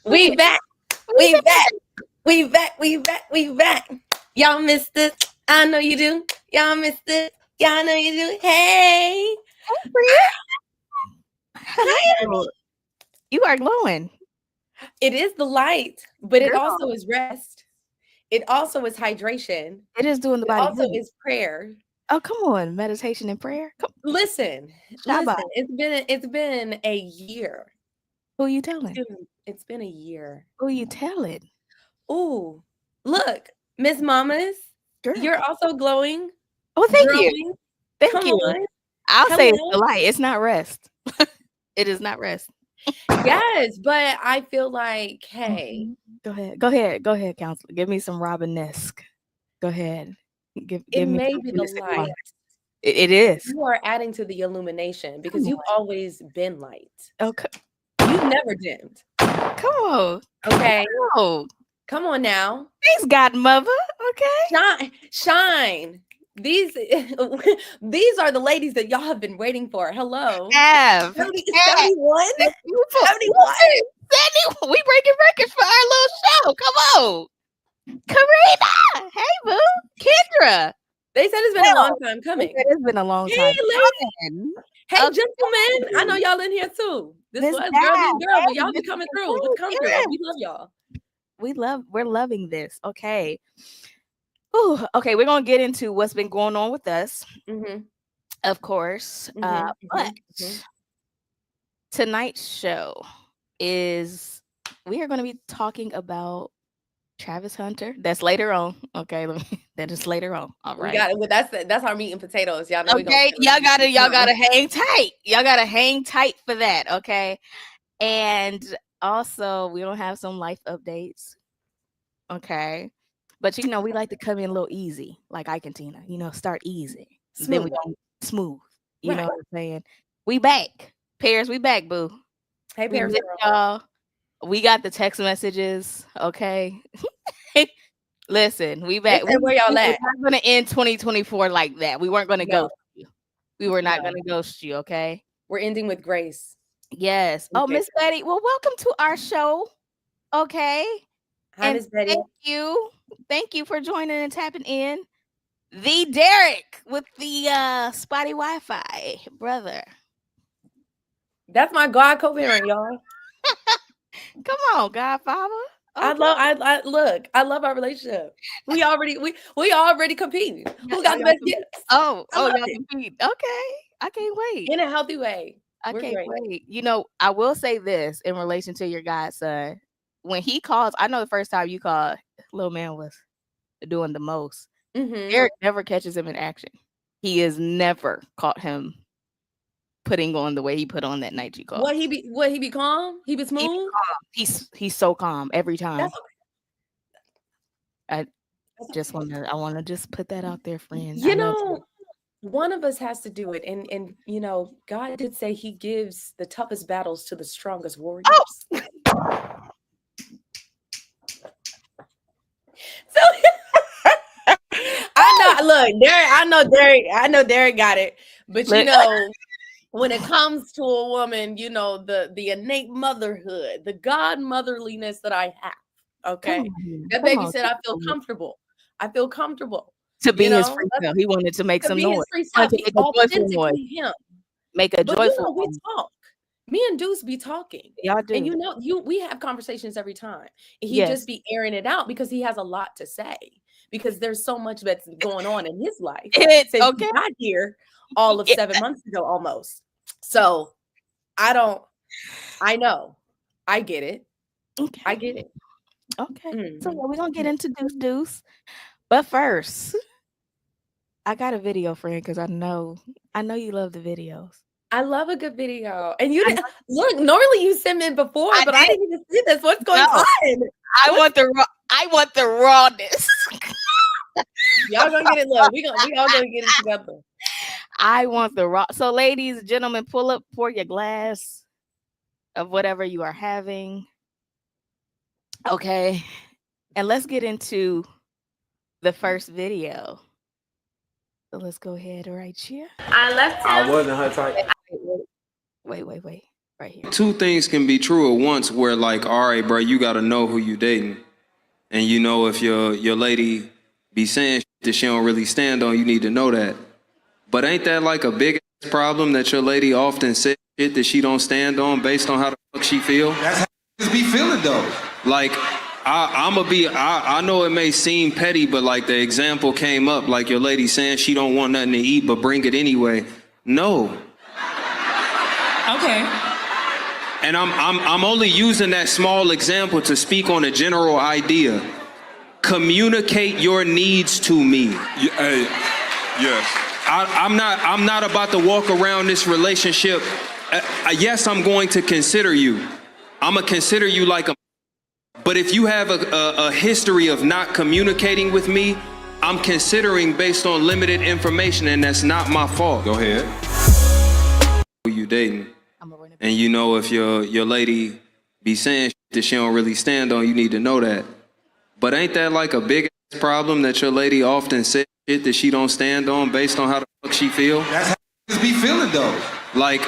We back. We back. We back. We back. We back. Y'all missed it. I know you do. Y'all missed it. Y'all know you do. Hey. Hi. Hello. You are glowing. It is the light, but it Girl. also is rest. It also is hydration. It is doing the It body also good. is prayer. Oh, come on. Meditation and prayer. Come. Listen. Shabbat. It's been a year. Who you telling? It's been a year. Who you telling? Ooh. Look, Miss Mamas, Girl. you're also glowing. Oh, thank you. Growing. Thank Come you. on. I'll say it's Hello. the light. It's not rest. It is not rest. Yes, but I feel like, hey, Go ahead. Go ahead. Go ahead, counselor. Give me some Robin-esque. Go ahead. Give it me may some be the mystic light. light. It is. You are adding to the illumination because Come you've always been light. Okay. You've never dimmed. Come on. Okay. Oh. Come on now. Thanks, godmother. Okay. Shine. These are the ladies that y'all have been waiting for. Hello. Have. 71? 71? We breaking records for our little show. Come on. Karina. Hey, boo. Kendra. They said it's been a long time coming. It's been a long time. Hey, gentlemen. I know y'all in here too. This was girl, but y'all be coming through with comfort. We love y'all. We're loving this. Okay. Ooh, okay, we're gonna get into what's been going on with us. Of course. But tonight's show is we are going to be talking about Travis Hunter. That's later on. Okay, that is later on. All right. We got it. That's our meat and potatoes. Y'all know. Okay, y'all gotta hang tight. Y'all gotta hang tight for that. Okay, and also we don't have some life updates. Okay, but we like to come in a little easy, like Ike and Tina. Start easy, then we go smooth. You know what I'm saying? We back, Pears. We back, boo. Hey, Pears, y'all. We got the text messages. Okay. Listen, we back. Where y'all at? We're not gonna end 2024 like that. We weren't gonna ghost you. We were not gonna ghost you. Okay. We're ending with grace. Yes. Oh, Miss Betty. Well, welcome to our show. Okay. Hi, Miss Betty. Thank you for joining and tapping in. The Derek with the spotty Wi-Fi, brother. That's my God co-parent, y'all. Come on, Godfather. Okay. I love our relationship. We already competing. Who got the best gifts? Y'all compete. Okay. I can't wait. In a healthy way. I can't wait. I will say this in relation to your godson. When he calls, I know the first time you called, little man was doing the most. Eric never catches him in action. He has never caught him putting on the way he put on that night you called. What he be calm? He be smooth? He's so calm every time. I want to just put that out there, friend. One of us has to do it. And God did say he gives the toughest battles to the strongest warriors. Oh! So I know Derek got it. But when it comes to a woman, the innate motherhood, the godmotherliness that I have. Okay. That baby said, I feel comfortable. To be his free self. He wanted to make some noise. Make a joyful we talk. Me and Deuce be talking. Y'all do. And we have conversations every time. And he just be airing it out because he has a lot to say. Because there's so much that's going on in his life. Since he got here all of 7 months ago almost. So I know. I get it. Okay. I get it. Okay. So we're gonna get into Deuce. But first, I got a video, friend, because I know you love the videos. I love a good video. And you didn't look, normally you sent me before, but I didn't even see this. What's going on? I want the rawness. Y'all gonna get it. Look, we all gonna get it together. I want the raw. So, ladies and gentlemen, pour your glass of whatever you are having. Okay. And let's get into the first video. So let's go ahead right here. I left him. I wasn't her type. Wait. right here. Two things can be true at once where like, all right, bro, you got to know who you dating. And you know if your lady be saying shit that she don't really stand on, you need to know that. But ain't that like a big problem that your lady often says shit that she don't stand on based on how the fuck she feel? That's how niggas be feeling though. Like, I know it may seem petty, but like the example came up, like your lady saying she don't want nothing to eat, but bring it anyway. No. Okay. And I'm only using that small example to speak on a general idea. Communicate your needs to me. Yes. I'm not about to walk around this relationship. Yes, I'm going to consider you. I'm gonna consider you like a. But if you have a history of not communicating with me, I'm considering based on limited information, and that's not my fault. Go ahead. Who you dating? And you know if your lady be saying shit that she don't really stand on, you need to know that. But ain't that like a big problem that your lady often says shit that she don't stand on based on how the fuck she feel? That's how niggas be feeling though. Like,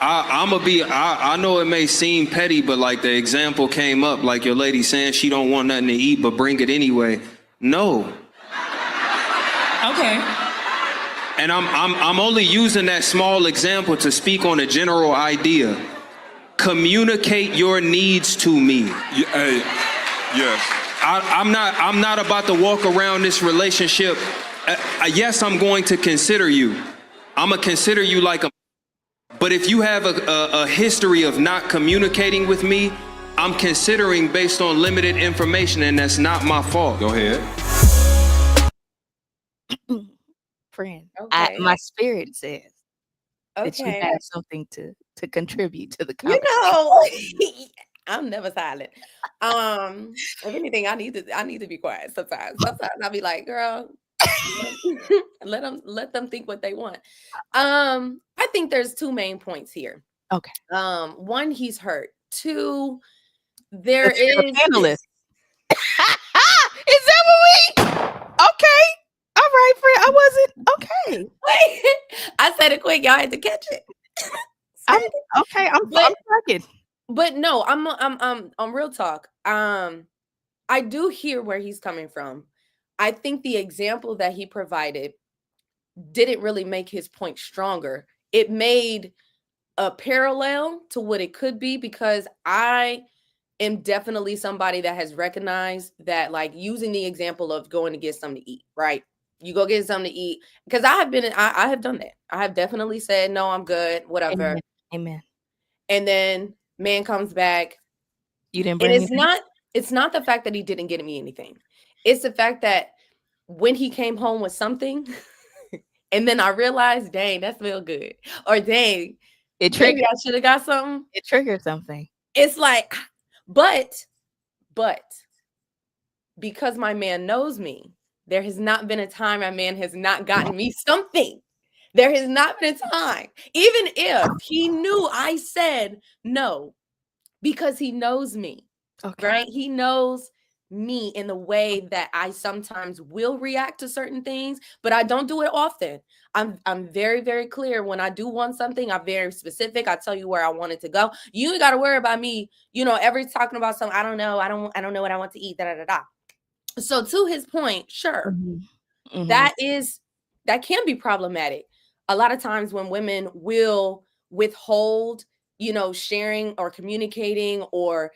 I know it may seem petty, but like the example came up, like your lady saying she don't want nothing to eat, but bring it anyway. No. Okay. And I'm only using that small example to speak on a general idea. Communicate your needs to me. Yes. I'm not about to walk around this relationship. Yes, I'm going to consider you. I'm gonna consider you like a. But if you have a history of not communicating with me, I'm considering based on limited information, and that's not my fault. Go ahead. Friend, Okay. my spirit says that you Okay. have something to contribute to the conversation. You know, I'm never silent. If anything, I need to be quiet sometimes. Sometimes I'll be like, girl, let them think what they want. I think there's two main points here. Okay. One, he's hurt. Two, there is a panelist. Is that what we? Okay. All right, friend. I wasn't okay. Wait, I said it quick. Y'all had to catch it. I'm tracking. But no, I'm on real talk. I do hear where he's coming from. I think the example that he provided didn't really make his point stronger. It made a parallel to what it could be, because I am definitely somebody that has recognized that, like, using the example of going to get something to eat, right? You go get something to eat, because I have done that. I have definitely said, no, I'm good, whatever. Amen. And then man comes back. You didn't bring anything? It's not the fact that he didn't get me anything. It's the fact that when he came home with something, and then I realized, dang, that smells good. Or dang, maybe I should have got something. It triggered something. It's like, but because my man knows me, there has not been a time my man has not gotten me something. There has not been a time, even if he knew I said no, because he knows me, right? He knows me in the way that I sometimes will react to certain things, but I don't do it often. I'm very, very clear. When I do want something, I'm very specific. I tell you where I want it to go. You ain't got to worry about me, every talking about something. I don't know what I want to eat. So to his point, sure, that can be problematic. A lot of times when women will withhold, sharing or communicating or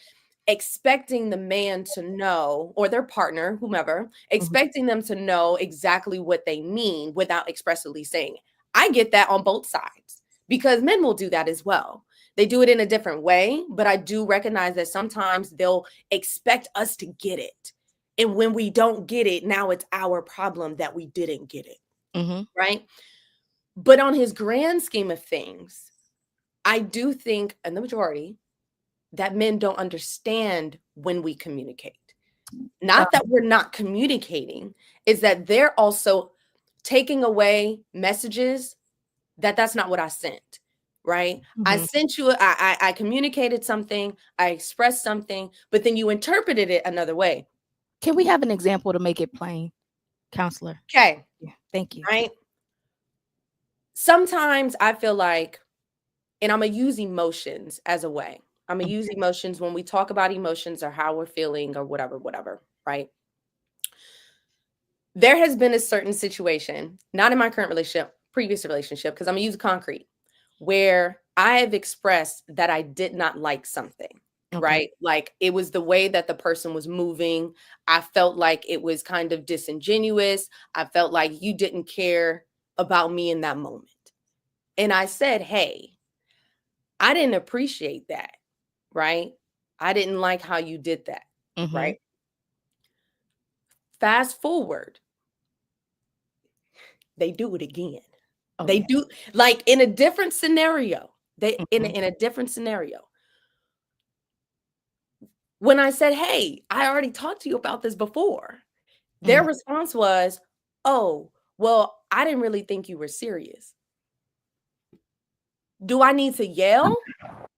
expecting the man to know, or their partner, whomever, expecting them to know exactly what they mean without expressly saying it. I get that on both sides, because men will do that as well. They do it in a different way, but I do recognize that sometimes they'll expect us to get it. And when we don't get it, now it's our problem that we didn't get it, right? But on his grand scheme of things, I do think, in the majority, that men don't understand when we communicate. Not that we're not communicating, is that they're also taking away messages that's not what I sent, right? I sent you, I communicated something, I expressed something, but then you interpreted it another way. Can we have an example to make it plain, counselor? Okay. Yeah, thank you. Right? Sometimes I feel like and I'm going to use emotions as a way. I'm going to use emotions when we talk about emotions or how we're feeling or whatever, right? There has been a certain situation, not in my current relationship, previous relationship, because I'm going to use concrete, where I have expressed that I did not like something, right? Like it was the way that the person was moving. I felt like it was kind of disingenuous. I felt like you didn't care about me in that moment. And I said, hey, I didn't appreciate that, right? I didn't like how you did that, right? Fast forward, they do it again. They do, like in a different scenario. In a different scenario. When I said, hey, I already talked to you about this before, their response was, oh, well, I didn't really think you were serious. Do I need to yell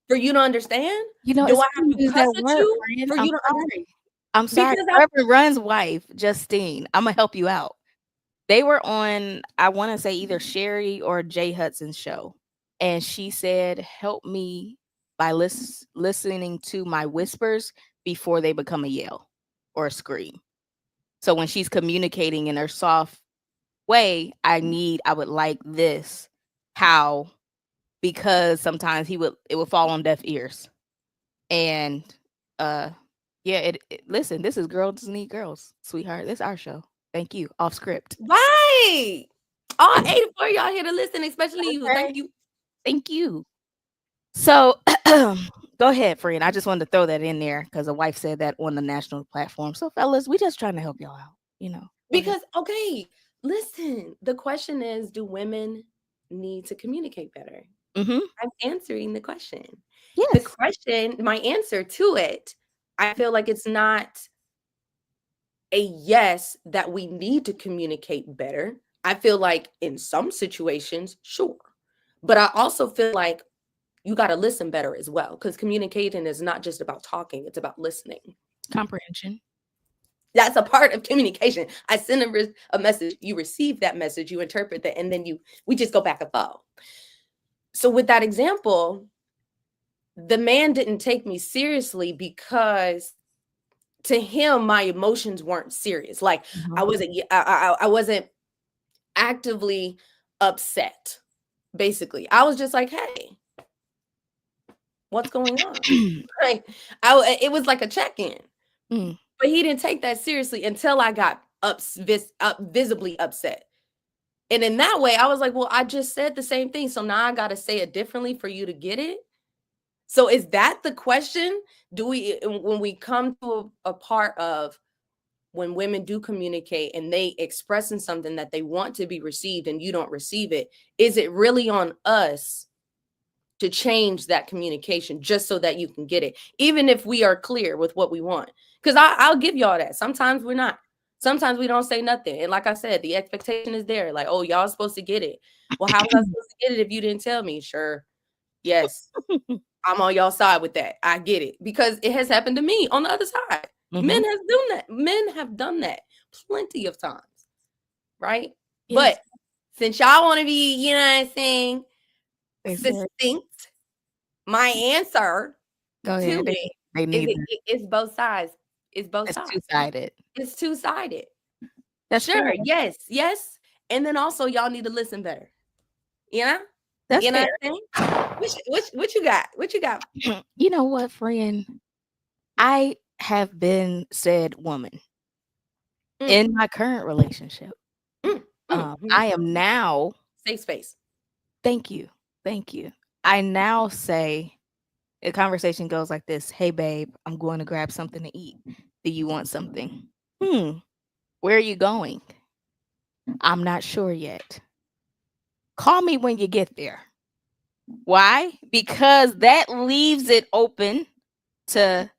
for you to understand? You know, do I have to cuss at you for you to understand? I'm sorry. Reverend Run's wife, Justine, I'm going to help you out. They were on, I want to say either Sherry or Jay Hudson's show. And she said, help me by listening to my whispers before they become a yell or a scream. So when she's communicating in her soft way, I would like this. How? Because sometimes it would fall on deaf ears. And listen, this is Girls Need Girls, sweetheart. This is our show. Thank you. Off script. Right. All 84 y'all here to listen, especially you. Thank you. Thank you. So go ahead, friend. I just wanted to throw that in there because a wife said that on the national platform. So fellas, we just trying to help y'all out, Because, okay, listen, the question is, do women need to communicate better? I'm answering the question. Yes. The question, my answer to it, I feel like it's not a yes that we need to communicate better. I feel like in some situations, sure. But I also feel like you got to listen better as well, because communicating is not just about talking, it's about listening. Comprehension. That's a part of communication. I send a message, you receive that message, you interpret that, and then we just go back and forth. So with that example, the man didn't take me seriously because to him, my emotions weren't serious. Like I wasn't actively upset. Basically, I was just like, "Hey, what's going on?" Like it was like a check-in, but he didn't take that seriously until I got visibly upset. And in that way, I was like, "Well, I just said the same thing, so now I got to say it differently for you to get it." So is that the question? When we come to a part of when women do communicate and they expressing something that they want to be received and you don't receive it, is it really on us to change that communication just so that you can get it, even if we are clear with what we want? Because I'll give y'all that. Sometimes we're not. Sometimes we don't say nothing. And like I said, the expectation is there. Like, oh, y'all supposed to get it. Well, how was I supposed to get it if you didn't tell me? Sure. Yes. I'm on y'all side with that. I get it. Because it has happened to me on the other side. Men have done that. Men have done that plenty of times. Right? Yes. But since y'all want to be, you know what I'm saying, succinct, my answer to it is both sides. It's both sides. Two-sided. It's two-sided. That's sure. Fair. Yes. And then also y'all need to listen better. You know? That's you know fair. What you got? What you got? You know what, friend? I have been said woman in my current relationship. I am now safe space. Thank you. I now say the conversation goes like this. Hey, babe, I'm going to grab something to eat. Do you want something? Where are you going? I'm not sure yet. Call me when you get there. Why? Because that leaves it open to,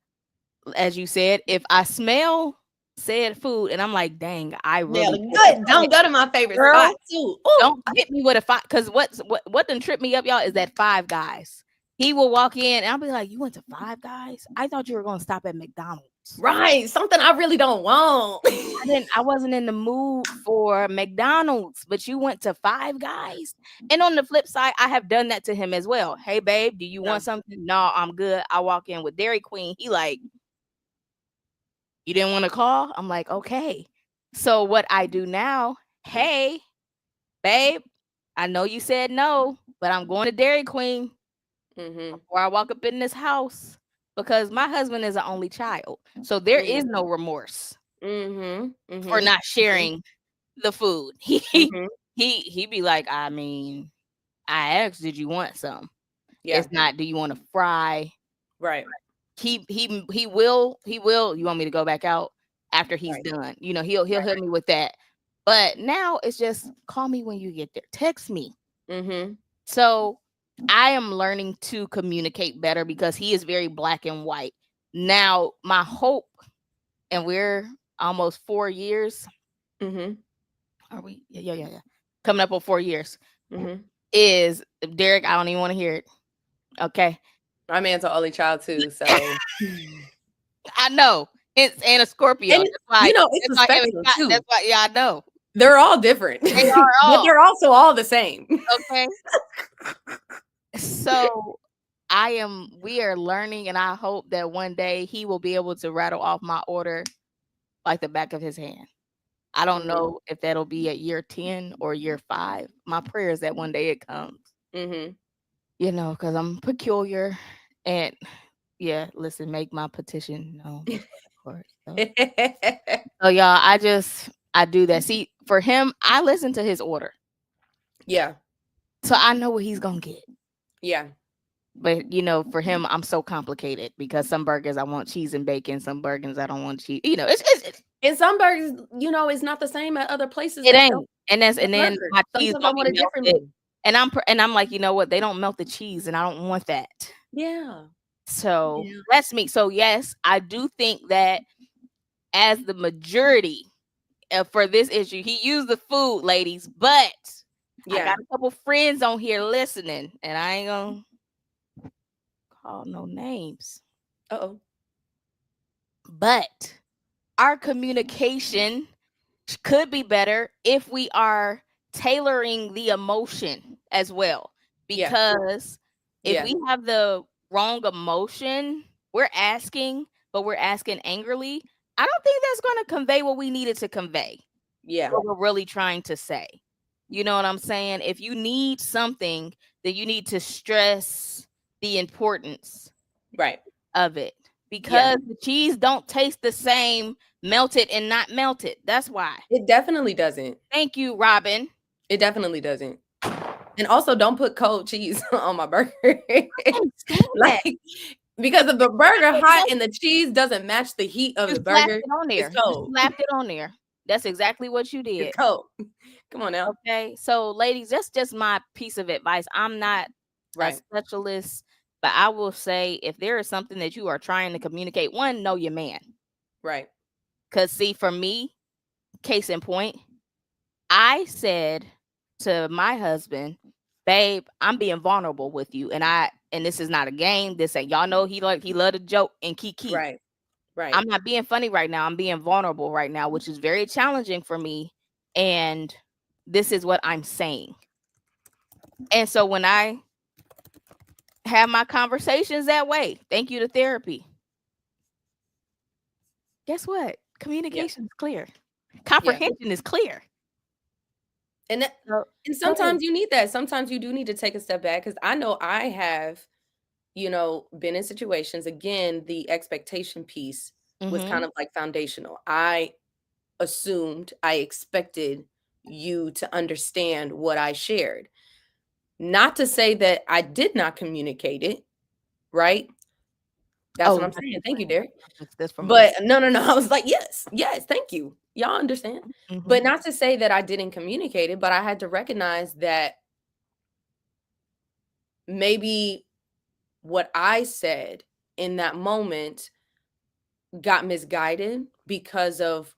as you said, if I smell said food and I'm like, dang, I really good. Don't go to my favorite spot too. Don't hit me with a five, because what done tripped me up, y'all, is that Five Guys. He will walk in and I'll be like, "You went to Five Guys? I thought you were going to stop at McDonald's." Right. Something I really don't want. I wasn't in the mood for McDonald's, but you went to Five Guys. And on the flip side, I have done that to him as well. "Hey, babe, do you want something?" "No, I'm good." I walk in with Dairy Queen. He like, "You didn't want to call?" I'm like, "Okay." So what I do now, "Hey, babe, I know you said no, but I'm going to Dairy Queen before I walk up in this house." Because my husband is an only child. So there is no remorse for not sharing the food. He be like, "I mean, I asked, did you want some?" Yeah. It's not, "Do you want to fry?" Right. He will. You want me to go back out after he's done? You know, he'll help me with that. But now it's just, "Call me when you get there. Text me." So I am learning to communicate better because he is very black and white. Now, my hope, and we're almost 4 years. Are we? Yeah. Coming up on 4 years. Is Derek, I don't even want to hear it. Okay. My man's an only child too, so I know. And a Scorpio. And, that's why, you know, it's a spectrum too. That's why, yeah, I know. They're all different. They are all. But they're also all the same. Okay. So we are learning, and I hope that one day he will be able to rattle off my order like the back of his hand. I don't know if that'll be at year 10 or year 5. My prayer is that one day it comes. You know, because I'm peculiar, and yeah, listen, make my petition known. So y'all, I do that. See, for him, I listen to his order. Yeah. So I know what he's gonna get. Yeah. But you know, for him, I'm so complicated because some burgers I want cheese and bacon, some burgers I don't want cheese. You know, it's and some burgers, you know, it's not the same at other places. It ain't. And then my cheese I want it differently. And I'm like, you know what? They don't melt the cheese, and I don't want that. Yeah. So that's me. So yes, I do think that as the majority for this issue, he used the food, ladies, but I got a couple friends on here listening, and I ain't gonna call no names. But our communication could be better if we are tailoring the emotion as well. Because if we have the wrong emotion, we're asking, but we're asking angrily. I don't think that's going to convey what we needed to convey. What we're really trying to say. You know what I'm saying? If you need something, then you need to stress the importance of it. Because the cheese don't taste the same melted and not melted. That's why. It definitely doesn't. Thank you, Robin. It definitely doesn't. And also, don't put cold cheese on my burger. Like, because if the burger hot and the cheese doesn't match the heat of the burger, it's cold. You slapped it on there. That's exactly what you did. It's cold. Come on now. Okay. So, ladies, that's just my piece of advice. I'm not a specialist, but I will say if there is something that you are trying to communicate, one, know your man. Right. Because, see, for me, case in point, I said to my husband, "Babe, I'm being vulnerable with you. And this is not a game. This ain't, y'all know he loved to joke and kiki. Right. I'm not being funny right now. I'm being vulnerable right now, which is very challenging for me. And this is what I'm saying." And so when I have my conversations that way, thank you to therapy, guess what? Communication is clear. Comprehension is clear. And sometimes you need that. Sometimes you do need to take a step back, because I know I have, you know, been in situations. Again, the expectation piece was kind of like foundational. I expected you to understand what I shared. Not to say that I did not communicate it, right? That's what I'm saying. Thank you, Derek. But no. I was like, yes, thank you. Y'all understand. But not to say that I didn't communicate it, but I had to recognize that maybe what I said in that moment got misguided because of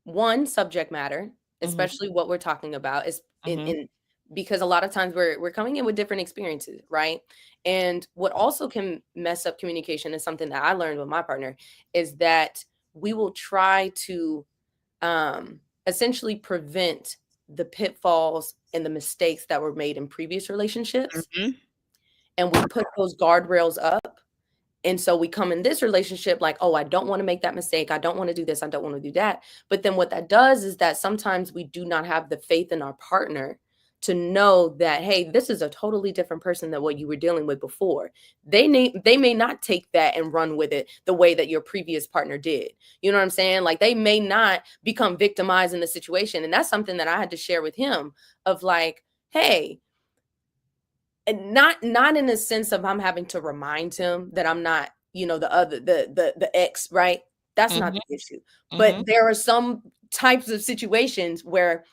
one, subject matter, especially what we're talking about, is in because a lot of times we're coming in with different experiences, right? And what also can mess up communication is something that I learned with my partner, is that we will try to essentially prevent the pitfalls and the mistakes that were made in previous relationships. And we put those guardrails up. And so we come in this relationship like, oh, I don't want to make that mistake. I don't want to do this. I don't want to do that. But then what that does is that sometimes we do not have the faith in our partner to know that, hey, this is a totally different person than what you were dealing with before. They may not take that and run with it the way that your previous partner did. You know what I'm saying? Like, they may not become victimized in the situation. And that's something that I had to share with him of like, hey, and not in a sense of I'm having to remind him that I'm not, the ex, right? That's not the issue. But there are some types of situations where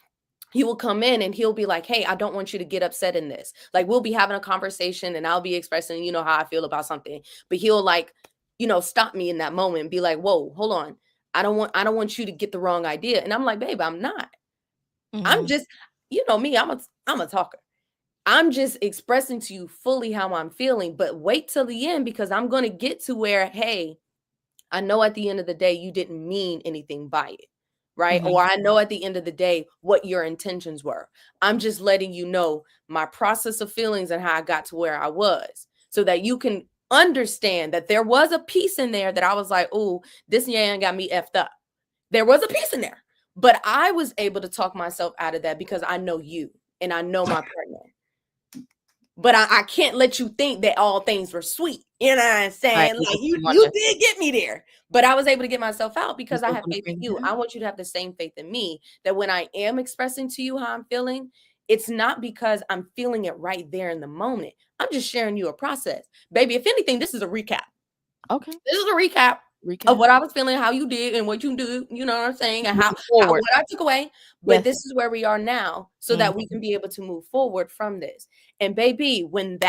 he will come in and he'll be like, hey, I don't want you to get upset in this. Like, we'll be having a conversation and I'll be expressing, how I feel about something. But he'll like, stop me in that moment and be like, whoa, hold on. I don't want you to get the wrong idea. And I'm like, babe, I'm not. I'm just, me, I'm a talker. I'm just expressing to you fully how I'm feeling, but wait till the end, because I'm going to get to where, hey, I know at the end of the day, you didn't mean anything by it, right? Or I know at the end of the day what your intentions were. I'm just letting you know my process of feelings and how I got to where I was, so that you can understand that there was a piece in there that I was like, oh, this yang got me effed up. There was a piece in there, but I was able to talk myself out of that because I know you and I know my partner. But I can't let you think that all things were sweet. You know what I'm saying? Right. Like, you did get me there. But I was able to get myself out because I have faith in you. I want you to have the same faith in me, that when I am expressing to you how I'm feeling, it's not because I'm feeling it right there in the moment. I'm just sharing you a process. Baby, if anything, this is a recap. Okay. This is a recap of what I was feeling, how you did, and what you do, you know what I'm saying, and what I took away. But this is where we are now, so that we can be able to move forward from this. And baby, when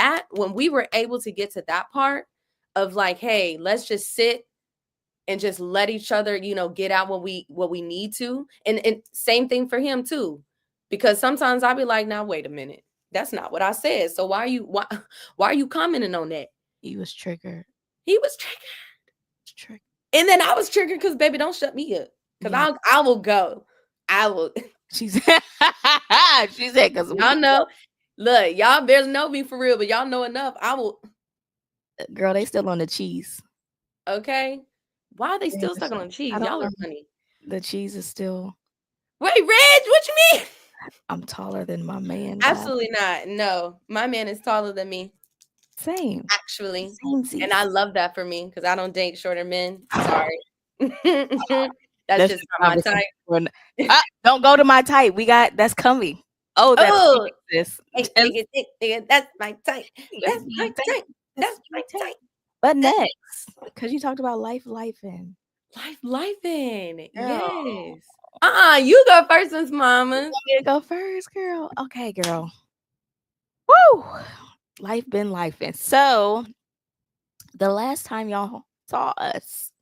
we were able to get to that part of like, hey, let's just sit and just let each other, get out what we need to. And same thing for him too. Because sometimes I'll be like, now wait a minute. That's not what I said. So why are you commenting on that? He was triggered. And then I was triggered because, baby, don't shut me up. Because I will go. I will. She said, because y'all know. Look, y'all barely know me for real, but y'all know enough. I will. Girl, they still on the cheese. Okay. Why are they still stuck on the cheese? Y'all are funny. The cheese is still. Wait, Reg, what you mean? I'm taller than my man. Absolutely not. No, my man is taller than me. Same. Actually. Same. And I love that for me because I don't date shorter men. Sorry. That's just not my type. Don't go to my type. That's coming. Oh, that's that's my type. That's my type. That's my type. But next, because you talked about life in. Yes. You go first, Miss Mama. You go first, girl. Okay, girl. Woo! Life been lifing. So the last time y'all saw us,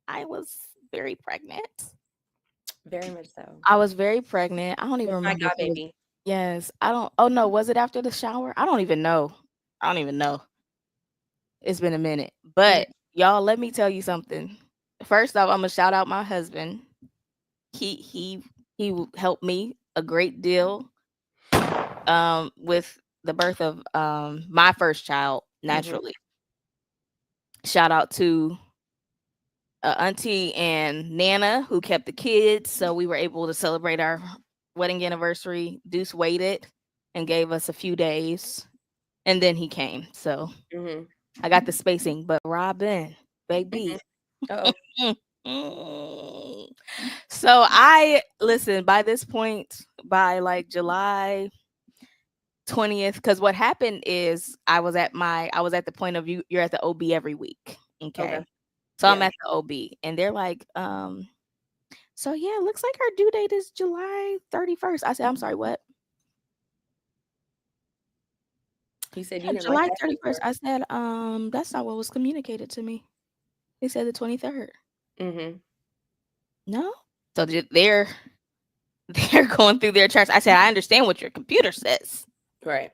I was very pregnant. Very much so. I was very pregnant. I don't even remember. My God, baby. Yes. I don't. Oh no, was it after the shower? I don't even know. It's been a minute. But y'all, let me tell you something. First off, I'm gonna shout out my husband. He helped me a great deal with the birth of my first child naturally. Shout out to Auntie and Nana who kept the kids, so we were able to celebrate our wedding anniversary. Deuce waited and gave us a few days, and then he came. So I got the spacing, but Robin, baby. So listen, by this point, by like July 20th, because what happened is I was at the point of you're at the OB every week. Okay. So I'm at the OB and they're like, so yeah, it looks like our due date is July 31st. I said, I'm sorry, what? He said July 31st. I said, that's not what was communicated to me. They said the 23rd. No. So they're they're going through their charts. I said, I understand what your computer says. Right.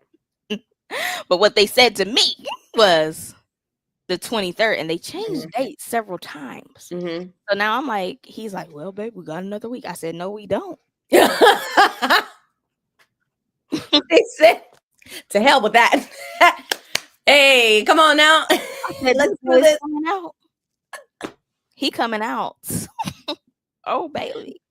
But what they said to me was the 23rd, and they changed dates several times. So now I'm like, he's like, well, babe, we got another week. I said, no, we don't. They said, to hell with that. Hey, come on now. Let's do this. Coming out. He coming out. Oh, baby.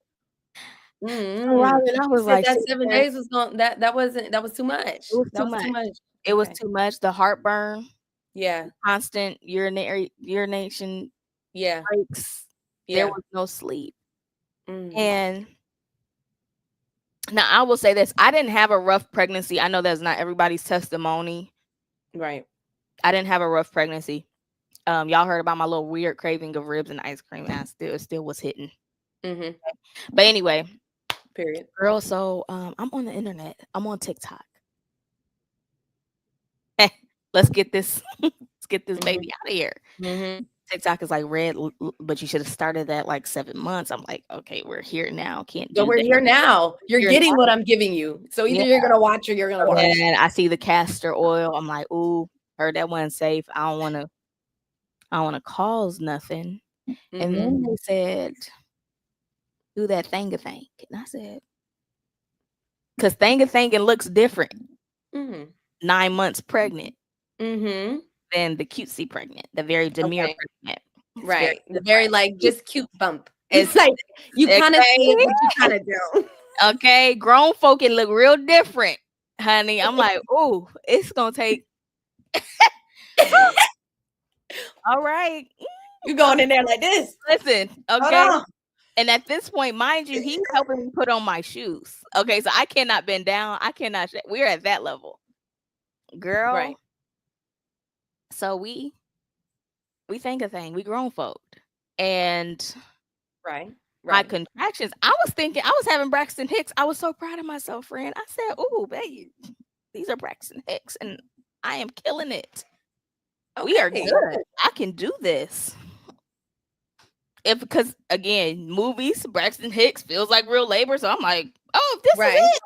So I was like, that 7 days was going. That was too much. It was too much. It was too much. The heartburn. Yeah. Constant urination. Yeah. Breaks. Yeah. There was no sleep. And now I will say this: I didn't have a rough pregnancy. I know that's not everybody's testimony. Right. I didn't have a rough pregnancy. Y'all heard about my little weird craving of ribs and ice cream, and it still was hitting. But anyway, period. Girl, so I'm on the internet. I'm on TikTok. Let's get this baby out of here. TikTok is like red, but you should have started that like 7 months. I'm like, okay, we're here now. Can't do we're that. here now. You're getting what I'm giving you. So either you're gonna watch or you're gonna watch. And I see the castor oil. I'm like, ooh, heard that wasn't safe. I don't want to cause nothing. And then they said, do that thanga thing. And I said, because thanga looks different. 9 months pregnant. Than the cutesy pregnant, the very demure pregnant. Right. Very like just cute bump. It's like you kind of see it, but you kind of don't. Okay. Grown folk can look real different, honey. I'm like, oh, it's gonna take all right. You're going in there like this. Listen, okay. And at this point, mind you, he's helping me put on my shoes. Okay, so I cannot bend down. I cannot. We're at that level, girl. Right. So we think a thing. We grown folk, and my contractions. I was thinking I was having Braxton Hicks. I was so proud of myself, friend. I said, "Oh, baby, these are Braxton Hicks, and I am killing it. We are good. I can do this." Because again, movies, Braxton Hicks feels like real labor. So I'm like, oh, this is it.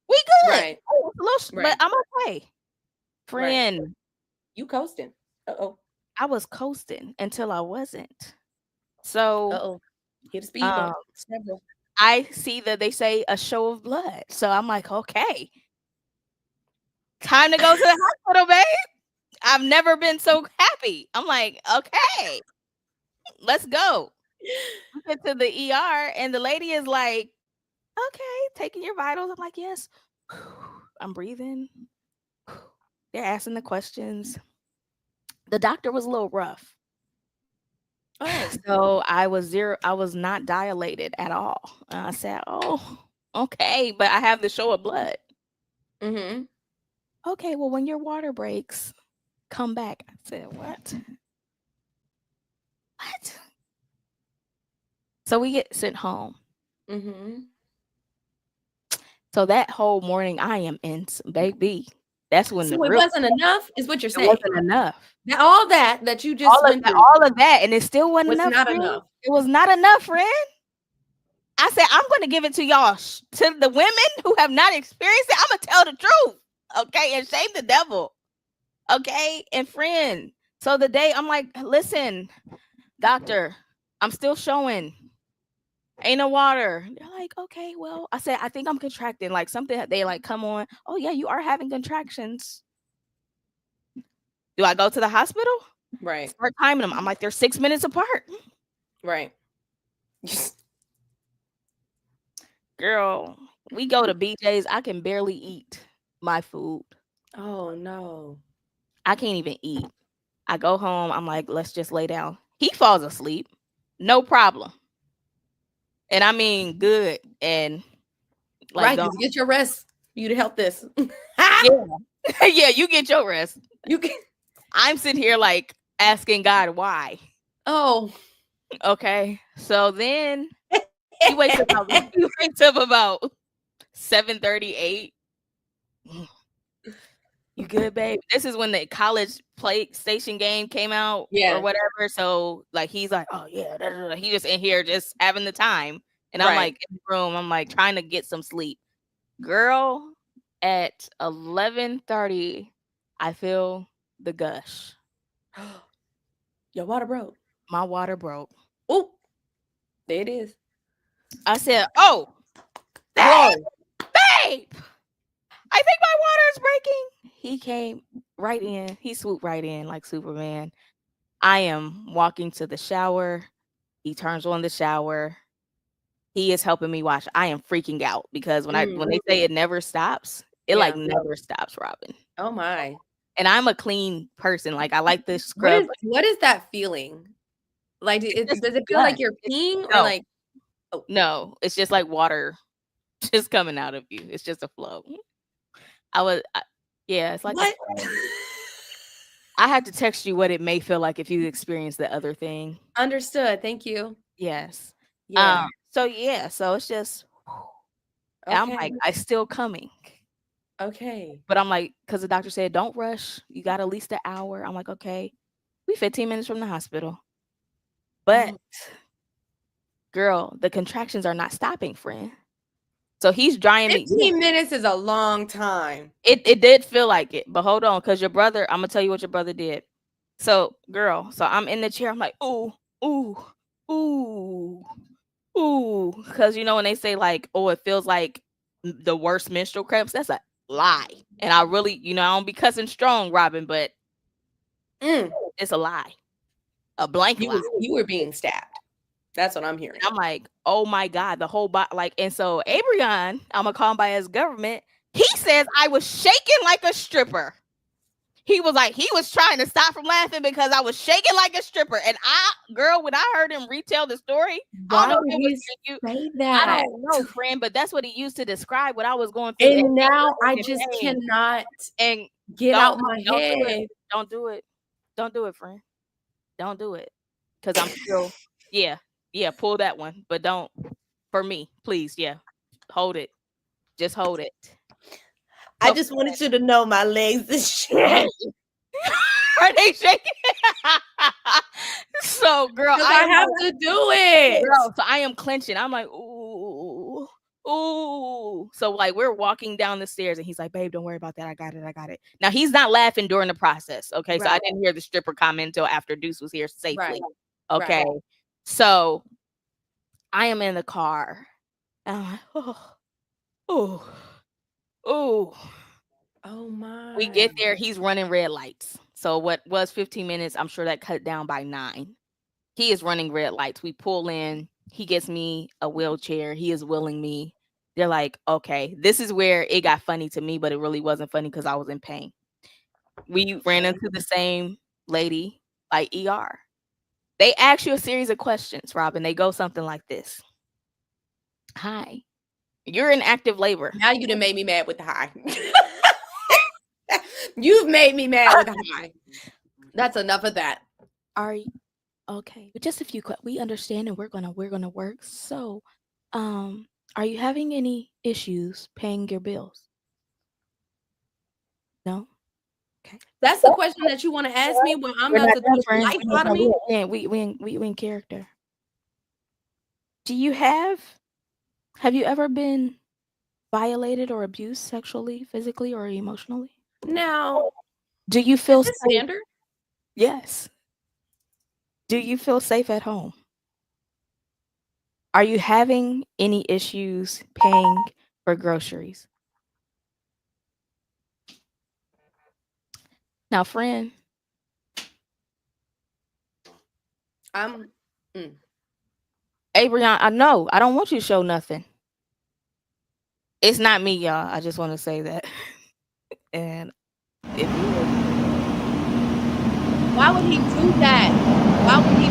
We good. Right. Oh, but I'm okay. Friend. You coasting. I was coasting until I wasn't. So hit a speed bump. I see that they say a show of blood. So I'm like, okay. Time to go to the hospital, babe. I've never been so happy. I'm like, okay, let's go. We get to the ER and the lady is like, okay, taking your vitals. I'm like, yes. I'm breathing. They're asking the questions. The doctor was a little rough. So I was not dilated at all. And I said, oh, okay, but I have the show of blood. Okay, well, when your water breaks, come back. I said, what? So we get sent home. So that whole morning, I am in some baby. That's when it wasn't enough, is what you're saying. It wasn't enough. All that you just went through. All of that, and it still wasn't enough. Not enough. It was not enough, friend. I said, I'm going to give it to y'all, to the women who have not experienced it. I'm going to tell the truth, okay, and shame the devil, okay, and friend. So the day I'm like, listen, doctor, I'm still showing. Ain't no water. They're like, okay, well, I said, I think I'm contracting. Like something, they like, come on. Oh yeah, you are having contractions. Do I go to the hospital? Right. Start timing them. I'm like, they're 6 minutes apart. Right. Girl, we go to BJ's. I can barely eat my food. Oh no. I can't even eat. I go home. I'm like, let's just lay down. He falls asleep. No problem. And I mean, good. And like, get your rest. You to help this. Yeah, you get your rest. You can. I'm sitting here like asking God why. Oh, okay. So then he wakes up about 7:38. You good, babe? This is when the college PlayStation game came out or whatever. So like he's like, oh yeah, he just in here just having the time. And I'm like in the room, I'm like trying to get some sleep. Girl, at 11:30, I feel the gush. Your water broke. My water broke. Oh, there it is. I said, "Oh, babe, I think my water is breaking." He came right in. He swooped right in like Superman. I am walking to the shower. He turns on the shower. He is helping me wash. I am freaking out because when they say it never stops, it like never stops, Robin. Oh my. And I'm a clean person. Like I like this scrub. What is that feeling? Like does it feel like you're peeing or like No, it's just like water just coming out of you. It's just a flow. It's like what? I had to text you what it may feel like if you experience the other thing. Understood. Thank you. Yes. Yeah. So it's just okay. I'm like, I still coming. Okay. But I'm like, because the doctor said, don't rush. You got at least an hour. I'm like, okay. We 15 minutes from the hospital. But girl, the contractions are not stopping, friend. So he's drying 15 minutes is a long time. It did feel like it. But hold on, because your brother, I'm going to tell you what your brother did. So, girl, I'm in the chair. I'm like, ooh. Because, when they say like, oh, it feels like the worst menstrual cramps, that's a lie. And I really, I don't be cussing strong, Robin, but it's a lie. A blank lie. You were being stabbed. That's what I'm hearing. And I'm like, oh my God, the whole body. Like, and so Abrion, I'm going to call him by his government. He says I was shaking like a stripper. He was like, he was trying to stop from laughing because I was shaking like a stripper. And when I heard him retell the story, I don't know, friend, but that's what he used to describe what I was going through. And now I just cannot get out my head. Don't do it. Don't do it, friend. Don't do it. Because I'm still, pull that one. But don't, for me, please, hold it. Just hold it. I just wanted you to know my legs is shaking. Are they shaking? So, girl, I have to do it. Girl, so I am clenching. I'm like, ooh. So, like, we're walking down the stairs, and he's like, babe, don't worry about that. I got it. Now, he's not laughing during the process, okay? Right. So I didn't hear the stripper comment until after Deuce was here safely. Right. Okay? Right. So I am in the car, and I'm like, oh my. We get there, he's running red lights. So what was 15 minutes, I'm sure that cut down by 9. He is running red lights. We pull in, he gets me a wheelchair, he is wheeling me. They're like, okay, this is where it got funny to me, but it really wasn't funny because I was in pain. We ran into the same lady, like ER. They ask you a series of questions, Robin. They go something like this. Hi. You're in active labor. Now you done made me mad with the high. You've made me mad with the high. That's enough of that. Are you okay? But just a few questions. We understand, and we're gonna work. So, are you having any issues paying your bills? No. Okay. That's the question that you want to ask me when I'm about to do the life out of me. We in character. Have you ever been violated or abused sexually, physically, or emotionally? Now, do you feel safe? Standard? Yes. Do you feel safe at home? Are you having any issues paying for groceries? Now, friend. Abrion, I know. I don't want you to show nothing. It's not me, y'all. I just want to say that. And if you why would he do that? Why would he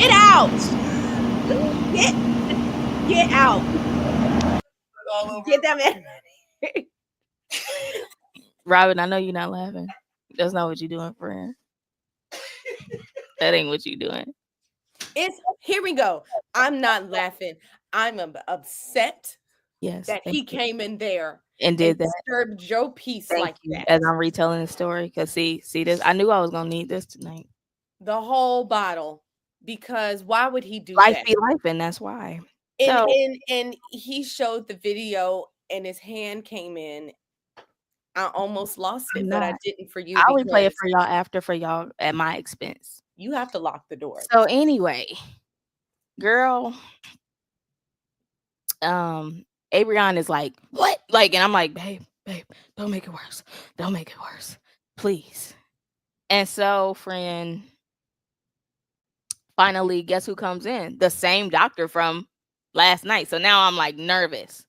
get out? Get out. Get that man. Robin, I know you're not laughing. That's not what you're doing, friend. That ain't what you're doing. Here we go. I'm not laughing. I'm upset. Yes, that he came in there and did that. Disturbed your peace like that. As I'm retelling the story, because see this. I knew I was gonna need this tonight. The whole bottle, because why would he do life that? Be life, and that's why. And he showed the video and his hand came in. I almost lost it, but I didn't for you. I'll replay it for y'all after, for y'all at my expense. You have to lock the door. So anyway, girl, Abrion is like, what? Like, and I'm like, babe, don't make it worse. Don't make it worse, please. And so, friend, finally, guess who comes in? The same doctor from last night. So now I'm like nervous.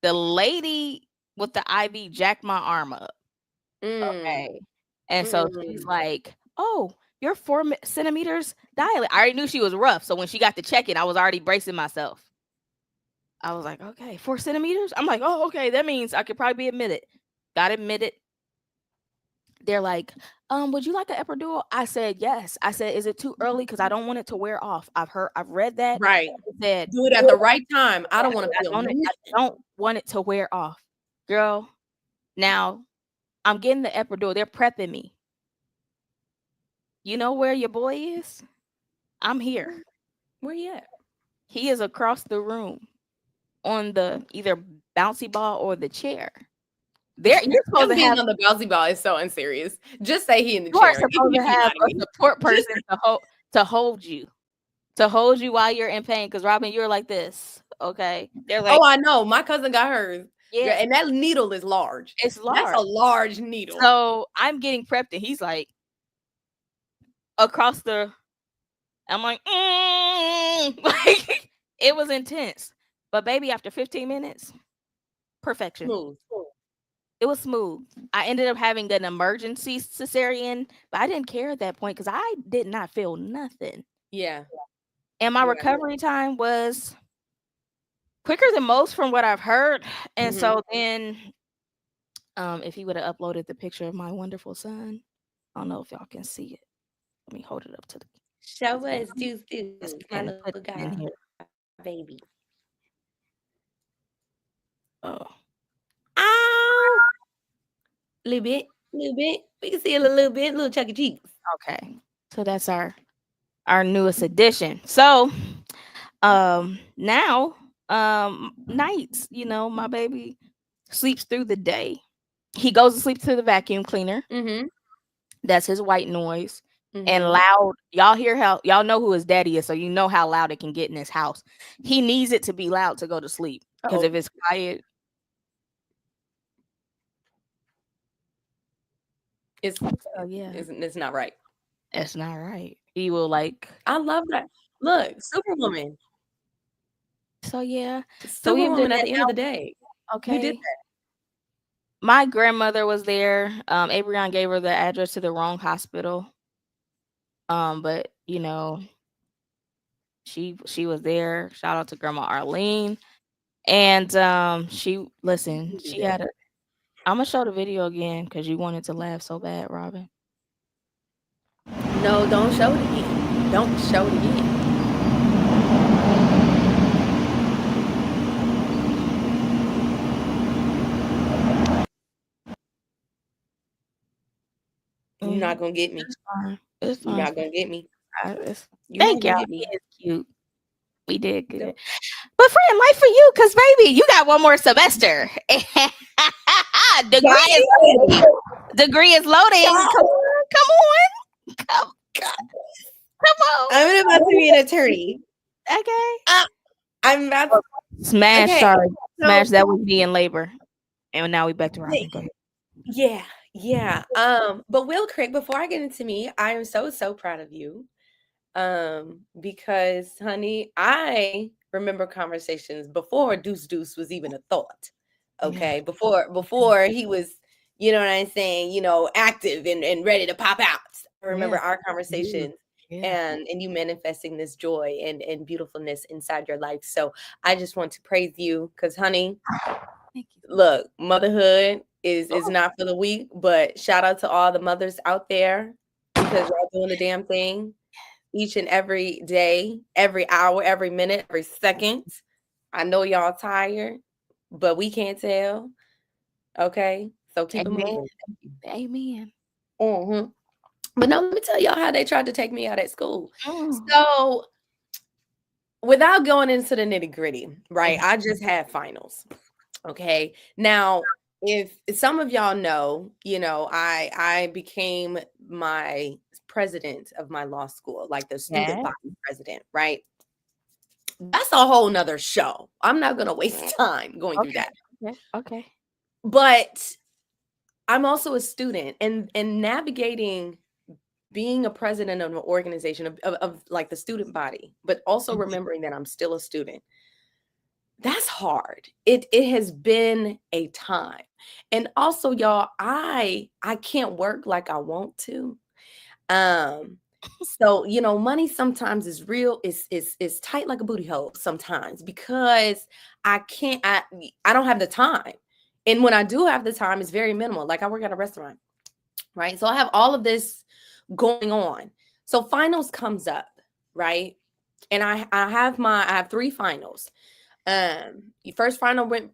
The lady with the IV jacked my arm up. Okay. And so she's like, oh, you're 4 centimeters dilate. I already knew she was rough. So when she got to check it, I was already bracing myself. I was like, okay, 4 centimeters? I'm like, oh, okay. That means I could probably be admitted. Got admitted. They're like, would you like an epidural? I said, yes. I said, is it too early? Because I don't want it to wear off. I've read that. Right. Said, do it at the right time. I don't want to feel I don't want it to wear off. Girl, now I'm getting the epidural. They're prepping me. You know where your boy is? I'm here. Where you at? He is across the room on the either bouncy ball or the chair. You're supposed to have on the bouncy ball is so unserious. Just say he in the chair. You are supposed to have a support person to hold you while you're in pain. Because Robin, you're like this. Okay. They're like, oh, I know. My cousin got hers. Yeah, and that needle is large. It's large. That's a large needle. So I'm getting prepped, and he's like across the. I'm like, like it was intense. But baby, after 15 minutes, perfection. Smooth. It was smooth. I ended up having an emergency cesarean, but I didn't care at that point because I did not feel nothing. Yeah. And my recovery time was quicker than most from what I've heard. And so then if he would have uploaded the picture of my wonderful son, I don't know if y'all can see it. Let me hold it up to the show us Deuce, my little guy, baby. Oh. Ow! Little bit. We can see a little bit, little Chuck E. Cheese. Okay. So that's our newest addition. So now nights, my baby sleeps through the day. He goes to sleep to the vacuum cleaner. That's his white noise. And loud. Y'all hear how y'all know who his daddy is, so you know how loud it can get in his house. He needs it to be loud to go to sleep. Because if it's quiet, it's not right. It's not right. He will like. I love that. Look, Superwoman. So yeah, Superwoman at the end of the day. Okay, we did that. My grandmother was there. Abrion gave her the address to the wrong hospital. But she was there. Shout out to Grandma Arlene. And she had a. I'm gonna show the video again because you wanted to laugh so bad, Robin. No, don't show it again. Don't show it again. You're not gonna get me. It's fine. You're not gonna get me. Thank y'all. It's cute. We did good. But friend, life for you, because baby, you got one more semester. Degree is loading. Come on. I'm about to be an attorney. Okay. I'm about to smash. Okay. Sorry, smash. That was me in labor, and now we back to Robin. Go ahead. Yeah. But Will Craig, before I get into me, I am so proud of you. Because honey, I remember conversations before Deuce was even a thought. Okay. Yeah. Before he was, you know what I'm saying, active and ready to pop out. I remember our conversations and you manifesting this joy and beautifulness inside your life. So I just want to praise you because honey, look, motherhood is not for the weak, but shout out to all the mothers out there because y'all doing the damn thing. Each and every day, every hour, every minute, every second. I know y'all tired, but we can't tell. Okay, so keep it moving. Amen. But now let me tell y'all how they tried to take me out at school. So without going into the nitty-gritty, right? I just had finals. Okay. Now, if some of y'all know, I became my president of my law school, like the student body president, right? That's a whole nother show. I'm not gonna waste time going through that. Okay. But I'm also a student, and navigating being a president of an organization of like the student body, but also remembering that I'm still a student. That's hard. It has been a time. And also, y'all, I can't work like I want to. So money sometimes is real, is tight like a booty hole sometimes, because I don't have the time. And when I do have the time, it's very minimal. Like, I work at a restaurant, right? So I have all of this going on. So finals comes up, right? And I have 3 finals. First final went,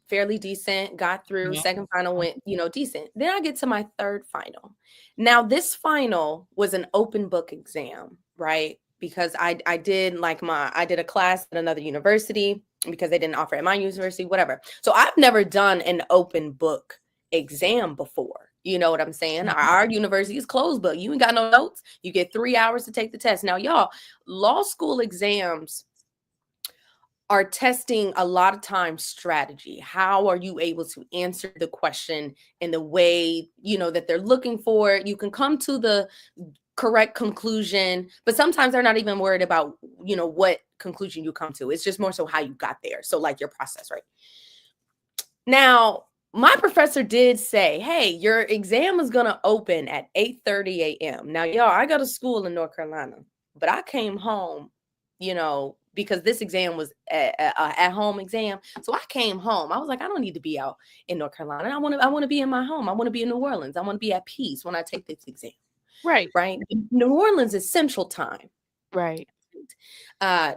fairly decent, got through. Second final went, decent. Then I get to my third final. Now, this final was an open book exam, right? Because I did a class at another university because they didn't offer it at my university, whatever. So I've never done an open book exam before. You know what I'm saying? Our university is closed book. You ain't got no notes. You get 3 hours to take the test. Now, y'all, law school exams are testing a lot of times strategy. How are you able to answer the question in the way, that they're looking for? You can come to the correct conclusion, but sometimes they're not even worried about, what conclusion you come to. It's just more so how you got there. So like your process, right? Now, my professor did say, hey, your exam is going to open at 8:30 a.m. Now, y'all, I go to school in North Carolina, but I came home, because this exam was at home exam. So I came home. I was like, I don't need to be out in North Carolina. I want to be in my home. I want to be in New Orleans. I want to be at peace when I take this exam. Right. New Orleans is Central Time. Right.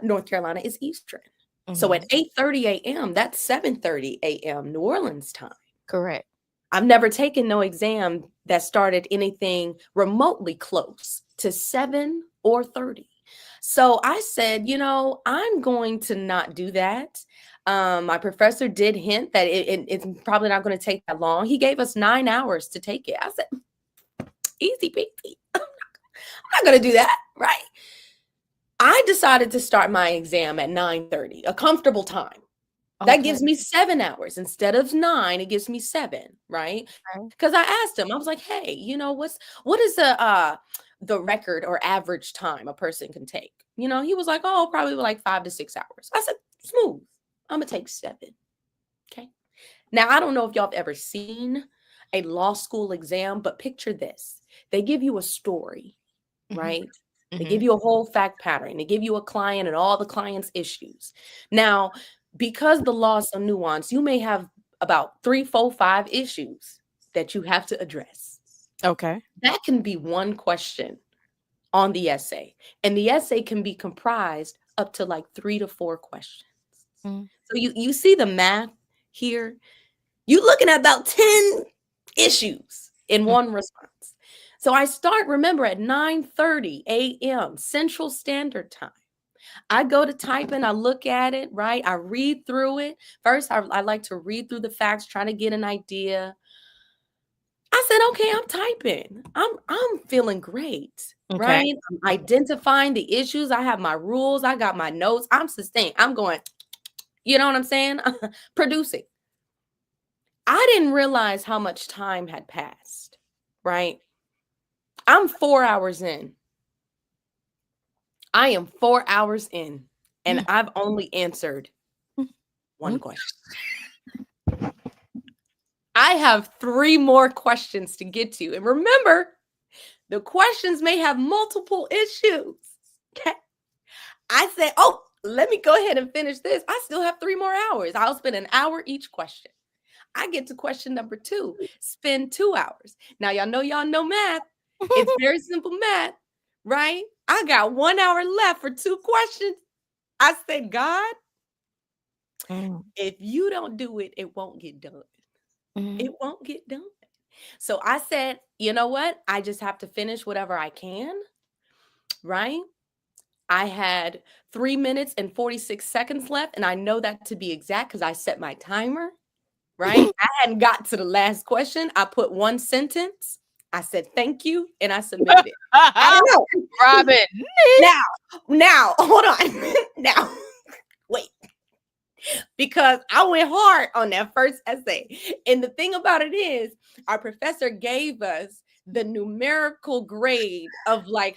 North Carolina is Eastern. So at 8:30 a.m., that's 7:30 a.m. New Orleans time. Correct. I've never taken no exam that started anything remotely close to 7 or 30. So I said, I'm going to not do that. My professor did hint that it's probably not going to take that long. He gave us 9 hours to take it. I said, easy peasy. I'm not going to do that, right? I decided to start my exam at 9:30, a comfortable time. Okay. That gives me 7 hours instead of 9. It gives me 7, right? Because I asked him, I was like, hey, what is the record or average time a person can take? He was like, oh, probably like 5 to 6 hours. I said, smooth. I'm gonna take 7. Okay. Now, I don't know if y'all have ever seen a law school exam, but picture this. They give you a story, right? They give you a whole fact pattern. They give you a client and all the client's issues. Now, because the law is so nuanced, you may have about 3, 4, 5 issues that you have to address. Okay. That can be one question on the essay. And the essay can be comprised up to like 3 to 4 questions. So you see the math here. You're looking at about 10 issues in one response. So I remember, at 9:30 a.m. Central Standard Time. I go to typing, I look at it, right? I read through it. First, I like to read through the facts, trying to get an idea. I said, okay, I'm typing. I'm feeling great, right? I'm identifying the issues. I have my rules. I got my notes. I'm sustained. I'm going, you know what I'm saying? Producing. I didn't realize how much time had passed, right? I'm 4 hours in. I am 4 hours in, and I've only answered one question. I have 3 more questions to get to. And remember, the questions may have multiple issues. Okay. I said, oh, let me go ahead and finish this. I still have 3 more hours. I'll spend an hour each question. I get to question number 2, spend 2 hours. Now, y'all know math. It's very simple math, right? I got 1 hour left for 2 questions. I said, God, if you don't do it, it won't get done. It won't get done. So I said, you know what? I just have to finish whatever I can, right? I had 3 minutes and 46 seconds left, and I know that to be exact because I set my timer, right? I hadn't got to the last question. I put one sentence. I said thank you, and I submitted it. I don't know. Robin. Now, hold on. Now, wait. Because I went hard on that first essay. And the thing about it is, our professor gave us the numerical grade of like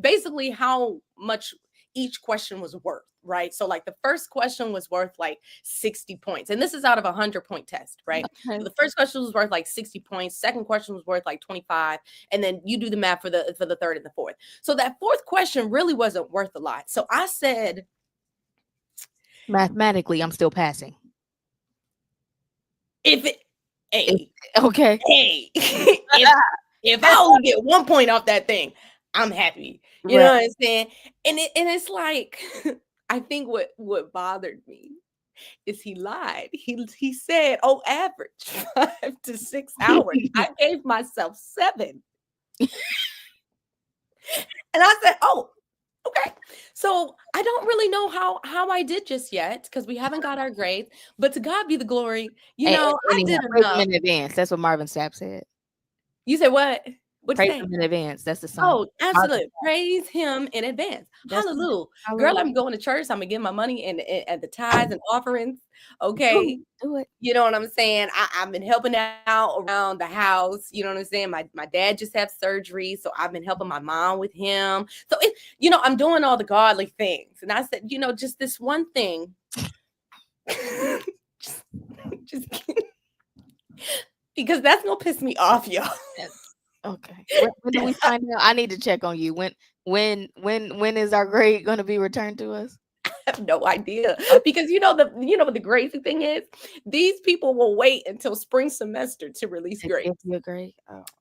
basically how much each question was worth, right? So like the first question was worth like 60 points. And this is out of a 100-point test, right? Okay. So the first question was worth like 60 points. Second question was worth like 25. And then you do the math for the third and the fourth. So that fourth question really wasn't worth a lot. So I said, mathematically, I'm still passing. Hey, okay. Hey, if I only get 1 point off that thing, I'm happy. You know what I'm saying? And it's like, I think what bothered me is he lied. He said, average 5 to 6 hours. I gave myself 7. And I said, okay. So I don't really know how I did just yet because we haven't got our grades. But to God be the glory. I did enough. In advance. That's what Marvin Sapp said. You said what? Praise him in advance. That's the song. Absolutely. Praise him in advance. Hallelujah. Girl, I'm going to church. I'm going to give my money and the tithes and offerings. Okay. Do it. You know what I'm saying? I've been helping out around the house. You know what I'm saying? My dad just had surgery. So I've been helping my mom with him. So, I'm doing all the godly things. And I said, just this one thing. just because that's going to piss me off, y'all. Okay. When do we find out? I need to check on you. When is our grade going to be returned to us? I have no idea because what the crazy thing is, these people will wait until spring semester to release grades. Grade.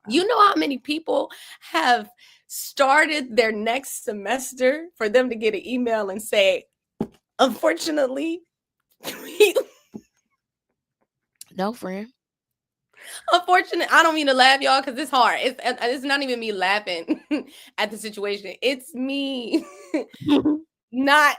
You know how many people have started their next semester for them to get an email and say, unfortunately, no, friend. Unfortunately, I don't mean to laugh, y'all, because it's hard. It's not even me laughing at the situation. It's me not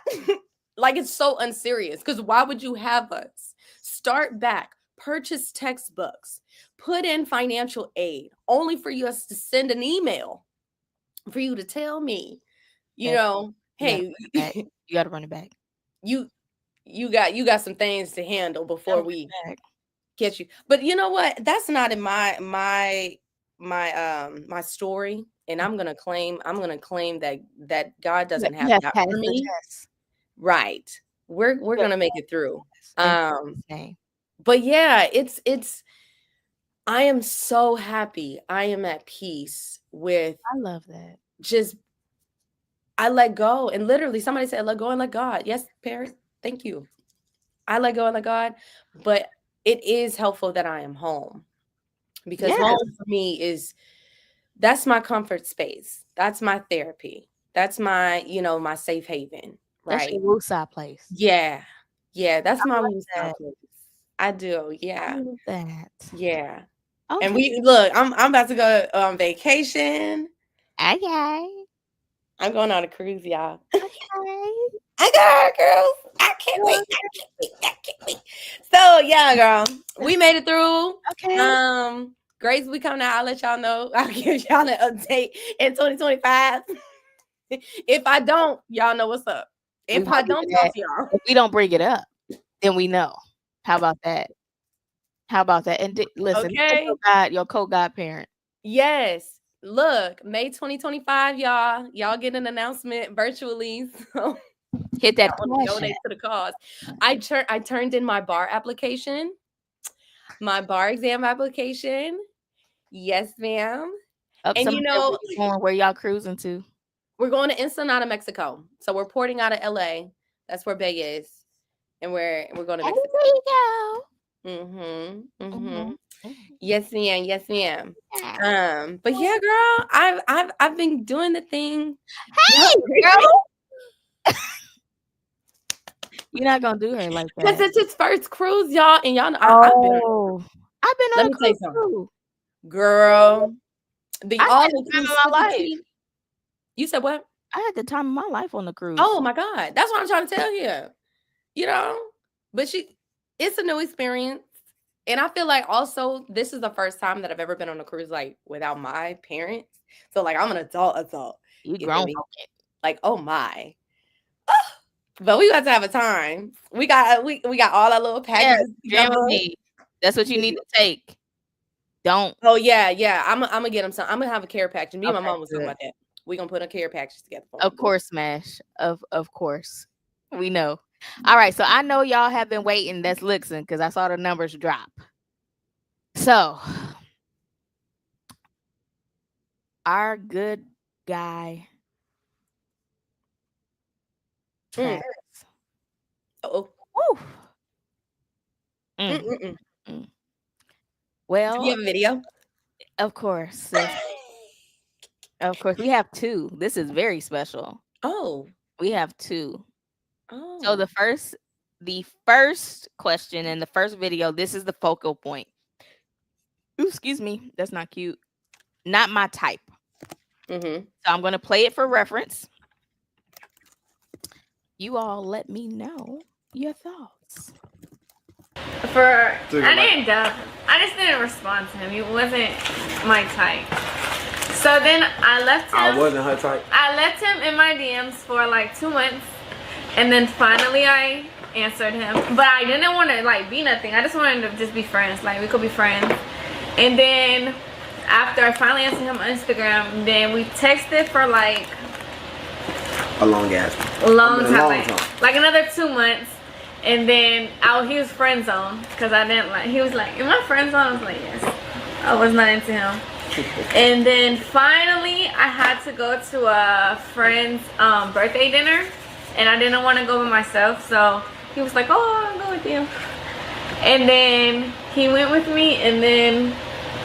like it's so unserious. Because why would you have us start back, purchase textbooks, put in financial aid, only for us to send an email for you to tell me, hey, you got to run it back. You got some things to handle before we get you. But you know what? That's not in my story. And I'm gonna claim that God doesn't have that for me. Right. We're gonna make it through. But yeah, it's I am so happy. I am at peace with I love that. I let go. And literally somebody said let go and let God. Yes, parent. Thank you. I let go and let God, but it is helpful that I am home because home for me that's my comfort space. That's my therapy. That's my, my safe haven. Right. That's your woosah place. Yeah. Yeah. That's my woosah place. I do. Yeah. I love that. Yeah. Okay. And I'm about to go on vacation. Okay. I'm going on a cruise, y'all. Okay. I got her, girls. I can't wait. So yeah, girl, we made it through. Okay. Grades we come out. I'll let y'all know. I'll give y'all an update in 2025. If I don't, y'all know what's up. If I don't talk to y'all, if we don't bring it up, then we know. How about that? And listen, your co-godparent. Yes. Look, May 2025, y'all get an announcement virtually. So hit that donate to the cause. I turned in my bar application, my bar exam application. Yes, ma'am. And where y'all cruising to? We're going to Ensenada, Mexico. So we're porting out of LA. That's where Bay is, and we're going to Mexico. There you go. Yes, ma'am. Yes, ma'am. But yeah, girl, I've been doing the thing. Hey, girl. You're not gonna do her like that. Because it's his first cruise, y'all, and y'all know I've been on a cruise too. Girl. My life. You said what? I had the time of my life on the cruise. Oh my God. That's what I'm trying to tell you. You know? But it's a new experience. And I feel like also this is the first time that I've ever been on a cruise like without my parents. So like I'm an adult. You grown. Like, oh my. But we got to have a time. We got all our little packages. Yeah, that's what you need to take. Don't. Oh yeah. I'm gonna get them some. I'm gonna have a care package. Me and my mom was talking about that. We're gonna put a care package together for Of course, Smash. Of course. We know. All right. So I know y'all have been waiting. That's listening because I saw the numbers drop. So our good guy. Oh. Well, do you have a video? Of course. Of course. We have 2. This is very special. Oh. We have 2. Oh. So the first question in the first video, this is the focal point. Ooh, excuse me. That's not cute. Not my type. So I'm going to play it for reference. You all let me know your thoughts. I just didn't respond to him. He wasn't my type. So then I left him. I wasn't her type. I left him in my DMs for like 2 months, and then finally I answered him. But I didn't want to like be nothing. I just wanted to just be friends. Like we could be friends. And then after I finally answered him on Instagram, then we texted for like a long time. Like another 2 months. And then he was friend zoned because I didn't like. He was like, "Am I friend zoned?" I was like, "Yes." I was not into him. And then finally, I had to go to a friend's birthday dinner, and I didn't want to go by myself. So he was like, "Oh, I'll go with you." And then he went with me, and then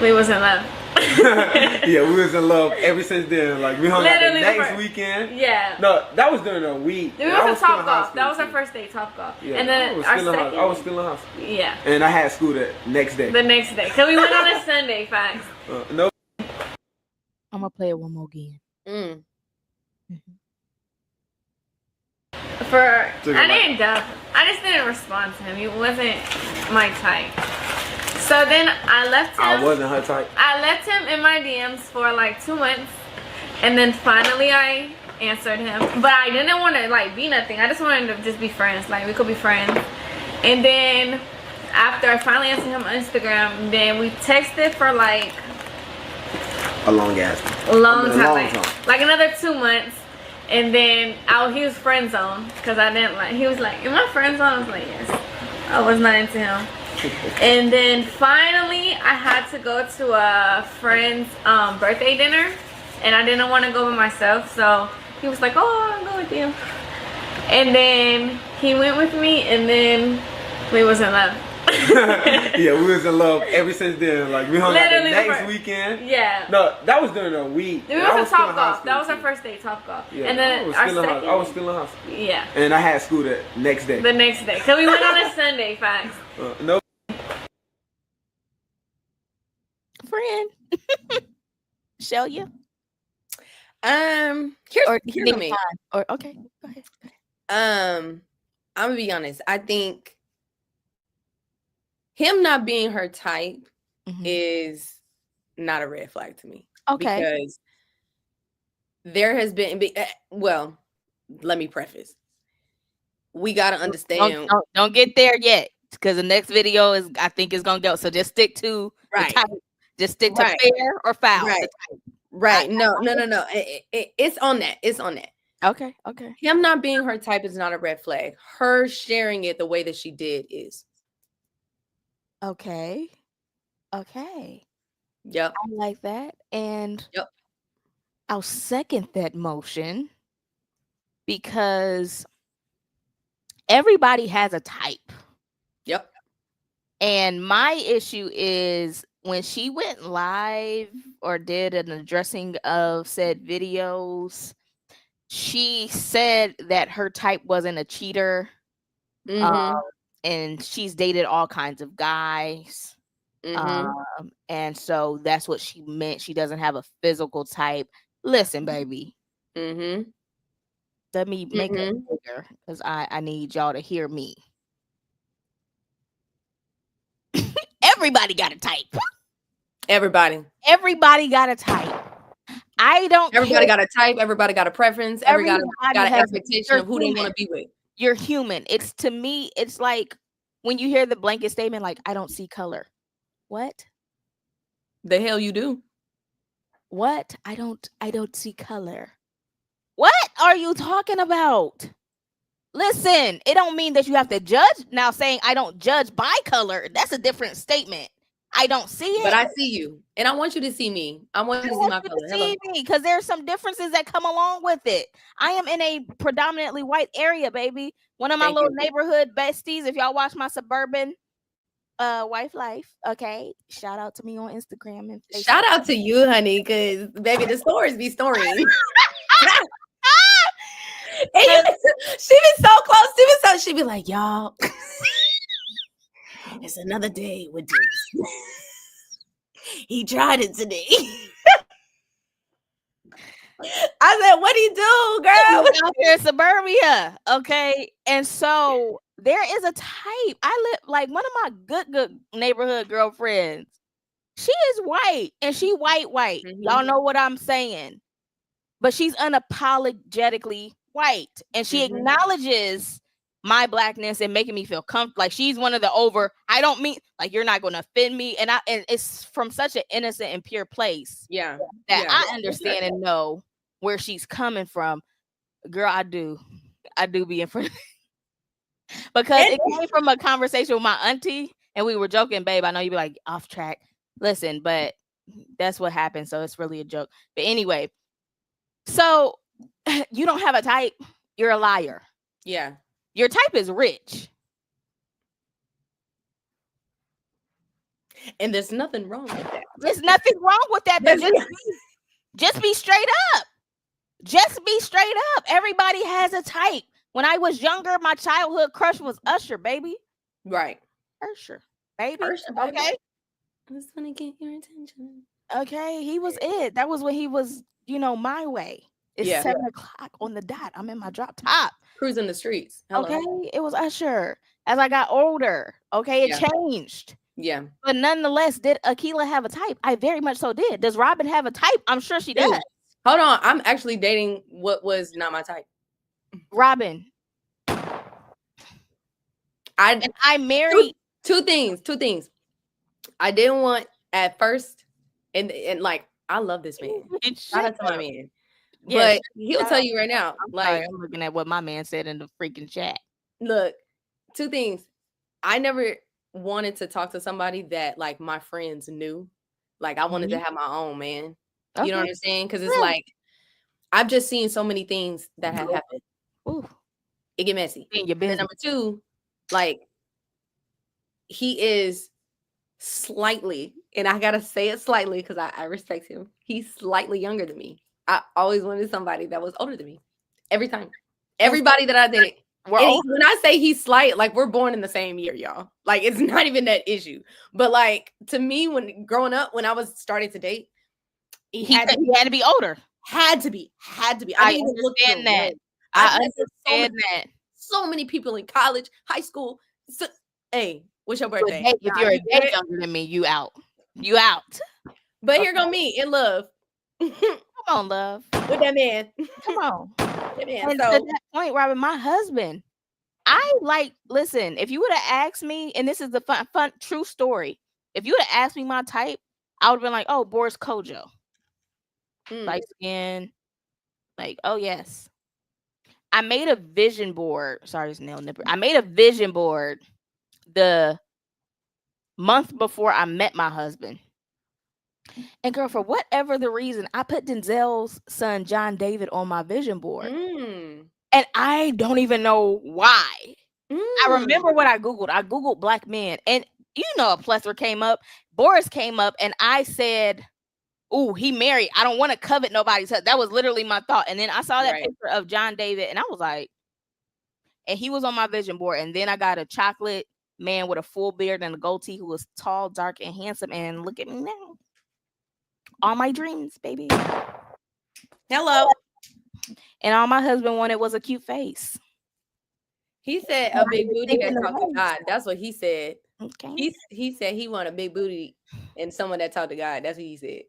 we was in love. Yeah, we was in love ever since then. Like we hung out the next weekend. Yeah. No, that was during a week. We went to Top Golf. That was our first day, Top Golf. Yeah, and then I was still in high school. Yeah. And I had school the next day. The next day, cause we went on a Sunday. Facts. No. I'm gonna play it one more again. I just didn't respond to him. He wasn't my type. So then I left him. I wasn't her type. I left him in my DMs for like 2 months, and then finally I answered him. But I didn't want to like be nothing. I just wanted to just be friends. Like we could be friends. And then after I finally answered him on Instagram, then we texted for like a long time. Like another 2 months. And then he was friend zoned because I didn't like. He was like, "Am I friend zoned?" I was like, "Yes." I was not into him. And then finally, I had to go to a friend's birthday dinner, and I didn't want to go by myself. So he was like, "Oh, I'll go with you." And then he went with me, and then we was in love. Yeah, we was in love ever since then. Like we hung out the next weekend. Yeah. No, that was during a week. We went to Top Golf. That was our first day, Top Golf. Yeah, and then I was still in high school. Yeah. And I had school the next day. The next day, cause we went on a Sunday. Facts. No. Friend. Shall you? Here's me. Or okay, go ahead. I'm gonna be honest. I think him not being her type is not a red flag to me. Okay. Because there has been, well, let me preface. We got to understand. Don't get there yet, because the next video I think is going to go. So just stick to the type. Just stick to fair or foul. Right. No. It's on that. It's on that. Okay. Him not being her type is not a red flag. Her sharing it the way that she did is. Okay. Yep. I like that. And yep. I'll second that motion because everybody has a type. Yep. And my issue is when she went live or did an addressing of said videos, she said that her type wasn't a cheater. And she's dated all kinds of guys. And so that's what she meant. She doesn't have a physical type. Listen, baby. Let me make it bigger because I need y'all to hear me. Everybody got a type. Everybody got a type. Everybody got a type. Everybody got a preference. Everybody got an expectation of who they want to be with. You're human. It's, to me, it's like when you hear the blanket statement, like, I don't see color. What? The hell you do? What? I don't see color. What are you talking about? Listen, it don't mean that you have to judge. Now, saying I don't judge by color, that's a different statement. I don't see it. But I see you. And I want you to see me. I want you to see my color. See me, because there's some differences that come along with it. I am in a predominantly white area, baby. One of my little neighborhood besties, if y'all watch my suburban wife life, okay, shout out to me on Instagram and Facebook. Shout out to you, honey, because baby, the stories be stories. She be so close. She be like, y'all, it's another day with Deuce. He tried it today. I said, what do you do, girl? Out here in suburbia, okay? And so there is a type. I live like one of my good neighborhood girlfriends. She is white, and she white. Y'all know what I'm saying. But she's unapologetically white, and she acknowledges my blackness and making me feel comfortable. Like, she's one of the I don't mean like you're not going to offend me, and it's from such an innocent and pure place. Yeah, that I understand and know where she's coming from. Girl, I do be in front of because it came from a conversation with my auntie, and we were joking, babe. I know you'd be like off track. Listen, but that's what happened, so it's really a joke. But anyway, so you don't have a type, you're a liar. Yeah. Your type is rich. And there's nothing wrong with that. There's nothing wrong with that. Just be straight up. Just be straight up. Everybody has a type. When I was younger, my childhood crush was Usher, baby. Right. Usher, baby. Usher, baby. Okay. I just want to get your attention. Okay. He was it. That was when he was, my way. It's 7 o'clock on the dot. I'm in my drop top. Cruising the streets. Hello. Okay. It was Usher. As I got older, okay, it changed. Yeah. But nonetheless, did Akilah have a type? I very much so did. Does Robin have a type? I'm sure she does. Hold on. I'm actually dating what was not my type. Robin. I married. Two things. I didn't want at first, and like, I love this man. Shout out to my man. But he'll tell you right now. I'm looking at what my man said in the freaking chat. Look, two things. I never wanted to talk to somebody that like my friends knew. Like, I wanted to have my own man. You know what I'm saying? Because it's like I've just seen so many things that have happened. Ooh. It get messy. And number two, like, he is slightly, and I gotta say it slightly because I respect him. He's slightly younger than me. I always wanted somebody that was older than me. Every time. Everybody that I dated. When I say he's slight, like, we're born in the same year, y'all. Like, it's not even that issue. But like, to me, when growing up, when I was starting to date, he had to be older. Had to be. I understand that. I understand that. So many people in college, high school. So, hey, what's your birthday? If you're a day younger than me, you out. You out. But here go me in love. Come on, love. With that man. Come on. That man. And to that point, Robin, my husband, listen, if you would have asked me, and this is the fun true story, if you would have asked me my type, I would have been like, oh, Boris Kojo. Light skin. Like, oh, yes. I made a vision board. Sorry, it's nail nipper. I made a vision board the month before I met my husband. And girl, for whatever the reason, I put Denzel's son, John David, on my vision board. And I don't even know why. I remember what I Googled. I Googled black men. And a plethora came up. Boris came up. And I said, ooh, he married. I don't want to covet nobody's husband. That was literally my thought. And then I saw that picture of John David. And I was like, and he was on my vision board. And then I got a chocolate man with a full beard and a goatee who was tall, dark, and handsome. And look at me now. All my dreams, baby. Hello. and all my husband wanted was a cute face. He said a big booty that talked to God. That's what he said. Okay. He said he wanted a big booty and someone that talked to God. That's what he said.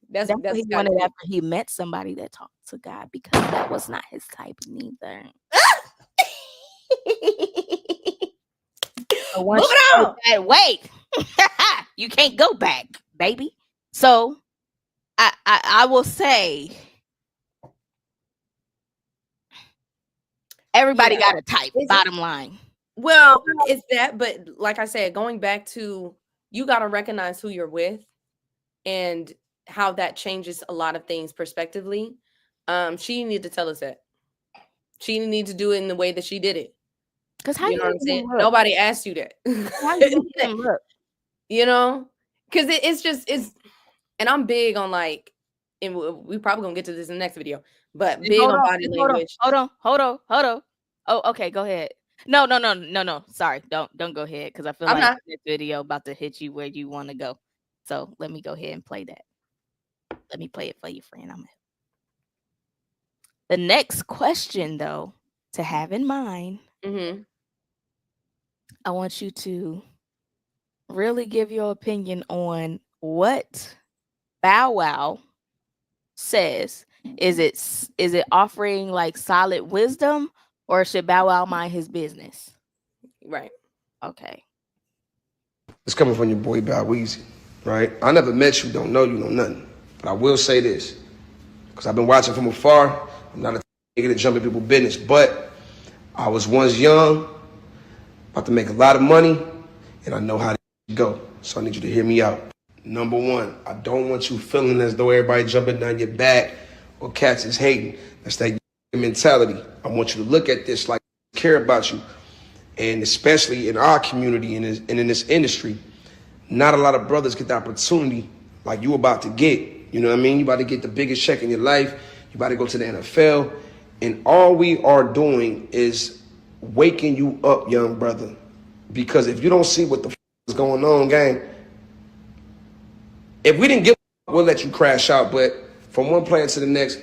That's what he wanted after he met somebody that talked to God, because that was not his type neither. Moving on. Wait, you can't go back, baby. So I will say, everybody got a type. Bottom line. Well, it's that, but like I said, going back to, you got to recognize who you're with and how that changes a lot of things perspectively. She need to tell us that. She need to do it in the way that she did it. Because how you know what I'm saying? Nobody asked you that. How you look? You know, because it's, and I'm big on like, and we probably gonna get to this in the next video, but big on body language. Hold on. Oh, okay, go ahead. No. Sorry, don't go ahead, because I feel like this video about to hit you where you want to go. So let me go ahead and play that. Let me play it for you, friend. The next question, though, to have in mind, I want you to really give your opinion on what Bow Wow says. Is it offering like solid wisdom, or should Bow Wow mind his business? Right. Okay. It's coming from your boy Bow Weezy, right? I never met you, don't know you, know nothing. But I will say this, because I've been watching from afar. I'm not a nigga to jump in people's business, but I was once young, about to make a lot of money, and I know how to go. So I need you to hear me out. Number one, I don't want you feeling as though everybody jumping down your back or cats is hating. That's that mentality. I want you to look at this like I care about you. And especially in our community and in this industry, not a lot of brothers get the opportunity like you about to get. You know what I mean? You about to get the biggest check in your life. You about to go to the NFL. And all we are doing is waking you up, young brother. Because if you don't see what the is going on, gang, if we didn't give a, we'll let you crash out. But from one player to the next,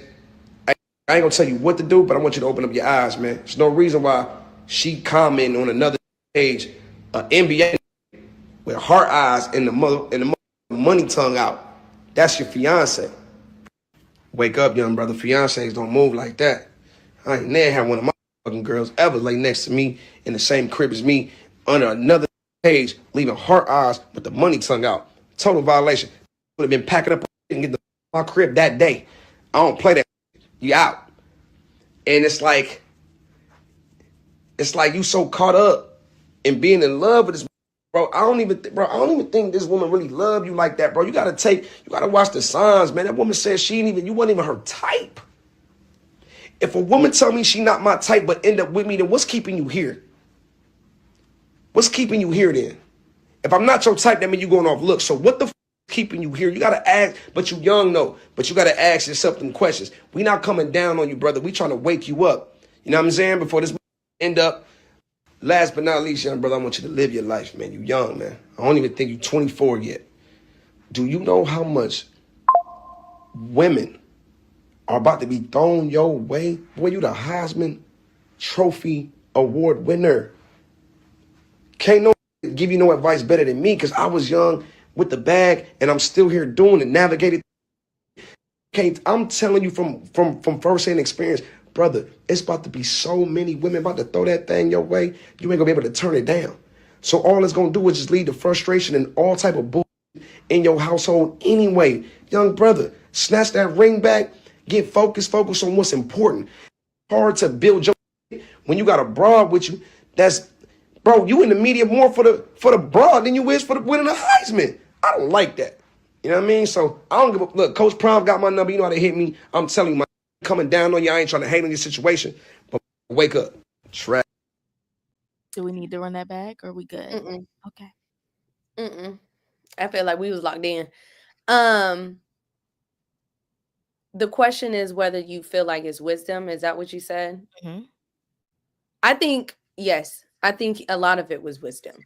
I ain't gonna tell you what to do, but I want you to open up your eyes, man. There's no reason why she commenting on another page, NBA with her eyes and the money tongue out. That's your fiance. Wake up, young brother. Fiancés don't move like that. I ain't never had one of my fucking girls ever lay next to me in the same crib as me under another page, leaving her eyes with the money tongue out. Total violation. Would have been packing up and get my crib that day. I don't play that. You out. And it's like you so caught up in being in love with this, bro. I don't even think this woman really love you like that, bro. You gotta watch the signs, man. That woman said you wasn't even her type. If a woman tell me she not my type but end up with me, then what's keeping you here? What's keeping you here then? If I'm not your type, that means you going off looks. So what the f keeping you here? You gotta ask, but you young though. But you gotta ask yourself some questions. We not coming down on you, brother. We trying to wake you up. You know what I'm saying? Before this end up. Last but not least, young brother, I want you to live your life, man. You young, man. I don't even think you 24 yet. Do you know how much women are about to be thrown your way? Boy, you the Heisman Trophy Award winner. Can't no give you no advice better than me, because I was young with the bag and I'm still here doing it, navigating. I'm telling you from first-hand experience, brother, it's about to be so many women about to throw that thing your way, you ain't gonna be able to turn it down. So all it's gonna do is just lead to frustration and all type of bullshit in your household anyway. Young brother, snatch that ring back, get focused on what's important. Hard to build your when you got a broad with you. That's, bro, you in the media more for the broad than you is for the winning the Heisman. I don't like that. You know what I mean? So I don't give a look. Coach Prime got my number. You know how to hit me. I'm telling you, my coming down on you. I ain't trying to hate on your situation, but wake up. Trash. Do we need to run that back, or are we good? Okay. I feel like we was locked in. The question is whether you feel like it's wisdom. Is that what you said? I think, yes. I think a lot of it was wisdom.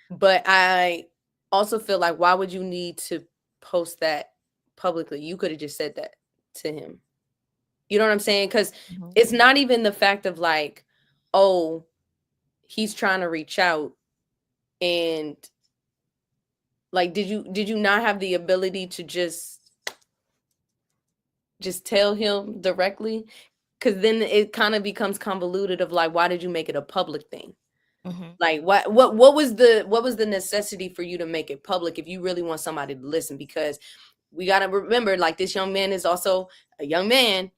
But I also feel like, why would you need to post that publicly? You could have just said that to him. You know what I'm saying? Because it's not even the fact of like, oh, he's trying to reach out, and like, did you not have the ability to just tell him directly? Because then it kind of becomes convoluted of like, why did you make it a public thing? Like, what was the necessity for you to make it public if you really want somebody to listen? Because we got to remember, like, this young man is also a young man,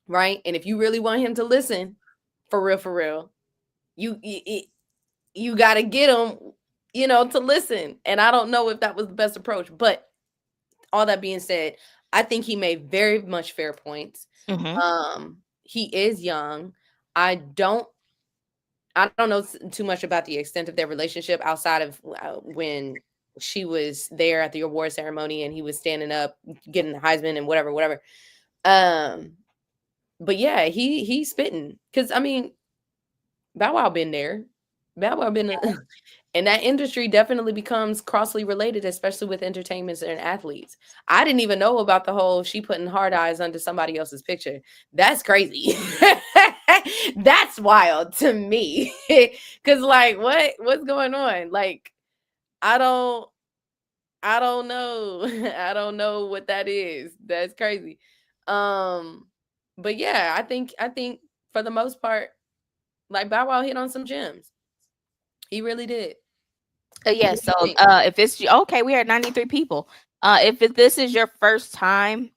right? And if you really want him to listen, for real, you got to get him, to listen. And I don't know if that was the best approach, but all that being said, I think he made very much fair points. He is young. I don't know too much about the extent of their relationship outside of when she was there at the award ceremony and he was standing up getting the Heisman and whatever. But yeah, he's spitting, because I mean, Bow Wow been there. Bow Wow been and that industry definitely becomes crossly related, especially with entertainment and athletes. I didn't even know about the whole she putting hard eyes under somebody else's picture. That's crazy. That's wild to me. Cause like, what's going on? Like, I don't know. I don't know what that is. That's crazy. But yeah, I think for the most part, like, Bow Wow hit on some gems. He really did. Yeah, so if it's okay, we are 93 people. If this is your first time,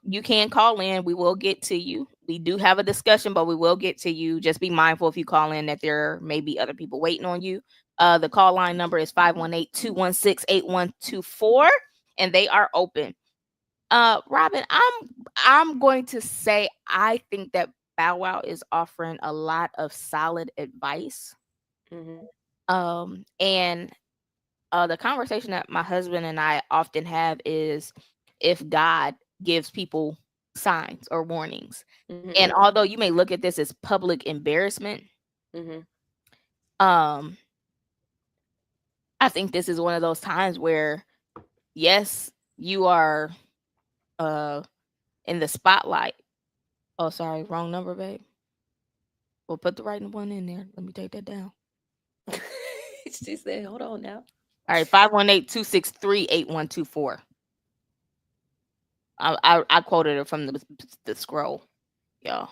you can call in. We will get to you. We do have a discussion, but we will get to you. Just be mindful if you call in that there may be other people waiting on you. The call line number is 518-216-8124, and they are open. Robin, I'm going to say I think that Bow Wow is offering a lot of solid advice. And the conversation that my husband and I often have is if God gives people signs or warnings. And although you may look at this as public embarrassment, I think this is one of those times where, yes, you are in the spotlight. Oh, sorry, wrong number, babe. We'll put the right one in there. Let me take that down. She said, hold on now. All right, 518-263-8124. I quoted it from the scroll, y'all.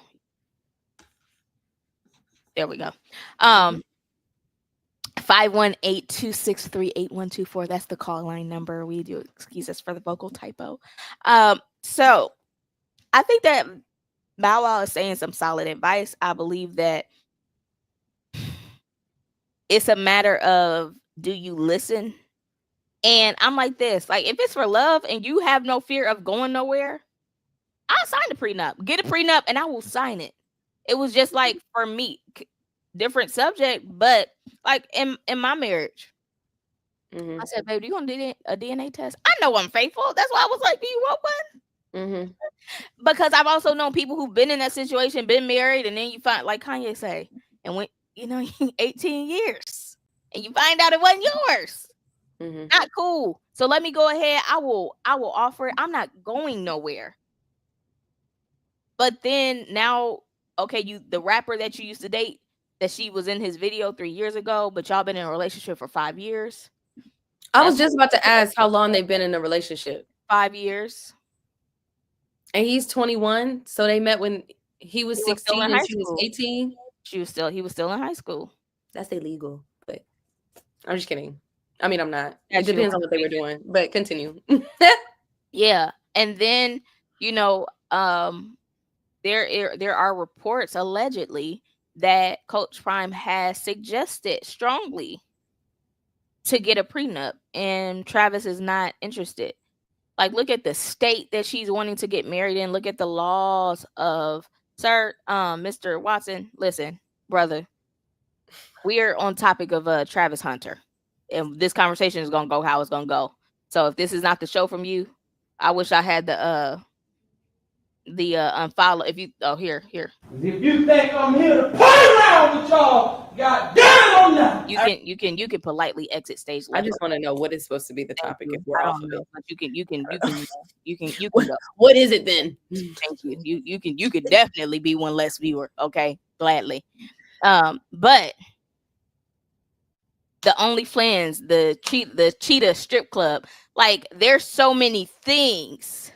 There we go. 518-263-8124. That's the call line number. We do excuse us for the vocal typo. So I think that Bow Wow is saying some solid advice. I believe that it's a matter of, do you listen? And I'm like this, like, if it's for love and you have no fear of going nowhere, I'll sign the prenup. Get a prenup and I will sign it. It was just like, for me, different subject, but like in my marriage, I said, babe, do you want to do a DNA test? I know I'm faithful. That's why I was like, do you want one? Because I've also known people who've been in that situation, been married, and then you find, like Kanye say, and when 18 years, and you find out it wasn't yours. Not cool. So let me go ahead. I will offer it. I'm not going nowhere. But then now, okay, the rapper that you used to date, that she was in his video 3 years ago, but y'all been in a relationship for 5 years. I was just about to ask how long they've been in a relationship. 5 years. And he's 21, so they met when he was 16 and she was 18. He was still in high school. That's illegal, but I'm just kidding. I mean, I'm not. It depends on what they were doing, but continue. Yeah, and then there are reports allegedly that Coach Prime has suggested strongly to get a prenup, and Travis is not interested. Like, look at the state that she's wanting to get married in. Look at the laws of Mr. Watson. Listen, brother, we're on topic of Travis Hunter, and this conversation is gonna go how it's gonna go. So if this is not the show from you, I wish I had the unfollow. If you here. If you think I'm here to play around with y'all, goddamn, I'm not. You can politely exit stage left. I just want to know what is supposed to be the topic if we're off of it. But you can go. What is it then? Thank you. You could definitely be one less viewer. Okay, gladly. But the OnlyFans, the Cheetah strip club, like there's so many things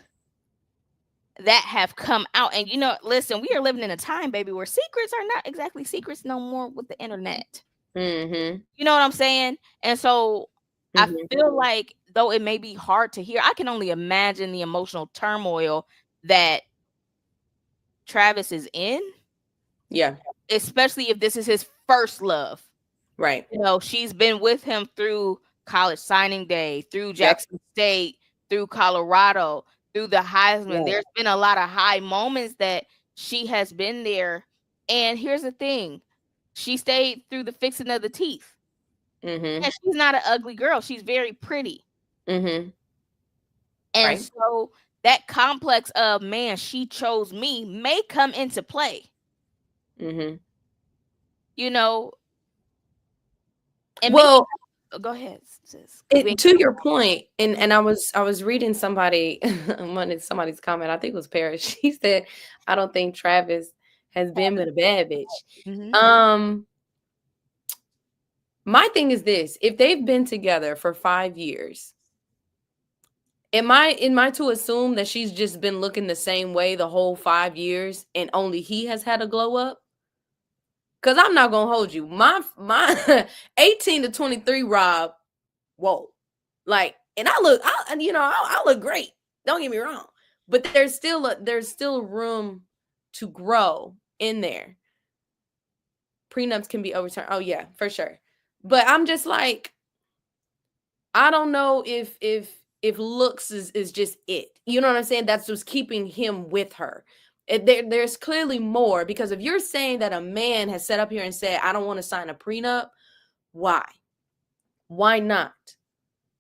that have come out. And listen, we are living in a time, baby, where secrets are not exactly secrets no more with the internet. Mm-hmm. You know what I'm saying? And so I feel like, though it may be hard to hear, I can only imagine the emotional turmoil that Travis is in. Yeah. Especially if this is his first love. Right. She's been with him through college signing day, through Jackson State, through Colorado, through the Heisman. There's been a lot of high moments that she has been there. And here's the thing. She stayed through the fixing of the teeth. And she's not an ugly girl. She's very pretty. And so that complex of, man, she chose me may come into play. And well, go ahead, sis. To your point, and I was reading somebody's comment. I think it was Paris. She said, "I don't think Travis has been with a bad bitch." My thing is this: if they've been together for 5 years, am I to assume that she's just been looking the same way the whole 5 years, and only he has had a glow up? Because I'm not gonna hold you. My 18 to 23 Rob, whoa, like, and I look great. Don't get me wrong, but there's still room to grow in there. Prenups can be overturned. Oh yeah, for sure. But I'm just like, I don't know if looks is just it. You know what I'm saying? That's just keeping him with her. There's clearly more, because if you're saying that a man has set up here and said, I don't want to sign a prenup, why? Why not?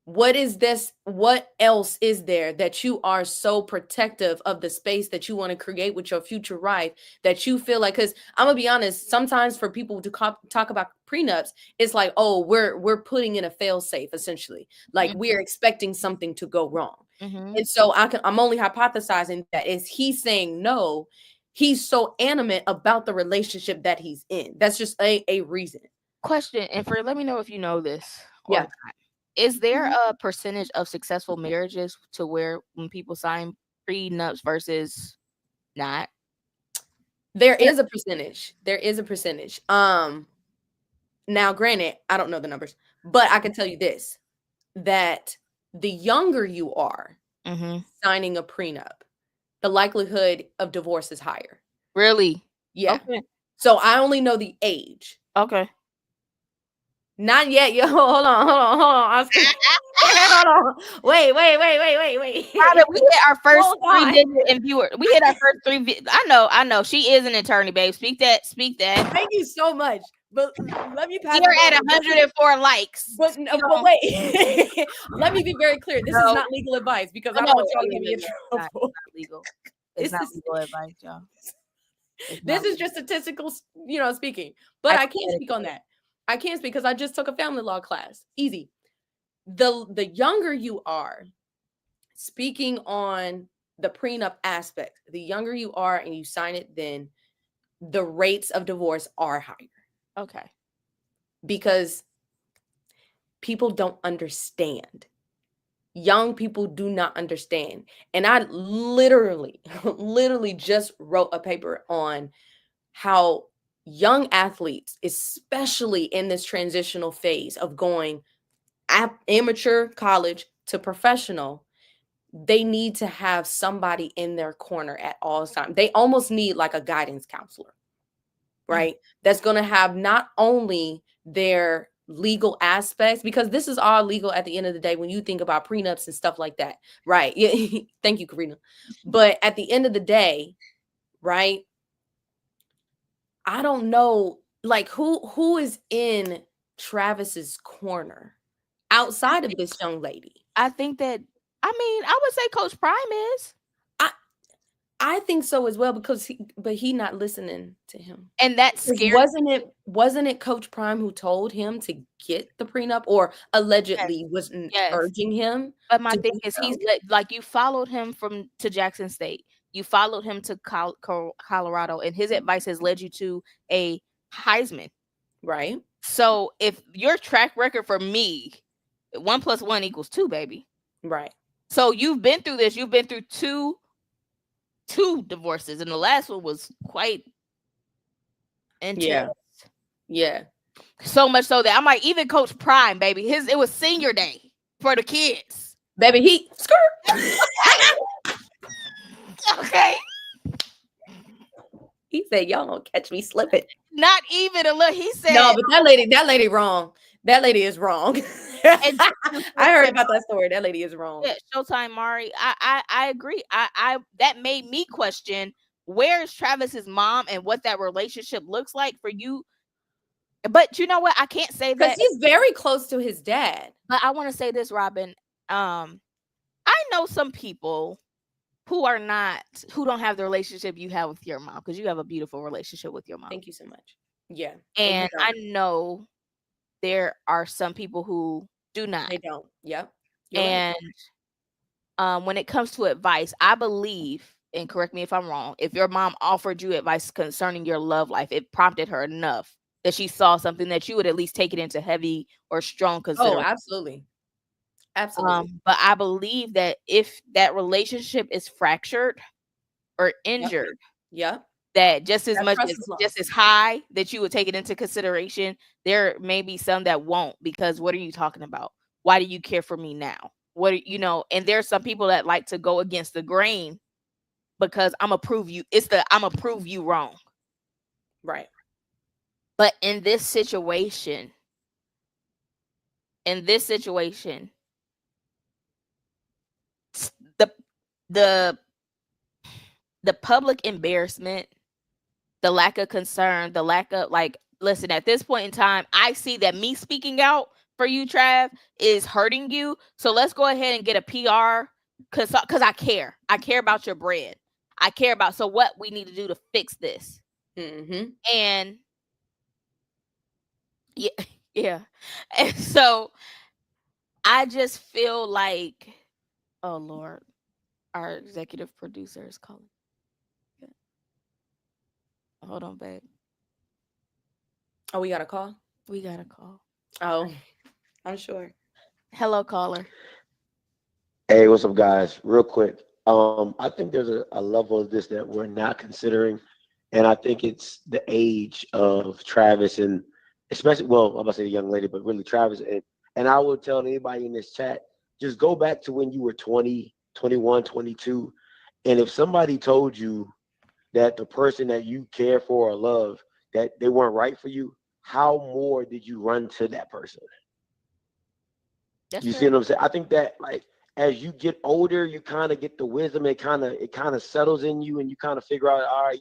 What is this? What else is there that you are so protective of the space that you want to create with your future wife that you feel like? Because I'm gonna be honest, sometimes for people to talk about prenups, it's like, oh, we're putting in a fail safe, essentially. Like we're expecting something to go wrong. And so I'm only hypothesizing that is he saying no, he's so animate about the relationship that he's in. That's just a reason. Question, and let me know if you know this. Yeah. Not. Is there a percentage of successful marriages to where when people sign prenups versus not? There is a percentage. Now, granted, I don't know the numbers, but I can tell you this, that the younger you are signing a prenup, the likelihood of divorce is higher. Really? Yeah. Okay. So I only know the age. Okay. Not yet, yo. Hold on. Hold on. Wait. We hit our first 3 digit in viewer. We hit our first 3. I know. She is an attorney, babe. Speak that. Thank you so much. But let me pass. You're at 104 likes. But wait. Let me be very clear. This is not legal advice, because I don't want y'all to get me in trouble. It's not legal. It's not legal advice, y'all. This is just statistical, speaking. But I can't speak on that. I can't speak because I just took a family law class. Easy. The younger you are, speaking on the prenup aspect, the younger you are and you sign it, then the rates of divorce are higher. Okay. Because people don't understand. Young people do not understand. And I literally just wrote a paper on how young athletes, especially in this transitional phase of going amateur college to professional, they need to have somebody in their corner at all times. They almost need like a guidance counselor, right? That's going to have not only their legal aspects, because this is all legal at the end of the day when you think about prenups and stuff like that, right? Yeah. Thank you, Karina. But at the end of the day, right, I don't know, like who is in Travis's corner outside of this young lady. I think that, I would say Coach Prime is. I think so as well, because he not listening to him. And that's scary. Wasn't it Coach Prime who told him to get the prenup, or allegedly was urging him? But my thing is, he's like, you followed him to Jackson State. You followed him to Colorado, and his advice has led you to a Heisman. Right. So if your track record for me, 1 + 1 = 2, baby. Right. So you've been through this. You've been through two divorces, and the last one was quite intense. Yeah. So much so that I'm like, even Coach Prime, baby, it was senior day for the kids. Baby, he skirt. Okay. He said, "Y'all gonna catch me slipping." Not even a little. He said, "No, but that lady wrong. That lady is wrong." I heard about that story. That lady is wrong. Yeah, Showtime Mari. I agree. I that made me question, where is Travis's mom and what that relationship looks like for you. But you know what? I can't say that, because he's very close to his dad. But I want to say this, Robin. I know some people who don't have the relationship you have with your mom, because you have a beautiful relationship with your mom. Thank you so much. Yeah. And I know there are some people who do not. They don't. Yep. And when it comes to advice, I believe, and correct me if I'm wrong, if your mom offered you advice concerning your love life, it prompted her enough that she saw something that you would at least take it into heavy or strong consideration. Oh, absolutely. Absolutely. But I believe that if that relationship is fractured or injured, that just as much as just as high that you would take it into consideration, there may be some that won't, because what are you talking about? Why do you care for me now? And there's some people that like to go against the grain because I'm gonna prove you wrong. Right. But in this situation, the public embarrassment, the lack of concern, the lack of, like, listen, at this point in time, I see that me speaking out for you, Trav, is hurting you. So let's go ahead and get a PR, because I care. I care about your bread. I care about, so what we need to do to fix this. Mm-hmm. And yeah. And so I just feel like, oh Lord, our executive producer is calling. Hold on, babe. Oh, we got a call? We got a call. Oh, I'm sure. Hello, caller. Hey, what's up, guys? Real quick. I think there's a level of this that we're not considering. And I think it's the age of Travis, and especially, well, I'm about to say the young lady, but really Travis. And I would tell anybody in this chat, just go back to when you were 20, 21, 22. And if somebody told you that the person that you care for or love, that they weren't right for you, how more did you run to that person? You see what I'm saying? I think that, like, as you get older, you kind of get the wisdom. It kind of settles in you, and you kind of figure out, all right,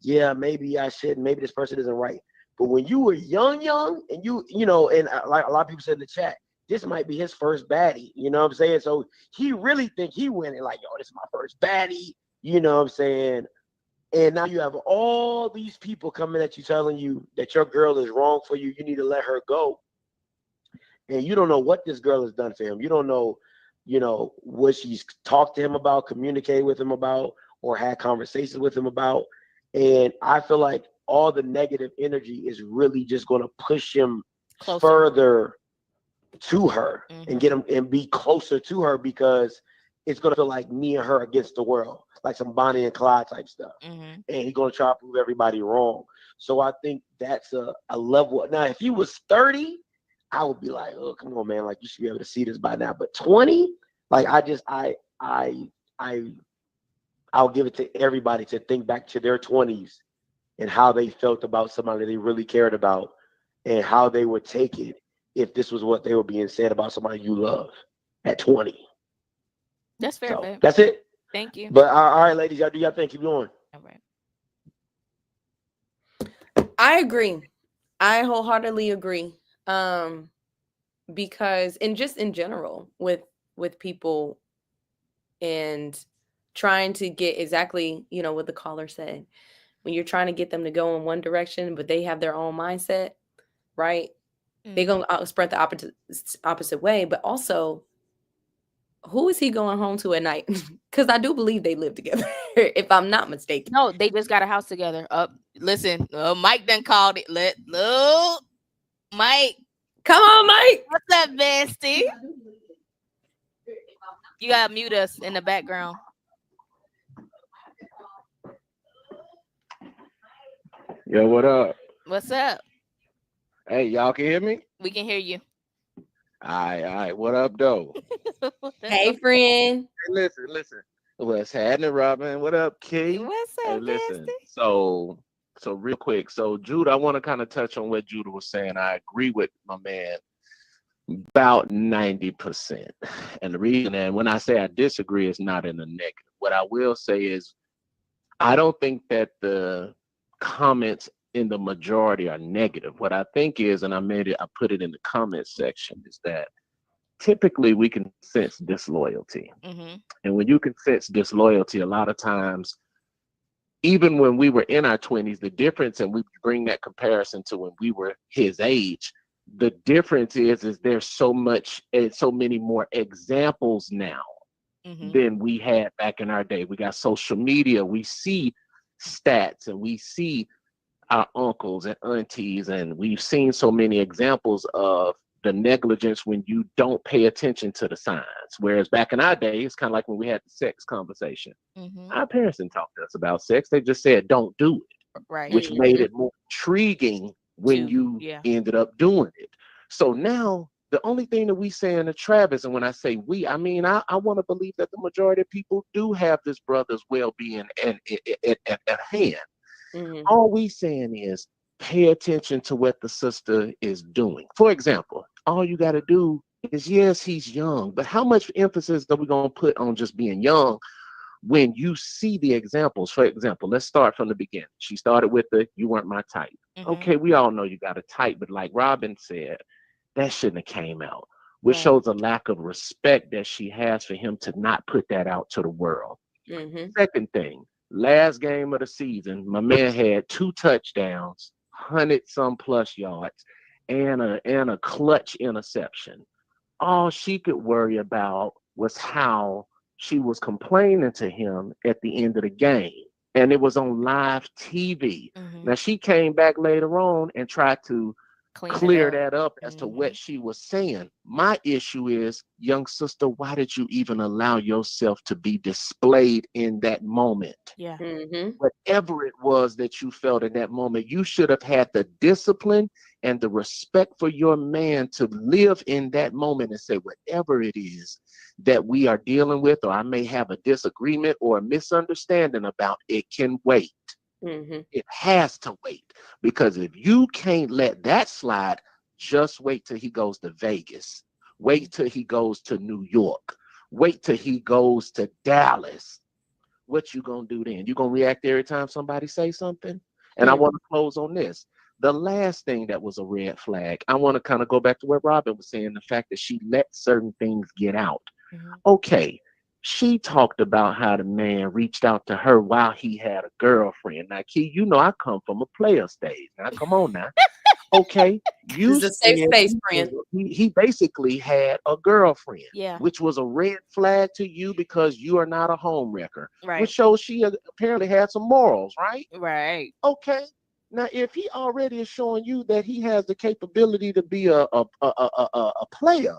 yeah, maybe I shouldn't. Maybe this person isn't right. But when you were young, and and like a lot of people said in the chat, this might be his first baddie. You know what I'm saying? So he really think he winning. Like, yo, this is my first baddie. You know what I'm saying? And now you have all these people coming at you telling you that your girl is wrong for you. You need to let her go. And you don't know what this girl has done for him. You don't know, what she's talked to him about, communicated with him about, or had conversations with him about. And I feel like all the negative energy is really just going to push him further to her, and get him and be closer to her, because it's going to feel like me and her against the world, like some Bonnie and Clyde type stuff. And he's going to try to prove everybody wrong. So I think that's a level. Now, if he was 30, I would be like, oh, come on, man. Like, you should be able to see this by now. But 20, like, I'll give it to everybody to think back to their 20s and how they felt about somebody they really cared about, and how they would take it if this was what they were being said about somebody you love at 20. That's fair, babe. That's it. Thank you. But all right, ladies, y'all do y'all thing. Keep going. All right. I agree. I wholeheartedly agree. Because, and just in general with people, and trying to get exactly, what the caller said. When you're trying to get them to go in one direction, but they have their own mindset, right? They're going to spread the opposite way. But also, who is he going home to at night? Because I do believe they live together, if I'm not mistaken. No, they just got a house together. Listen, Mike done called it. Mike. Come on, Mike. What's up, bestie? You gotta mute us in the background. Yo, what up? What's up? Hey, y'all can hear me? We can hear you. All right. What up, though? Hey, friend. Hey, listen. What's happening, Robin? What up, Key? What's up, hey, listen. bestie? So real quick. So, Judah, I want to kind of touch on what Judah was saying. I agree with my man about 90%. And the reason, and when I say I disagree, it's not in a negative. What I will say is, I don't think that the comments in the majority are negative. What I think is, and I put it in the comments section, is that typically we can sense disloyalty. Mm-hmm. And when you can sense disloyalty, a lot of times, even when we were in our 20s, the difference, and we bring that comparison to when we were his age, the difference is there's so many more examples now than we had back in our day. We got social media, we see stats, and we see our uncles and aunties, and we've seen so many examples of the negligence when you don't pay attention to the signs. Whereas back in our day, it's kind of like when we had the sex conversation. Our parents didn't talk to us about sex. They just said, don't do it, right? Which made it more intriguing when you ended up doing it. So now the only thing that we saying to Travis, and when I say we, I mean, I want to believe that the majority of people do have this brother's well-being at hand. All we saying is pay attention to what the sister is doing. For example, all you got to do is, yes, he's young, but how much emphasis are we going to put on just being young when you see the examples? For example, let's start from the beginning. She started with you weren't my type. Okay, we all know you got a type, but like Robin said, that shouldn't have came out, which shows a lack of respect that she has for him to not put that out to the world. Second thing, last game of the season, my man had 2 touchdowns, 100-some plus yards, and a clutch interception. All she could worry about was how she was complaining to him at the end of the game. And it was on live TV. Now, she came back later on and tried to clear that up as to what she was saying. My issue is, young sister, why did you even allow yourself to be displayed in that moment? Yeah. Whatever it was that you felt in that moment, you should have had the discipline and the respect for your man to live in that moment and say, whatever it is that we are dealing with, or I may have a disagreement or a misunderstanding about, it can wait. It has to wait, because if you can't let that slide, just wait till he goes to Vegas. Wait till he goes to New York. Wait till he goes to Dallas. What you gonna do then? You gonna react every time somebody say something? And I want to close on this. The last thing that was a red flag, I want to kind of go back to what Robin was saying, the fact that she let certain things get out. Okay. She talked about how the man reached out to her while he had a girlfriend. Now, Key, you know I come from a player stage. Now, come on now. Okay. It's a safe space, friend. He basically had a girlfriend, Yeah. which was a red flag to you because you are not a home wrecker. Right. Which shows she apparently had some morals, right? Right. Okay. Now, if he already is showing you that he has the capability to be a player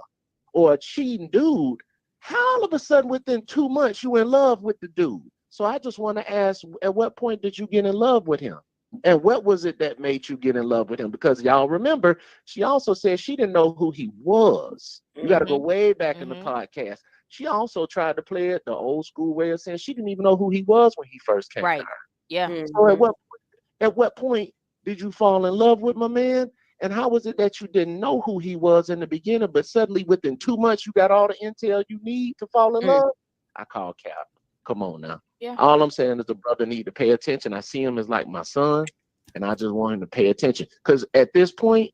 or a cheating dude, how all of a sudden within 2 months you in love with the dude? So I just want to ask, at what point did you get in love with him? And what was it that made you get in love with him? Because y'all remember, she also said she didn't know who he was. You got to go way back in the podcast. She also tried to play it the old school way of saying she didn't even know who he was when he first came to her. Yeah. So at what point did you fall in love with my man? And how was it that you didn't know who he was in the beginning, but suddenly within 2 months, you got all the intel you need to fall in love? I call cap. Come on now. Yeah. All I'm saying is the brother need to pay attention. I see him as like my son, and I just want him to pay attention. Because at this point,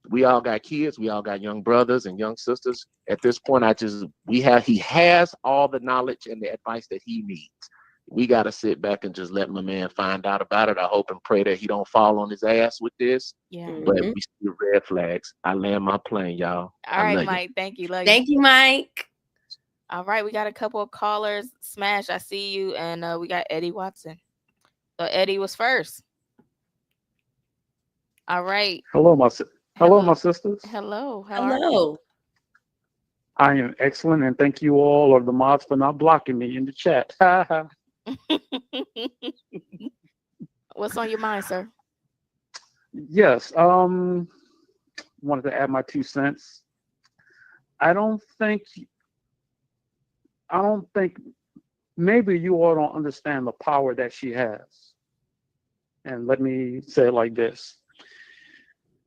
We all got kids. We all got young brothers and young sisters. At this point, he has all the knowledge and the advice that he needs. We got to sit back and just let my man find out about it. I hope and pray that he don't fall on his ass with this. Yeah. But we see the red flags. I land my plane, y'all. All right, Mike. Thank you. Love you. Thank you, Mike. All right, we got a couple of callers. Smash, I see you, and we got Eddie Watson. So Eddie was first. All right. Hello, my sisters. Hello. How are you? I am excellent, and thank you all or the mods for not blocking me in the chat. What's on your mind, sir? Yes. Wanted to add my 2 cents. I don't think maybe you all don't understand the power that she has. And let me say it like this.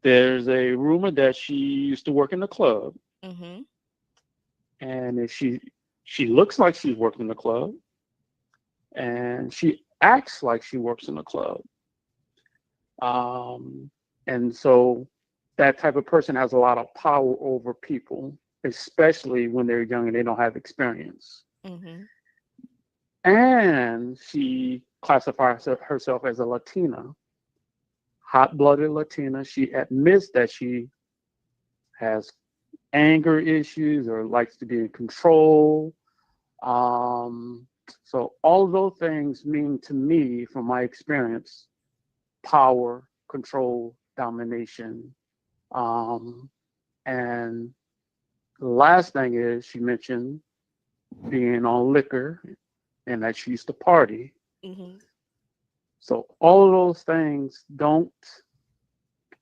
There's a rumor that she used to work in the club. Mm-hmm. And if she looks like she's working in the club, and she acts like she works in the club. And so that type of person has a lot of power over people, especially when they're young and they don't have experience. Mm-hmm. And she classifies herself as a Latina, hot-blooded Latina. She admits that she has anger issues or likes to be in control. So all of those things mean to me, from my experience, power, control, domination. And the last thing is, she mentioned being on liquor and that she used to party. Mm-hmm. So all of those things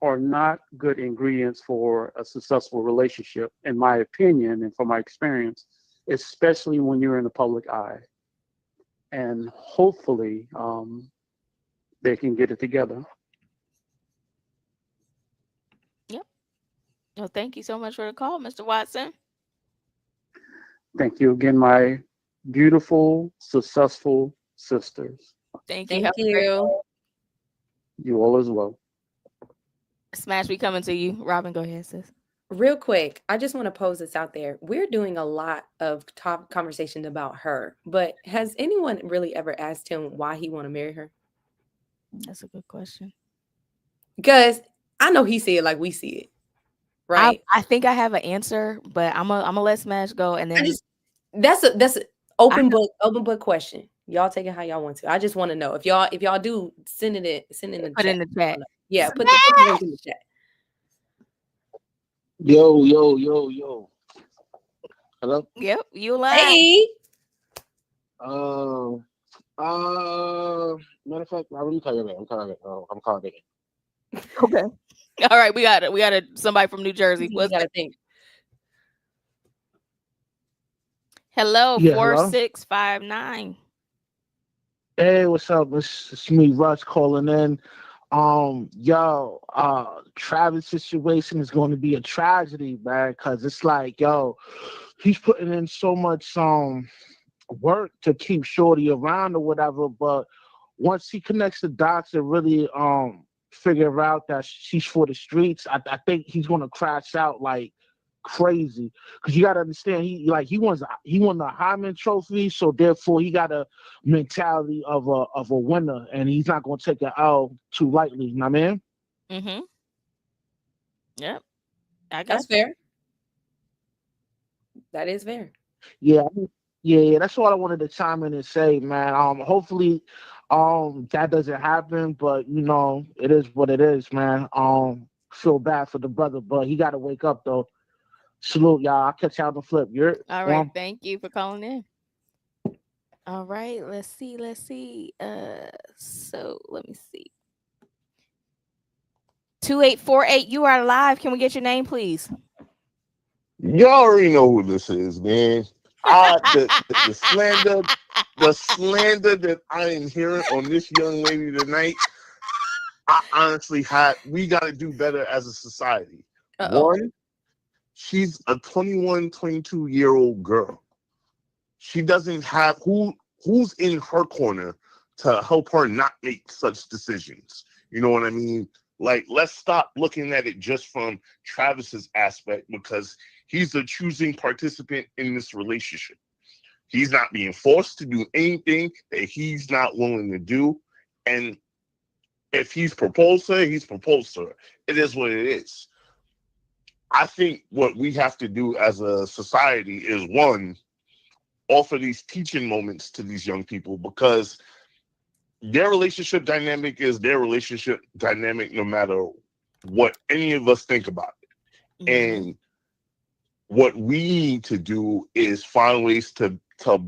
are not good ingredients for a successful relationship, in my opinion and from my experience, especially when you're in the public eye. And hopefully they can get it together. Yep. Well, thank you so much for the call, Mr. Watson. Thank you again, my beautiful, successful sisters. Thank you. You all as well. Smash, we coming to you. Robin, go ahead, sis. Real quick, I just want to pose this out there. We're doing a lot of top conversations about her, but has anyone really ever asked him why he want to marry her? That's a good question. Because I know he see it like we see it, right? I think I have an answer, but I'm gonna let Smash go, and then that's an open book question. Y'all take it how y'all want to. I just want to know if y'all do send it in the put chat. in the chat. Yeah, put the link in the chat. Yo. Hello? Yep, you live. Hey. Matter of fact, I'm calling it. Okay. All right, we got somebody from New Jersey. We gotta think. Hello, yeah, 4659. Hey, what's up? It's me, Russ, calling in. Travis' situation is going to be a tragedy, man, because it's like, he's putting in so much work to keep Shorty around or whatever, but once he connects the dots and really figure out that she's for the streets, I think he's going to crash out like crazy, because you got to understand, he won the Heisman Trophy, so therefore he got a mentality of a winner, and he's not going to take an L too lightly. You know what I mean? Mm-hmm. Yep, that's fair. That is fair. Yeah. That's all I wanted to chime in and say, man. Hopefully, that doesn't happen, but it is what it is, man. Feel bad for the brother, but he got to wake up though. Salute, y'all. I'll catch y'all on the flip. All right. Thank you for calling in. All right. Let's see. So let me see. 2848. You are live. Can we get your name, please? Y'all already know who this is, man. The slander that I am hearing on this young lady tonight. I honestly we got to do better as a society. One, she's a 21, 22-year-old girl. She doesn't have who's in her corner to help her not make such decisions. You know what I mean? Like, let's stop looking at it just from Travis's aspect, because he's a choosing participant in this relationship. He's not being forced to do anything that he's not willing to do. And if he's proposed to her, he's proposed to her. It is what it is. I think what we have to do as a society is, one, offer these teaching moments to these young people, because their relationship dynamic is their relationship dynamic no matter what any of us think about it. Mm-hmm. And what we need to do is find ways to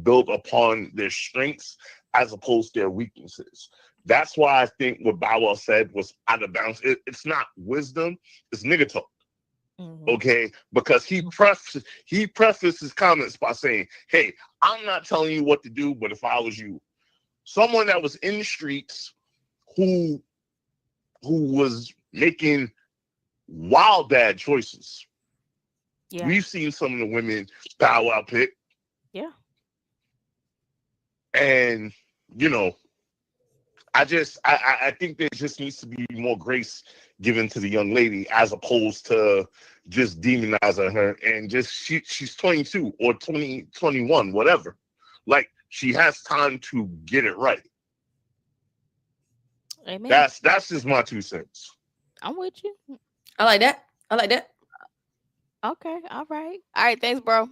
build upon their strengths as opposed to their weaknesses. That's why I think what Bow Wow said was out of bounds. It's not wisdom, it's nigga talk. Mm-hmm. Okay, because he prefaced his comments by saying, "Hey, I'm not telling you what to do, but if I was you," someone that was in the streets who was making wild bad choices. Yeah. We've seen some of the women Bow Wow pick. Yeah. And, you know, I think there just needs to be more grace given to the young lady as opposed to just demonizing her. And just she's 22 or 21, whatever. Like, she has time to get it right. Amen. That's just my 2 cents. I'm with you. I like that. Okay. All right. Thanks, bro.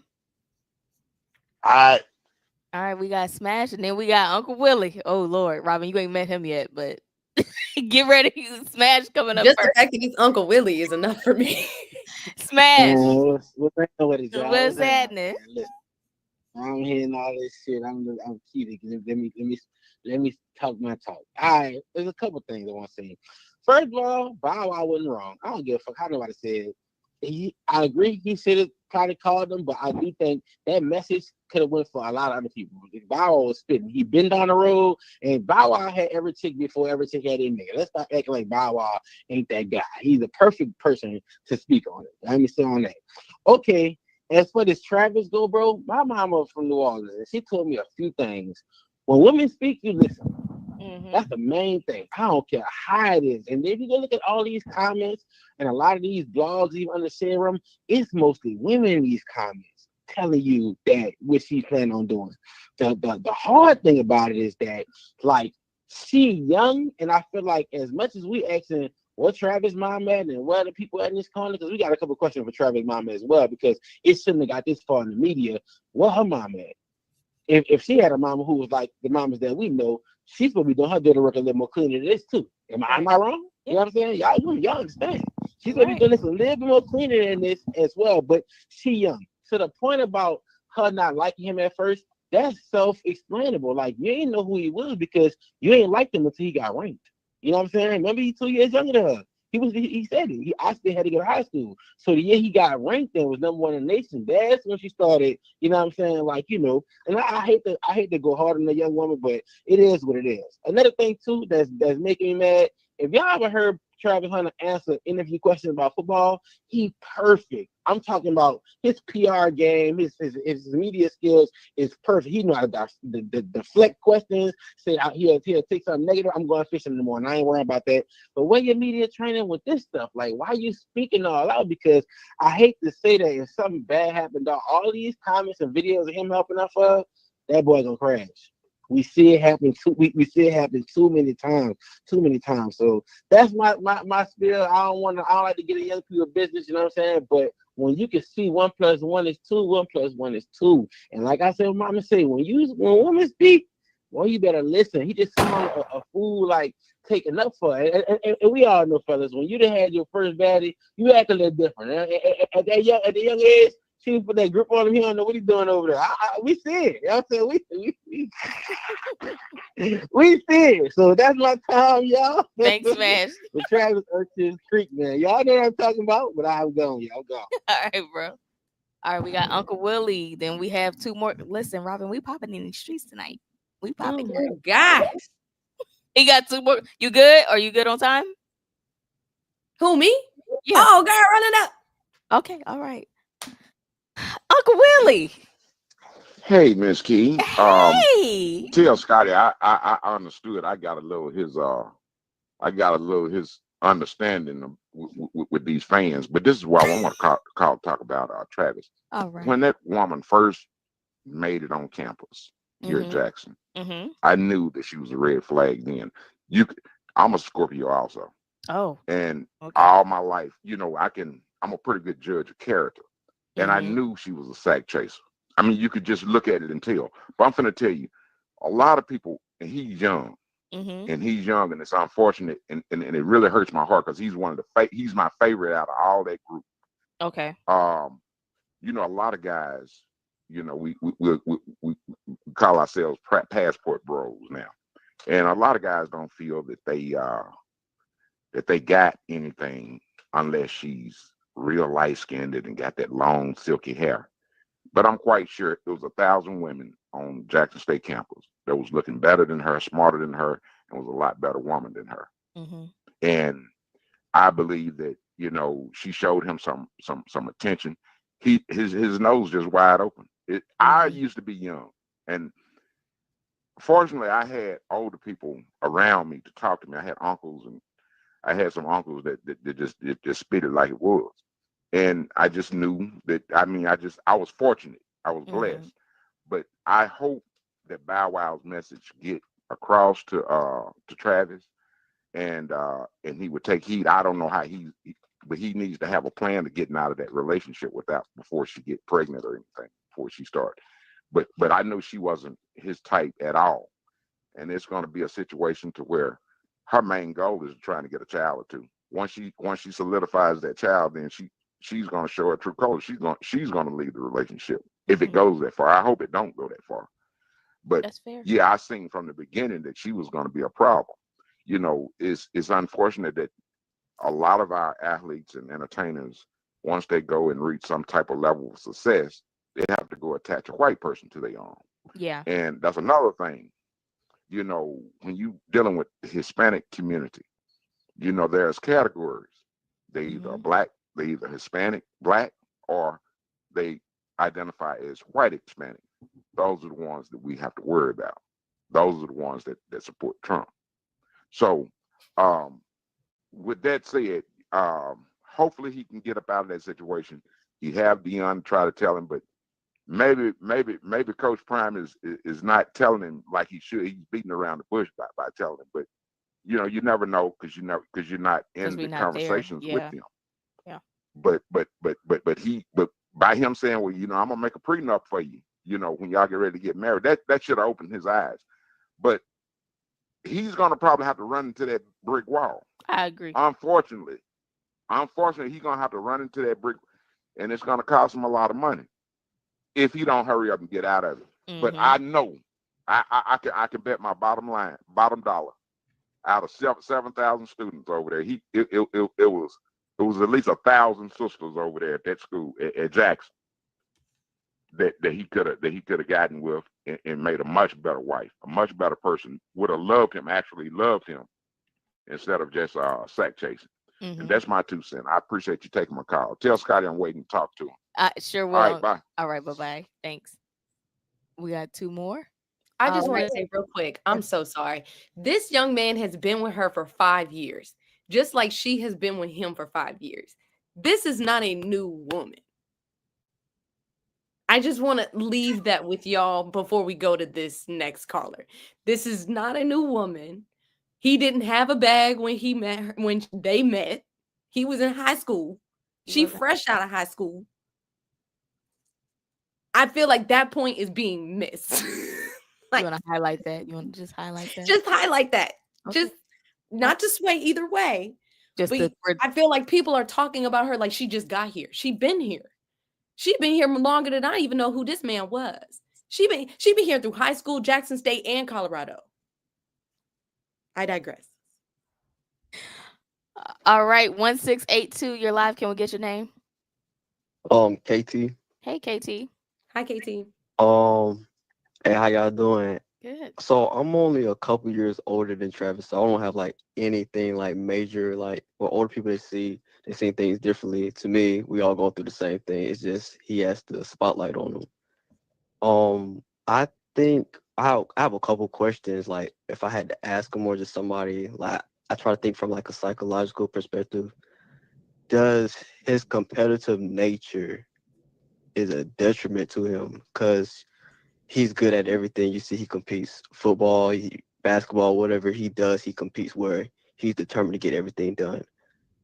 All right. We got Smash, and then we got Uncle Willie. Oh Lord, Robin, you ain't met him yet, but get ready. Smash coming up. Just first. the fact that he's Uncle Willie is enough for me. Smash. What's happening? I'm hearing all this shit. I'm keeping. Let me talk my talk. All right, there's a couple things I want to say. First of all, Bow Wow wasn't wrong. I don't give a fuck how nobody said it. I agree. He should have probably called them, but I do think that message could have went for a lot of other people. Bow Wow was spitting. He been down the road, and Bow Wow had every chick before every chick had any nigga. Let's not act like Bow Wow ain't that guy. He's a perfect person to speak on it. I understand on that. Okay. As for this Travis go, bro, my mama from New Orleans, and she told me a few things. When women speak, you listen. Mm-hmm. That's the main thing. I don't care how it is. And if you go look at all these comments and a lot of these blogs, even on the serum, it's mostly women in these comments telling you that what she's planning on doing. The hard thing about it is that, like, she young, and I feel like as much as we asking what Travis mom at and what other people at in this corner, because we got a couple questions for Travis mom as well, because it shouldn't have got this far in the media. What her mom at? If she had a mama who was like the mamas that we know, she's supposed to be doing her dirty work a little more cleaner than this too. Am I wrong? You know what I'm saying? Y'all understand. She's gonna be doing this a little bit more cleaner than this as well, but she young. To the point about her not liking him at first, that's self-explainable. Like, you ain't know who he was because you ain't liked him until he got ranked. You know what I'm saying? Remember, he's 2 years younger than her. He said it. I still had to go to high school. So the year he got ranked and was #1 in the nation, that's when she started, you know what I'm saying? Like, you know, and I hate to go hard on a young woman, but it is what it is. Another thing too that's making me mad, if y'all ever heard Travis Hunter answer interview questions about football, he perfect. I'm talking about his PR game, his media skills is perfect. He know how to deflect questions, say he'll take something negative, I'm going fishing in the morning. I ain't worrying about that. But where your media training with this stuff? Like, why are you speaking all out? Because I hate to say that if something bad happened, all these comments and videos of him helping us up, that boy gonna crash. We see it happen we see it happen too many times. So that's my spiel. I don't like to get in young people's business, you know what I'm saying? But when you can see 1 + 1 is 2, 1 + 1 is 2. And like I said, mama say, when women speak, well, you better listen. He just sound a fool, like taking up for it. And we all know, fellas, when you done had your first baddie, you act a little different. At the young age, she put that grip on him. He don't know what he's doing over there. We see it. You know what I'm saying? We see it. So that's my time, y'all. Thanks, man. The Travis Urchin Creek, man. Y'all know what I'm talking about, but I'm going. Y'all go. All right, bro. All right, we got Uncle Willie. Then we have 2 more. Listen, Robin, we popping in the streets tonight. We popping. Oh my gosh. He got 2 more. You good? Are you good on time? Who, me? Yeah. Oh, girl, running up. Okay, all right. Uncle Willie. Hey, Miss Key. Hey. Tell Scotty I understood. I got a little his understanding with these fans. But this is why I want to talk about Travis. All right. When that woman first made it on campus here at Jackson, I knew that she was a red flag. Then I'm a Scorpio also. Oh. And all my life, I'm a pretty good judge of character. And I knew she was a sack chaser. I mean, you could just look at it and tell. But I'm finna tell you, a lot of people, and he's young, and it's unfortunate, and it really hurts my heart because he's he's my favorite out of all that group. Okay. A lot of guys, we call ourselves passport bros now, and a lot of guys don't feel that they got anything unless she's real light skinned and got that long silky hair. But I'm quite sure there was 1,000 women on Jackson State campus that was looking better than her, smarter than her, and was a lot better woman than her. And I believe that she showed him some attention. His nose just wide open. I used to be young, and fortunately, I had older people around me to talk to me. I had uncles, and I had some uncles that just spit it like it was. And I just knew that, I was fortunate. I was blessed. But I hope that Bow Wow's message get across to Travis, and he would take heed. I don't know how but he needs to have a plan to getting out of that relationship before she get pregnant or anything, before she start. But I know she wasn't his type at all. And it's going to be a situation to where her main goal is trying to get a child or two. Once she solidifies that child, then she's going to show her true colors. She's going to leave the relationship if it goes that far. I hope it don't go that far. But that's fair. Yeah, I seen from the beginning that she was going to be a problem. It's unfortunate that a lot of our athletes and entertainers, once they go and reach some type of level of success, they have to go attach a white person to their arm. Yeah. And that's another thing. When you dealing with the Hispanic community, there's categories. They either black, they either Hispanic, black, or they identify as white Hispanic. Those are the ones that we have to worry about. Those are the ones that support Trump. So, with that said, hopefully he can get up out of that situation. You have Dion try to tell him, but maybe Coach Prime is not telling him like he should. He's beating around the bush by telling him, but you never know because you're not in the conversations with them. Yeah. But by him saying, well, I'm gonna make a prenup for you, when y'all get ready to get married, that should have opened his eyes. But he's gonna probably have to run into that brick wall. I agree. Unfortunately, he's gonna have to run into that brick, and it's gonna cost him a lot of money if he don't hurry up and get out of it. But I know, I can bet my bottom dollar, out of 7,000 students over there, it was at least 1,000 sisters over there at that school at Jackson that he could have gotten with and made a much better wife, a much better person, would have actually loved him instead of just sack chasing. And that's my 2 cents. I appreciate you taking my call. Tell Scotty I'm waiting to talk to him. I sure will. All right, bye. All right, bye-bye. Thanks. We got 2 more. I just want to say real quick, I'm so sorry. This young man has been with her for 5 years, just like she has been with him for 5 years. This is not a new woman. I just want to leave that with y'all before we go to this next caller. This is not a new woman. He didn't have a bag when they met. He was in high school. She fresh out of high school. I feel like that point is being missed. You want to highlight that? You want to just highlight that? Just highlight that. Okay. Just not to sway either way. I feel like people are talking about her like she just got here. She been here. She been here longer than I even know who this man was. She been here through high school, Jackson State, and Colorado. I digress. All right, 1682. You're live. Can we get your name? KT. Hey, KT. Hi, KT. Hey, how y'all doing? Good. So I'm only a couple years older than Travis, so I don't have like anything like major. Like what older people they see things differently. To me, we all go through the same thing. It's just he has the spotlight on him. I think I have a couple questions. Like if I had to ask him or just somebody, like I try to think from like a psychological perspective. Does his competitive nature is a detriment to him? Because he's good at everything. You see, he competes football, basketball, whatever he does, he competes where he's determined to get everything done.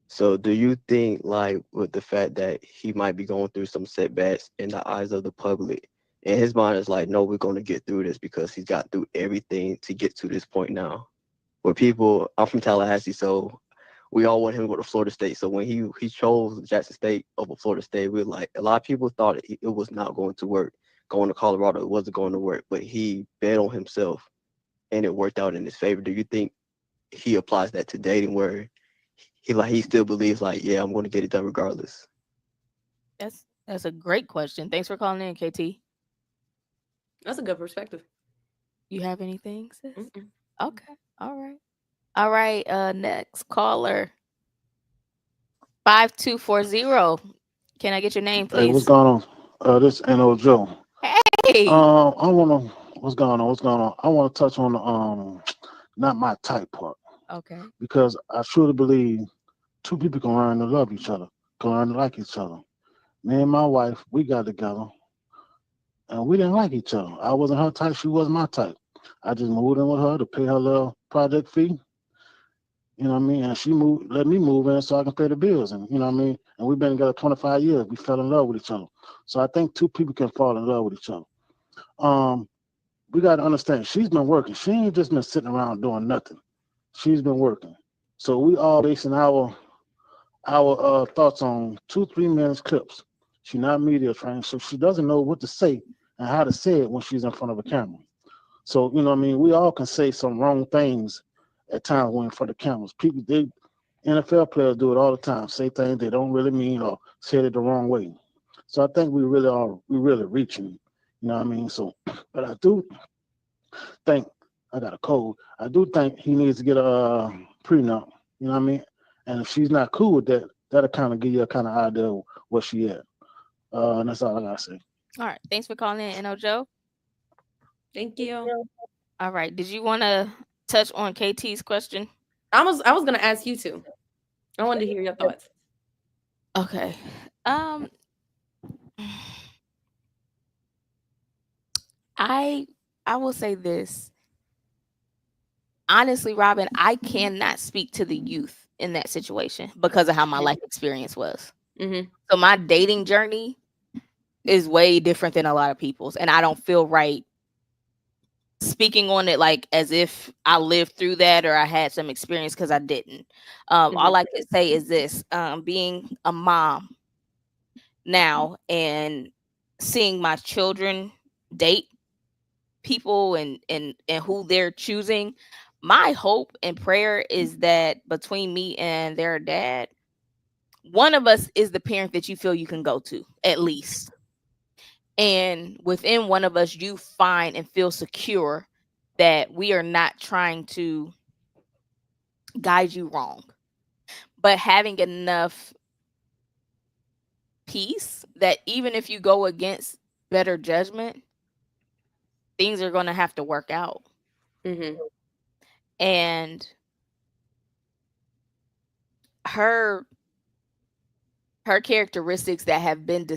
So, do you think, like, with the fact that he might be going through some setbacks in the eyes of the public, in his mind is like, no, we're going to get through this because he's got through everything to get to this point now. Where people, I'm from Tallahassee, so we all want him to go to Florida State. So when he chose Jackson State over Florida State, we were like, a lot of people thought it was not going to work. Going to Colorado, it wasn't going to work, but he bet on himself and it worked out in his favor. Do you think he applies that to dating where he still believes like, yeah, I'm going to get it done regardless? That's a great question. Thanks for calling in, KT. That's a good perspective. You have anything, sis? Mm-mm. Okay. All right. Next caller. 5240. Can I get your name, please? Hey, what's going on? This is N.O. Joe. Hey. What's going on? I want to touch on the not my type part. Okay. Because I truly believe two people can learn to love each other, can learn to like each other. Me and my wife, we got together, and we didn't like each other. I wasn't her type, she wasn't my type. I just moved in with her to pay her little project fee. You know what I mean? And she let me move in so I can pay the bills. And you know what I mean? And we've been together 25 years. We fell in love with each other. So I think two people can fall in love with each other. We got to understand, she's been working. She ain't just been sitting around doing nothing. She's been working. So we all basing our thoughts on 2-3 minutes clips. She's not media trained, so she doesn't know what to say and how to say it when she's in front of a camera. So, you know what I mean? We all can say some wrong things at times when in front of cameras. NFL players do it all the time, say things they don't really mean or say it the wrong way. So I think we really reaching, you know what I mean? So, but I do think, I got a cold, I do think he needs to get a prenup, you know what I mean? And if she's not cool with that, that'll kind of give you a kind of idea of where she at. And that's all I gotta say. All right. Thanks for calling in, N.O. Joe. Thank you. All right. Did you want to touch on KT's question? I was gonna ask you too. I wanted to hear your thoughts. Okay. I will say this. Honestly, Robin, I cannot speak to the youth in that situation because of how my life experience was. Mm-hmm. So my dating journey is way different than a lot of people's, and I don't feel right speaking on it like as if I lived through that or I had some experience, because I didn't. All I can say is this: being a mom now and seeing my children date people and who they're choosing, my hope and prayer is that between me and their dad, one of us is the parent that you feel you can go to, at least. And within one of us, you find and feel secure that we are not trying to guide you wrong, but having enough peace that even if you go against better judgment, things are going to have to work out. Mm-hmm. And her characteristics that have been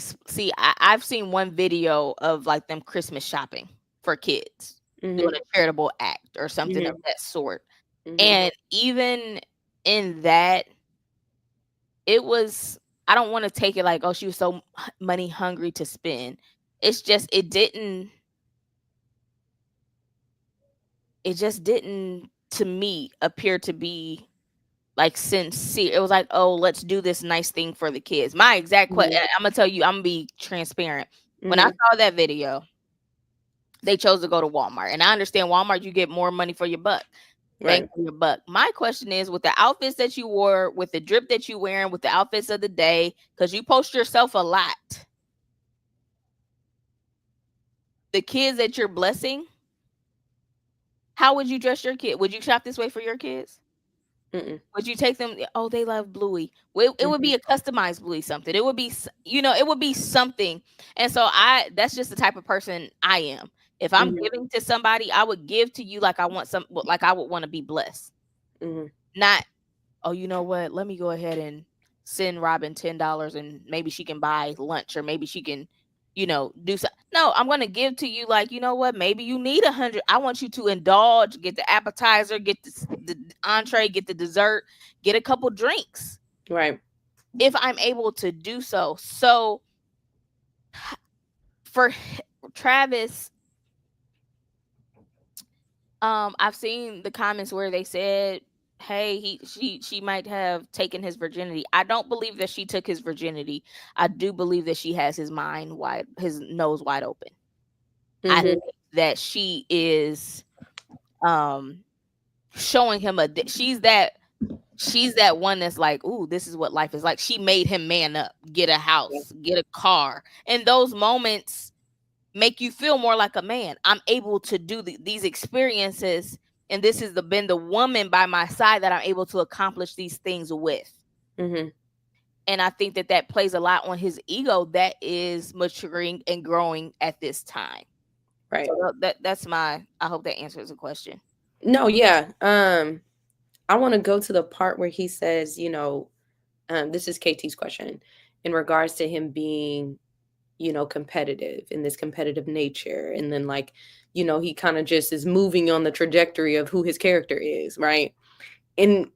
I've seen one video of like them Christmas shopping for kids, doing a charitable act or something of that sort. And even in that, it was, I don't want to take it like, oh, she was so money hungry to spend. It's just, it just didn't to me appear to be like sincere. It was like, oh, let's do this nice thing for the kids. My exact question, I'm gonna tell you, I'm gonna be transparent. When I saw that video, they chose to go to Walmart, and I understand Walmart, you get more money for your buck, bang for your buck. My question is, with the outfits that you wore, with the drip that you wearing, with the outfits of the day, because you post yourself a lot, the kids that you're blessing, how would you dress your kid? Would you shop this way for your kids? Would you take them? Oh, they love Bluey. It would be a customized Bluey something. It would be, it would be something. And so that's just the type of person I am. If I'm giving to somebody, I would give to you like I want like I would want to be blessed. Not, oh, you know what? Let me go ahead and send Robin $10 and maybe she can buy lunch, or maybe she can, do something. No, I'm going to give to you, like, you know what? Maybe you need 100. I want you to indulge, get the appetizer, get the entree, get the dessert, get a couple drinks. Right. If I'm able to do so. So for Travis, I've seen the comments where they said, hey, she might have taken his virginity. I don't believe that she took his virginity. I do believe that she has his nose wide open. I think that she is showing him she's that one that's like, ooh, this is what life is like. She made him man up, get a house, get a car. And those moments make you feel more like a man. I'm able to do these experiences, and this has been the woman by my side that I'm able to accomplish these things with. And I think that plays a lot on his ego that is maturing and growing at this time. Right. So that's I hope that answers the question. No, yeah. I want to go to the part where he says, this is KT's question in regards to him being, competitive, in this competitive nature. And then like, he kind of just is moving on the trajectory of who his character is. Right. And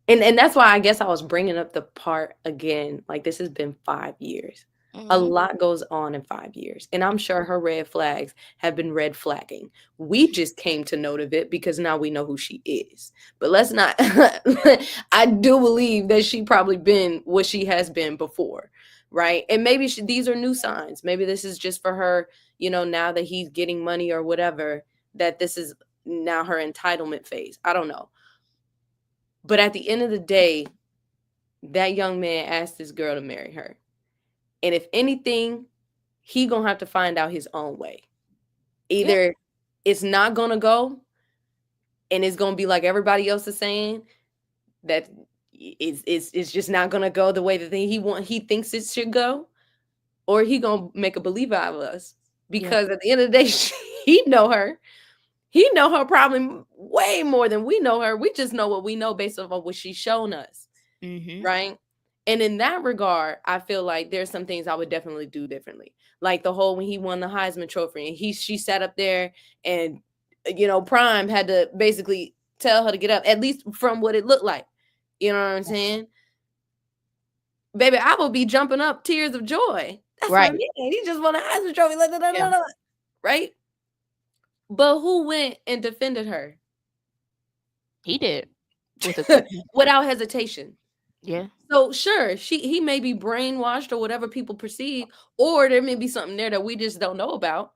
that's why I guess I was bringing up the part again, like this has been 5 years. A lot goes on in 5 years. And I'm sure her red flags have been red flagging. We just came to note of it because now we know who she is. But let's not, I do believe that she probably been what she has been before. Right. And maybe these are new signs. Maybe this is just for her, now that he's getting money or whatever, that this is now her entitlement phase. I don't know. But at the end of the day, that young man asked this girl to marry her. And if anything, he gonna have to find out his own way. Either it's not gonna go, and it's gonna be like everybody else is saying, that it's just not gonna go the way that he thinks it should go, or he gonna make a believer out of us. Because at the end of the day, he know her. He know her probably way more than we know her. We just know what we know based on what she's shown us. Right. And in that regard, I feel like there's some things I would definitely do differently. Like the whole when he won the Heisman Trophy and she sat up there and, Prime had to basically tell her to get up, at least from what it looked like. You know what I'm saying? Baby, I will be jumping up, tears of joy. That's right. He just won a Heisman Trophy. Right? But who went and defended her? He did. Without hesitation. Yeah. So sure, he may be brainwashed or whatever people perceive, or there may be something there that we just don't know about,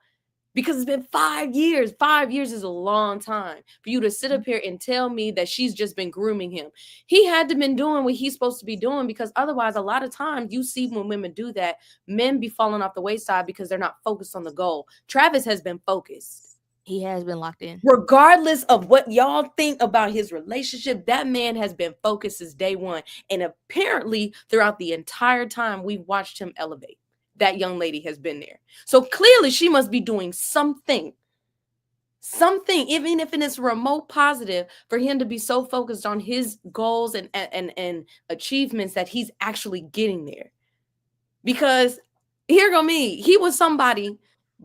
because it's been 5 years. 5 years is a long time for you to sit up here and tell me that she's just been grooming him. He had to been doing what he's supposed to be doing, because otherwise a lot of times you see when women do that, men be falling off the wayside because they're not focused on the goal. Travis has been focused. He has been locked in. Regardless of what y'all think about his relationship, that man has been focused since day one. And apparently throughout the entire time we've watched him elevate, that young lady has been there. So clearly she must be doing something, even if it is remote positive, for him to be so focused on his goals and achievements that he's actually getting there. Because here go me, he was somebody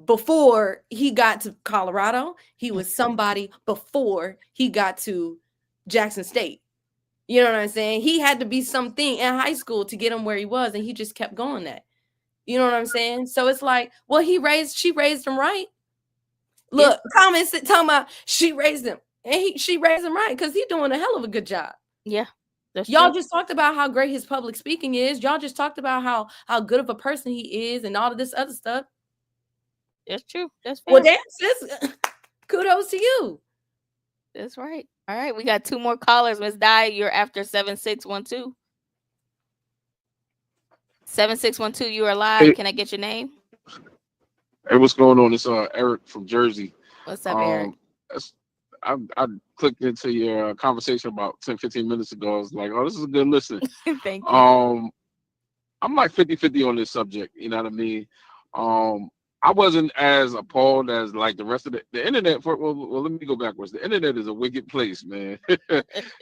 before he got to Colorado. He was somebody before he got to Jackson State. You know what I'm saying? He had to be something in high school to get him where he was, and he just kept going that. You know what I'm saying? So it's like, well, she raised him right. Look, comments talking about she raised him, and she raised him right because he's doing a hell of a good job. Yeah. Y'all just talked about how great his public speaking is. Y'all just talked about how good of a person he is and all of this other stuff. That's true. That's fair. Well, that's kudos to you. That's right. All right, we got 2 more callers. Ms. Di, you're after 7612. 7612, you are live. Hey. Can I get your name? Hey, what's going on? It's Eric from Jersey. What's up, Eric? I clicked into your conversation about 10-15 minutes ago. I was like, oh, this is a good listen. Thank you. I'm like 50-50 on this subject. You know what I mean? I wasn't as appalled as like the rest of the internet. Well, let me go backwards. The internet is a wicked place, man.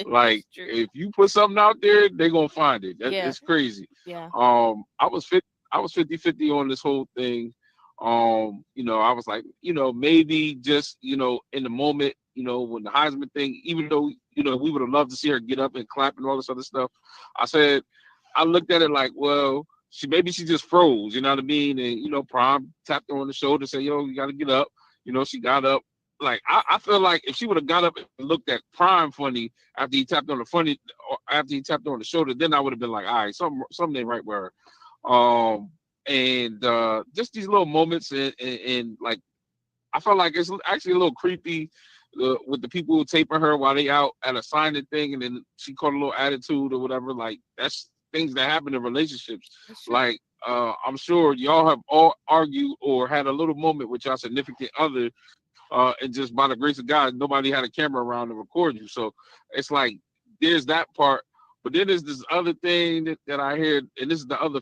Like if you put something out there, they're gonna find it. It's crazy. Yeah. I was 50-50 on this whole thing. I was like, maybe just, in the moment, when the Heisman thing, even though, we would have loved to see her get up and clap and all this other stuff. I looked at it like, well, maybe she just froze, you know what I mean? And, Prime tapped her on the shoulder and said, yo, you got to get up. She got up. Like, I feel like if she would have got up and looked at Prime funny after he tapped on the shoulder, then I would have been like, all right, something ain't right with her. And just these little moments and like, I felt like it's actually a little creepy with the people who taping her while they out at a signing thing, and then she caught a little attitude or whatever. Like, that's things that happen in relationships. Like, I'm sure y'all have all argued or had a little moment with your significant other, and just by the grace of God, nobody had a camera around to record you. So it's like there's that part, but then there's this other thing that I hear, and this is the other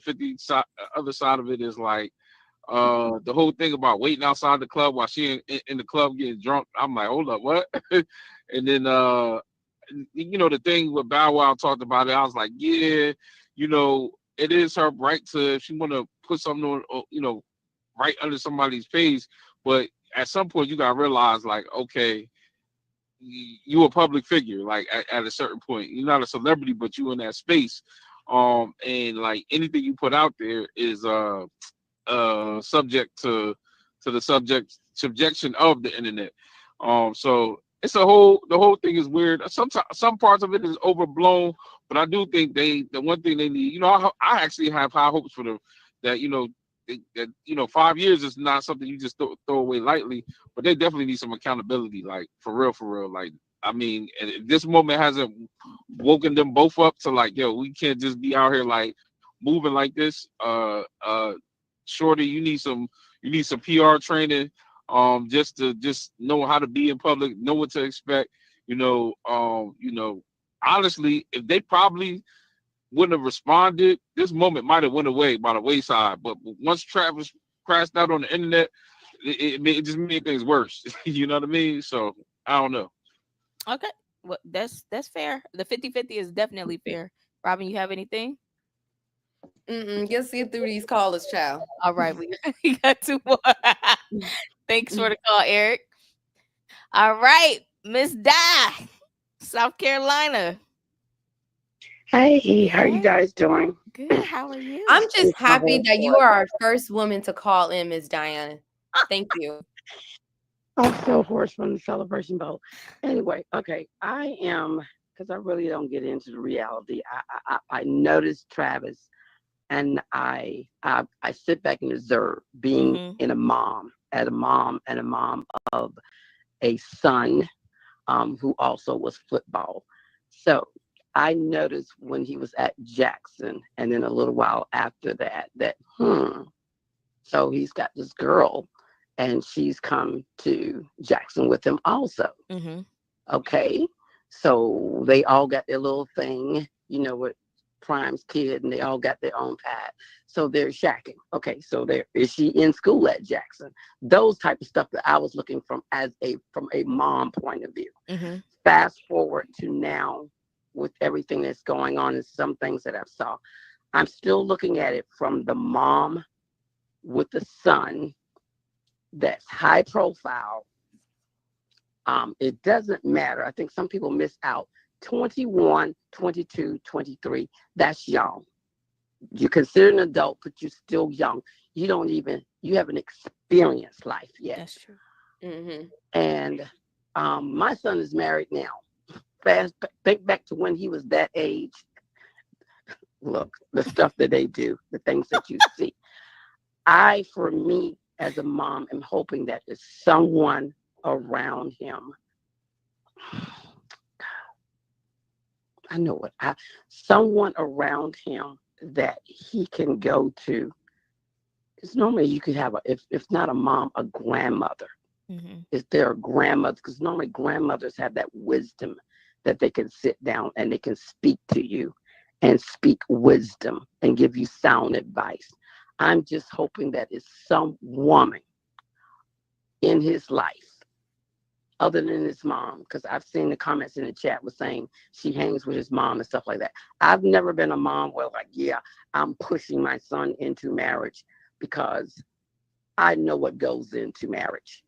other side of it is like the whole thing about waiting outside the club while she in the club getting drunk. I'm like, hold up, what? And then the thing with Bow Wow talked about it, I was like, yeah, it is her right to, if she want to put something on, right under somebody's face, but at some point you gotta realize, like, okay, you a public figure. Like at a certain point, you're not a celebrity, but you in that space, and like anything you put out there is subject to the subjection of the internet. So it's the whole thing is weird. Sometimes some parts of it is overblown, but I do think the one thing they need, I actually have high hopes for them that 5 years is not something you just throw away lightly, but they definitely need some accountability, like for real. Like, I mean, and this moment hasn't woken them both up to like, yo, we can't just be out here like moving like this. Shorty, you need some PR training, just to know how to be in public, know what to expect. Honestly, if they probably wouldn't have responded, this moment might have went away by the wayside. But once Travis crashed out on the internet, it just made things worse. You know what I mean? So I don't know. Okay, well, that's fair. The 50-50 is definitely fair. Robin, you have anything? Just get through these callers, child. All right, we got two more. Thanks for the call, Eric. All right, Miss Di, South Carolina. Hey, how are you guys doing? Good. How are you? I'm just happy that you are our first woman to call in, Miss Diana. Thank you. I'm so hoarse from the Celebration Bowl. Anyway, okay, I am, because I really don't get into the reality. I noticed Travis, and I sit back and observe being a mom of a son who also was football. So I noticed when he was at Jackson, and then a little while after that, so he's got this girl, and she's come to Jackson with him also. Okay, so they all got their little thing, with Prime's kid, and they all got their own pad. So they're shacking. Okay, so is she in school at Jackson? Those type of stuff that I was looking from a mom point of view. Fast forward to now, with everything that's going on and some things that I've saw, I'm still looking at it from the mom with the son that's high profile. It doesn't matter. I think some people miss out. 21, 22, 23, that's young. You consider an adult, but you're still young. You haven't experienced life yet. That's true. And my son is married now. Think back to when he was that age. Look, the stuff that they do, the things that you see. For me, as a mom, am hoping that there's someone around him. I know what someone around him that he can go to. Because normally you could have if not a mom, a grandmother. Is there a grandmother? Because normally grandmothers have that wisdom that they can sit down and they can speak to you and speak wisdom and give you sound advice. I'm just hoping that it's some woman in his life other than his mom, because I've seen the comments in the chat was saying she hangs with his mom and stuff like that. I've never been a mom where like, yeah, I'm pushing my son into marriage, because I know what goes into marriage,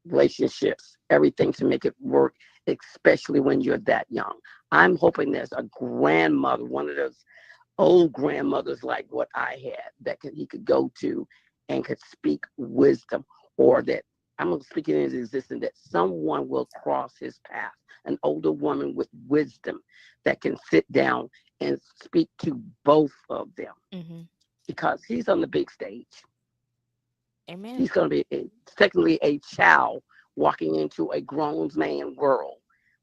relationships, everything to make it work, especially when you're that young. I'm hoping there's a grandmother, one of those old grandmothers like what I had, that he could go to and could speak wisdom, or that I'm going to speak it into existence, that someone will cross his path, an older woman with wisdom that can sit down and speak to both of them, because he's on the big stage. Amen. He's going to be technically a child walking into a grown man world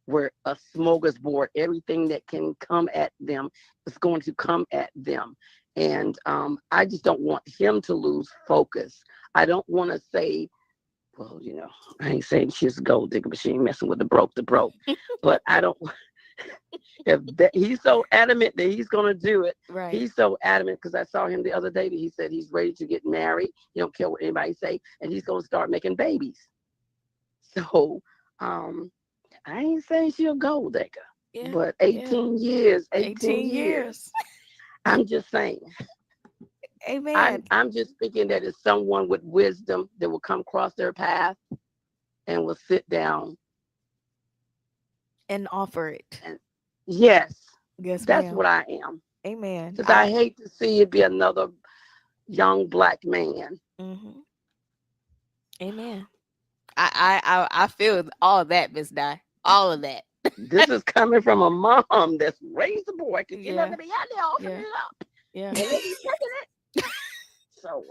where a smorgasbord, everything that can come at them is going to come at them. And I just don't want him to lose focus. I don't want to say, well, you know, I ain't saying she's a gold digger, but she ain't messing with the broke. But I don't, he's so adamant that he's going to do it. Right. He's so adamant, because I saw him the other day that he said he's ready to get married. He don't care what anybody say, and he's going to start making babies. So I ain't saying she's a gold digger, but 18 years. I'm just saying. Amen. I'm just thinking that it's someone with wisdom that will come across their path and will sit down and offer it. And yes, that's what I am. Amen. Because I hate to see it be another young black man. Amen. I feel all of that, Miss Di. All of that. This is coming from a mom that's raised a boy. Can you let me out there, open it up? Yeah. And let me taking it. So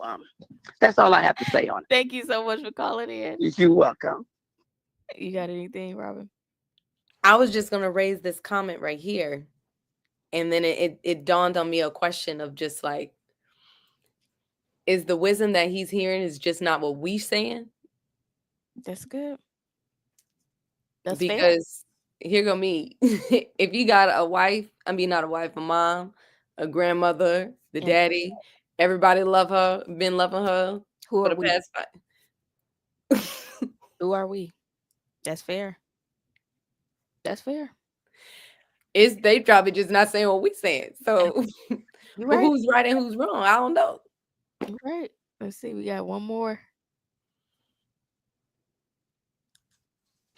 that's all I have to say on it. Thank you so much for calling in. You're welcome. You got anything, Robin? I was just gonna raise this comment right here, and then it dawned on me a question of just like, is the wisdom that he's hearing is just not what we saying? That's good. That's because fair. Here go me. If you got a wife, I mean not a wife, a mom, a grandmother, the daddy, everybody love her, been loving her. Who for are the we? Past 5. Who are we? That's fair. That's fair. They probably just not saying what we saying. So right. Who's right and who's wrong? I don't know. You're right. Let's see. We got one more.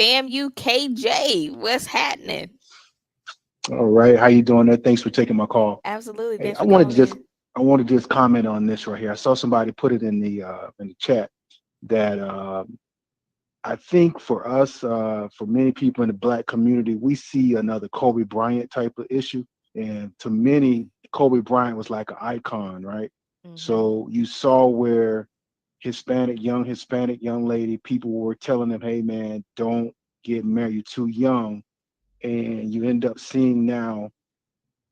FAMUKJ, what's happening? All right, how you doing there? Thanks for taking my call. Absolutely. Hey, I want to just comment on this right here. I saw somebody put it in the chat that I think for us, for many people in the Black community, we see another Kobe Bryant type of issue, and to many, Kobe Bryant was like an icon, right? So you saw where young Hispanic young lady, people were telling them, hey man, don't get married, you're too young. And you end up seeing now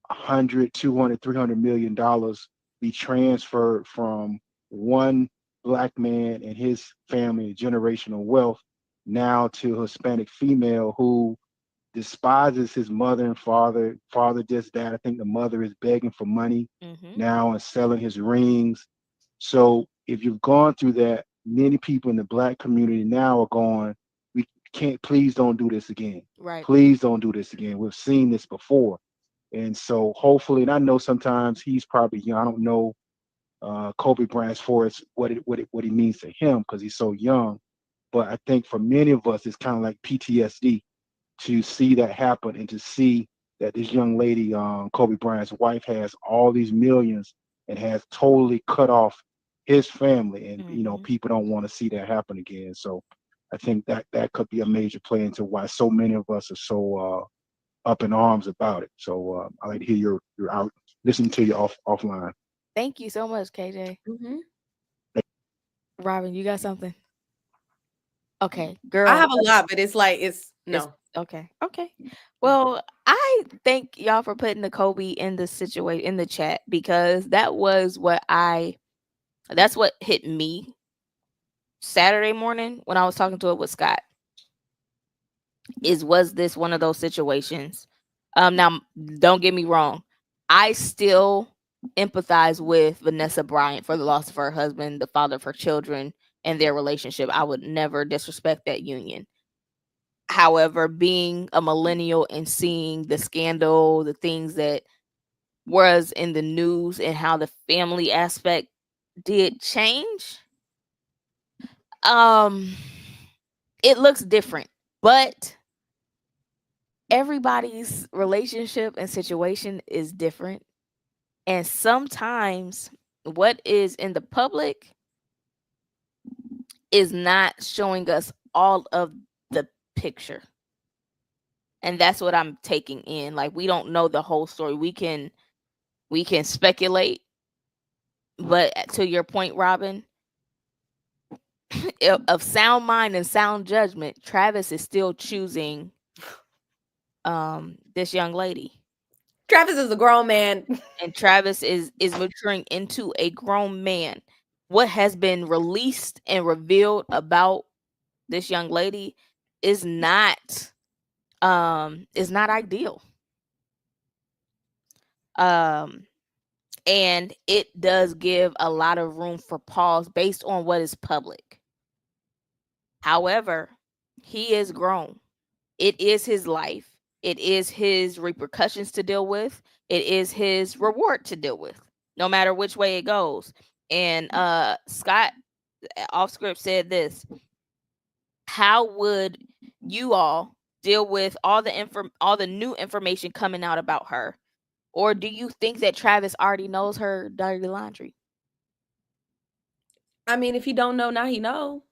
100, 200, $300 million be transferred from one Black man and his family, generational wealth, now to a Hispanic female who despises his mother and father. Father just died. I think the mother is begging for money now and selling his rings. So if you've gone through that, many people in the Black community now are going, we can't, please don't do this again. Right. Please don't do this again. We've seen this before. And so hopefully, and I know sometimes he's probably young. I don't know Kobe Bryant's for us, what he means to him because he's so young. But I think for many of us, it's kind of like PTSD to see that happen and to see that this young lady, Kobe Bryant's wife, has all these millions and has totally cut off his family. And, you know, people don't want to see that happen again. So I think that could be a major play into why so many of us are so up in arms about it. So I like to hear your out, listening to you offline. Thank you so much, KJ. Robin, you got something? Okay, girl. I have a lot, but it's no. Okay. Well, I thank y'all for putting the Kobe in the situation in the chat, because that's what hit me Saturday morning when I was talking to it with Scott. Was this one of those situations? Now don't get me wrong. I still empathize with Vanessa Bryant for the loss of her husband, the father of her children, in their relationship. I would never disrespect that union. However, being a millennial and seeing the scandal, the things that was in the news and how the family aspect did change, it looks different. But everybody's relationship and situation is different. And sometimes what is in the public is not showing us all of the picture. And that's what I'm taking in. Like, we don't know the whole story. We can speculate, but to your point, Robin, of sound mind and sound judgment, Travis is still choosing this young lady. Travis is a grown man. And Travis is maturing into a grown man. What has been released and revealed about this young lady is not ideal. And it does give a lot of room for pause based on what is public. However, he is grown. It is his life. It is his repercussions to deal with. It is his reward to deal with, no matter which way it goes. And Scott off script said this: how would you all deal with all the new information coming out about her? Or do you think that Travis already knows her dirty laundry? I mean, if he don't know now, he know.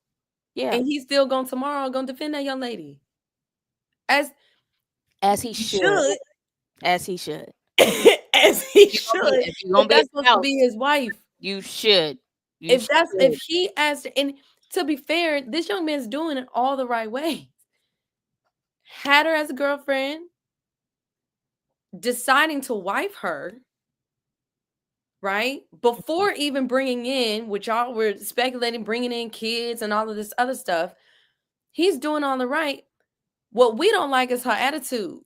Yeah. And he's still going tomorrow, going to defend that young lady. As he should. As he should. As he should. If that's supposed to be his wife. You should. If he asked, and to be fair, this young man's doing it all the right way. Had her as a girlfriend, deciding to wife her, right? Before even bringing in, which y'all were speculating, bringing in kids and all of this other stuff, he's doing all the right. What we don't like is her attitude.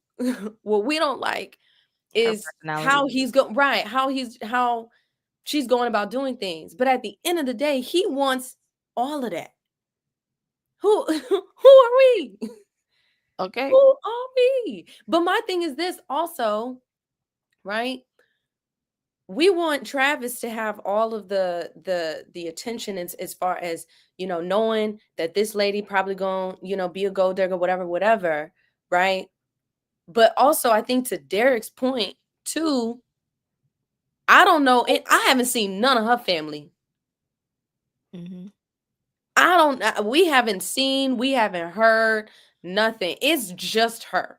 What we don't like is how he's going, right? How she's going about doing things. But at the end of the day, he wants all of that. Who are we? Okay. Who are we? But my thing is this also, right? We want Travis to have all of the attention as far as, knowing that this lady probably gonna, be a gold digger, whatever, right? But also, I think to Derek's point too, I don't know, I haven't seen none of her family. Mm-hmm. We haven't seen, we haven't heard nothing. It's just her.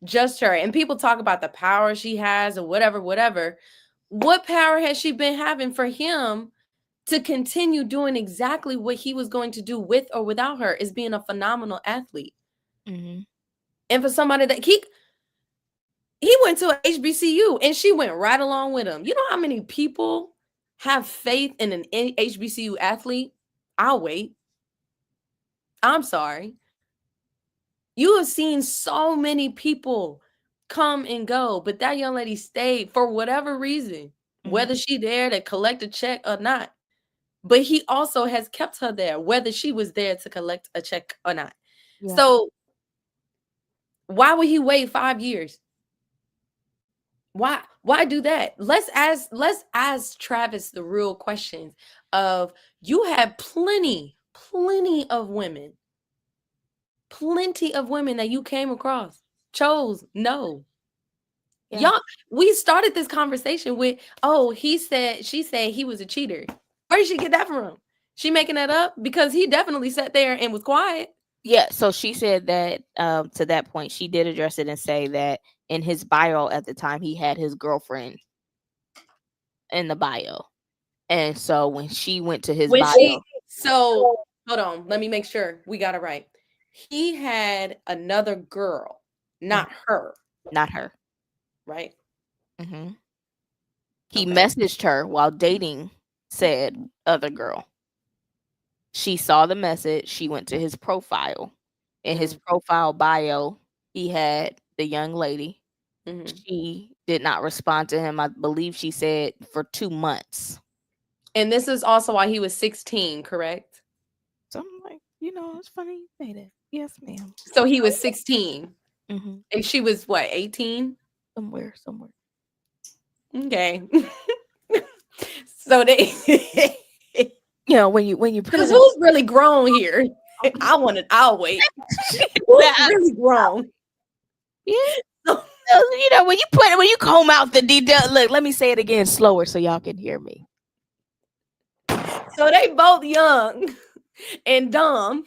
Just her. And people talk about the power she has or whatever. What power has she been having for him to continue doing exactly what he was going to do with or without her, is being a phenomenal athlete. Mm-hmm. And for somebody that he went to HBCU and she went right along with him. You know how many people have faith in an HBCU athlete? I'll wait. I'm sorry. You have seen so many people come and go, but that young lady stayed for whatever reason, whether she there to collect a check or not. But he also has kept her there, whether she was there to collect a check or not. Yeah. So why would he wait 5 years? Why do that? Let's ask Travis the real questions of, you had plenty of women. Plenty of women that you came across chose no. Yeah. Y'all, we started this conversation with, she said he was a cheater. Where did she get that from? She making that up? Because he definitely sat there and was quiet. Yeah, so she said that to that point, she did address it and say that in his bio at the time, he had his girlfriend in the bio. And so when she went to his bio. Hold on, let me make sure we got it right. He had another girl, not her. Not her. Right? Mm-hmm. He messaged her while dating said other girl. She saw the message. She went to his profile. In his profile bio, he had the young lady. Mm-hmm. She did not respond to him. I believe she said for 2 months. And this is also why he was 16, correct? So I'm like, it's funny you say that. Yes, ma'am. So he was 16. Mm-hmm. And she was what, 18? Somewhere. Okay. So they when you put it who's really grown here? I'll wait. Who's really grown? Yeah. When you comb out the detail, look, let me say it again slower so y'all can hear me. So they both young and dumb.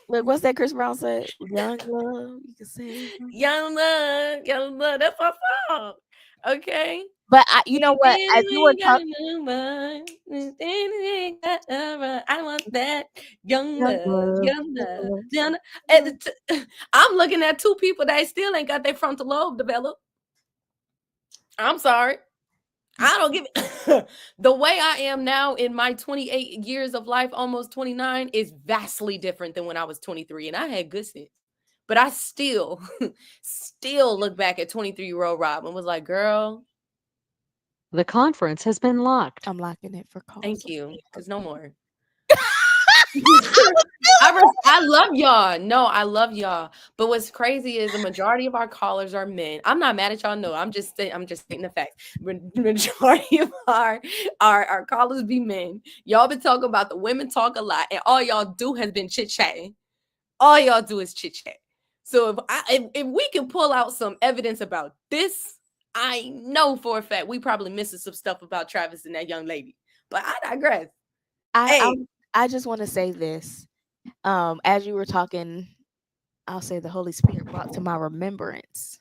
Look, what's that Chris Brown said? Young love, you can say young love. That's my song. Okay. But you know what? As you were talking, I want that young love. I'm looking at two people that still ain't got their frontal lobe developed. I'm sorry. I don't give the way I am now in my 28 years of life, almost 29, is vastly different than when I was 23. And I had good sense. But I still look back at 23-year-old Rob and was like, girl. The conference has been locked. I'm locking it for calls. Thank you. Because no more. I love y'all. No, I love y'all. But what's crazy is the majority of our callers are men. I'm not mad at y'all. No, I'm just stating the facts. Majority of our callers be men. Y'all been talking about the women talk a lot, and all y'all do has been chit chatting. All y'all do is chit chat. So if we can pull out some evidence about this, I know for a fact we probably missing some stuff about Travis and that young lady. But I digress. I just want to say this. As you were talking, I'll say the Holy Spirit brought to my remembrance.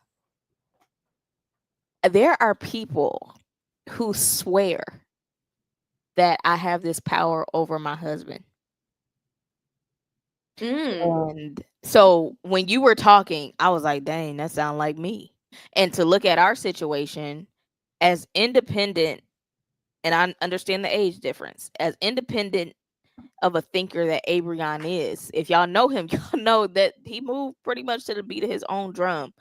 There are people who swear that I have this power over my husband. And so when you were talking, I was like, dang, that sounds like me. And to look at our situation as independent, and I understand the age difference, as independent of a thinker that Abrion is. If y'all know him, y'all know that he moved pretty much to the beat of his own drum.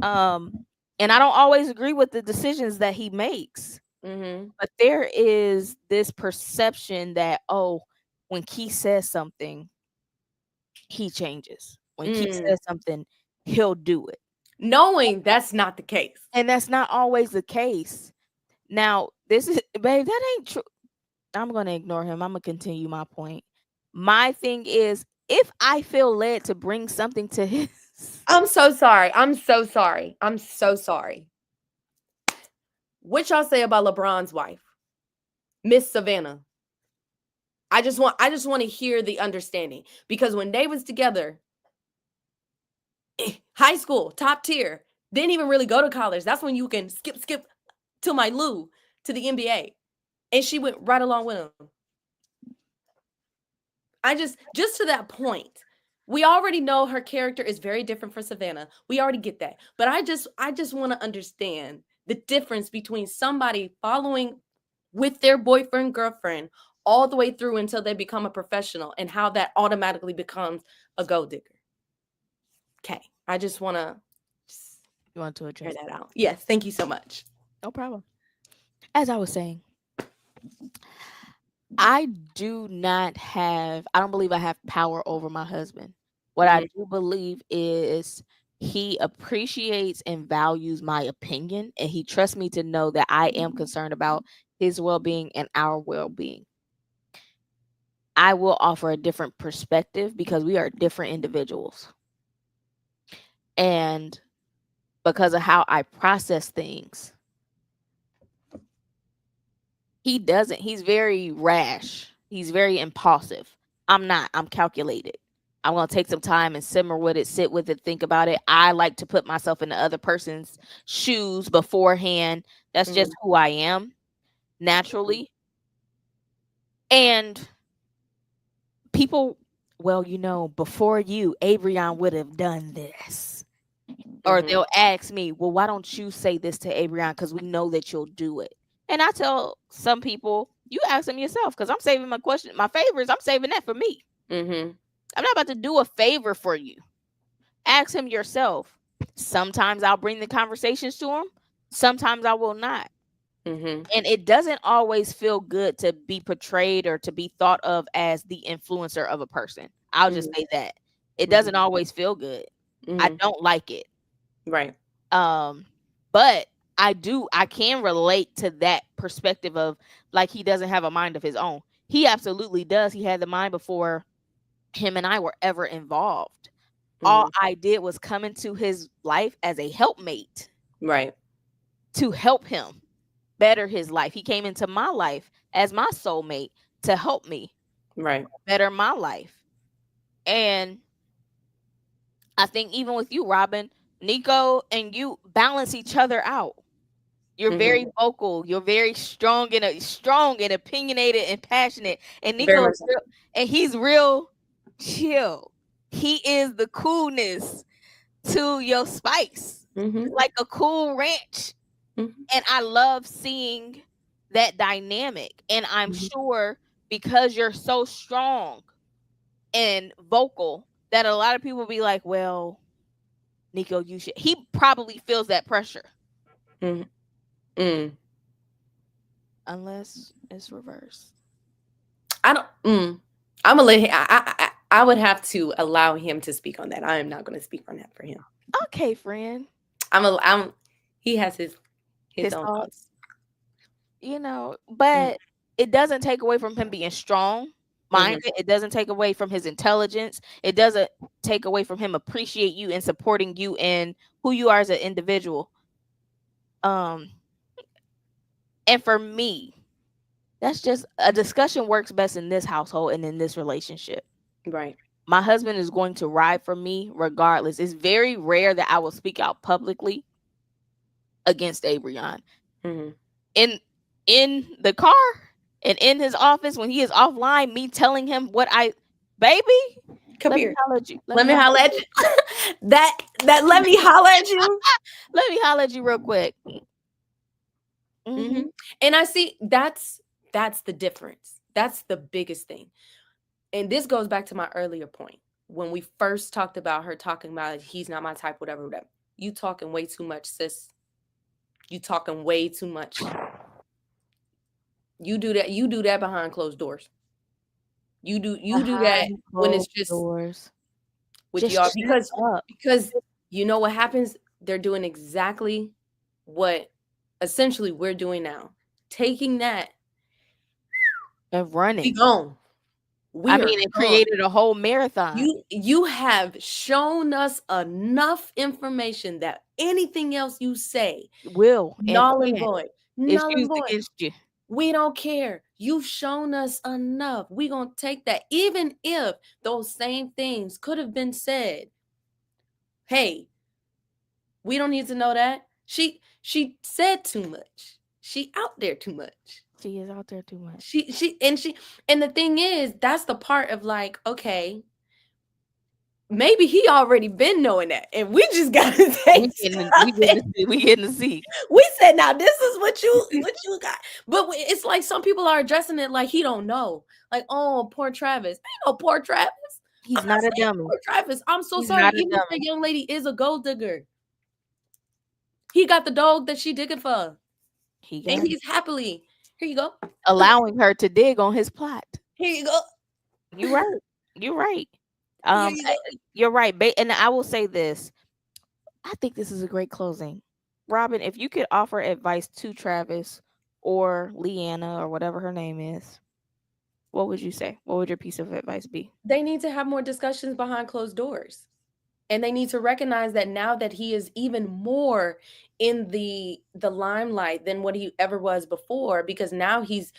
And I don't always agree with the decisions that he makes. But there is this perception that, when Keith says something, he changes. When Keith says something, he'll do it. Knowing that's not the case. And that's not always the case. Now, this is, babe, that ain't true. I'm going to ignore him. I'm going to continue my point. My thing is, if I feel led to bring something to his... I'm so sorry. What y'all say about LeBron's wife, Miss Savannah? I just want to hear the understanding, because when they was together, high school, top tier, didn't even really go to college. That's when you can skip to my Lou to the NBA, and she went right along with him. I just to that point, we already know her character is very different from Savannah. We already get that, but I just want to understand the difference between somebody following with their boyfriend, girlfriend, all the way through until they become a professional, and how that automatically becomes a gold digger. Okay. I just want to... You want to address that out? Yes. Thank you so much. No problem. As I was saying, I don't believe I have power over my husband. What I do believe is he appreciates and values my opinion, and he trusts me to know that I am concerned about his well-being and our well-being. I will offer a different perspective because we are different individuals. And because of how I process things, he's very rash. He's very impulsive. I'm not. I'm calculated. I'm going to take some time and simmer with it, sit with it, think about it. I like to put myself in the other person's shoes beforehand. That's just who I am naturally. And people, before you, Abrion would have done this. Or they'll ask me, well, why don't you say this to Abrion? Because we know that you'll do it. And I tell some people, you ask them yourself, because I'm saving my favors. I'm saving that for me. I'm not about to do a favor for you. Ask him yourself. Sometimes I'll bring the conversations to him. Sometimes I will not. Mm-hmm. And it doesn't always feel good to be portrayed or to be thought of as the influencer of a person. I'll just say that. It doesn't always feel good. I don't like it. Right. But I can relate to that perspective of like he doesn't have a mind of his own. He absolutely does. He had the mind before him and I were ever involved. All I did was come into his life as a helpmate. Right. To help him better his life. He came into my life as my soulmate to help me better my life. And I think even with you, Robin, Nico and you balance each other out. You're very vocal. You're very strong and opinionated and passionate. And Nico is real, and he's real chill. He is the coolness to your spice. It's like a cool ranch. And I love seeing that dynamic. And I'm sure because you're so strong and vocal that a lot of people be like, well, Nico, you should. He probably feels that pressure. Unless it's reversed. I don't. I'm gonna let him. I would have to allow him to speak on that. I am not going to speak on that for him. Okay, friend. He has his own thoughts. You know, but it doesn't take away from him being strong minded. It doesn't take away from his intelligence. It doesn't take away from him appreciate you and supporting you and who you are as an individual. And for me, that's just a discussion works best in this household and in this relationship. Right. My husband is going to ride for me regardless. It's very rare that I will speak out publicly against Abrion. In the car and in his office when he is offline, me telling him what baby, come here. Let me holler at you. Let me holler at you. Let me holler at you real quick. And I see that's the difference. That's the biggest thing. And this goes back to my earlier point. When we first talked about her talking about he's not my type, whatever. You talking way too much, sis. You talking way too much. You do that behind closed doors. You do that when it's just doors with y'all because you know what happens? They're doing exactly what essentially we're doing now. Taking that and running. Be gone. It created a whole marathon. You have shown us enough information that anything else you say will null and void. Null and void against you. We don't care. You've shown us enough. We're going to take that. Even if those same things could have been said. Hey, we don't need to know that. She said too much. She out there too much. She is out there too much. And the thing is, that's the part of like, okay, maybe he already been knowing that, and we just got to take. We getting to see. We said, now this is what you got, but it's like some people are addressing it like he don't know. Like, oh, poor Travis. Ain't no poor Travis. He's not a dummy. Poor Travis. I'm so sorry. Even if that young lady is a gold digger, he got the dog that she digging for, and he's happily. Here you go. Allowing her to dig on his plot. Here you go. You're right. You're right. You're right. And I will say this. I think this is a great closing. Robin, if you could offer advice to Travis or Leanna or whatever her name is, what would you say? What would your piece of advice be? They need to have more discussions behind closed doors. And they need to recognize that now that he is even more in the limelight than what he ever was before, because now he's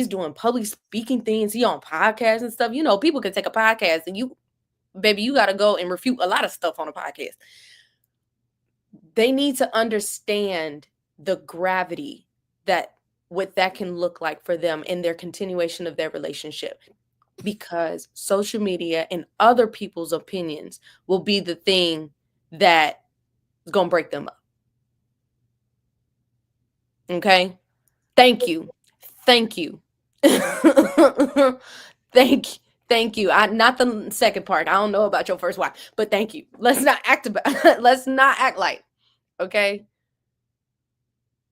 doing public speaking things. He on podcasts and stuff. You know, people can take a podcast and you got to go and refute a lot of stuff on a podcast. They need to understand the gravity that what that can look like for them in their continuation of their relationship. Because social media and other people's opinions will be the thing that is going to break them up. Okay? Thank you. Thank you. Thank you. Not the second part. I don't know about your first wife, but thank you. Let's not act like, okay?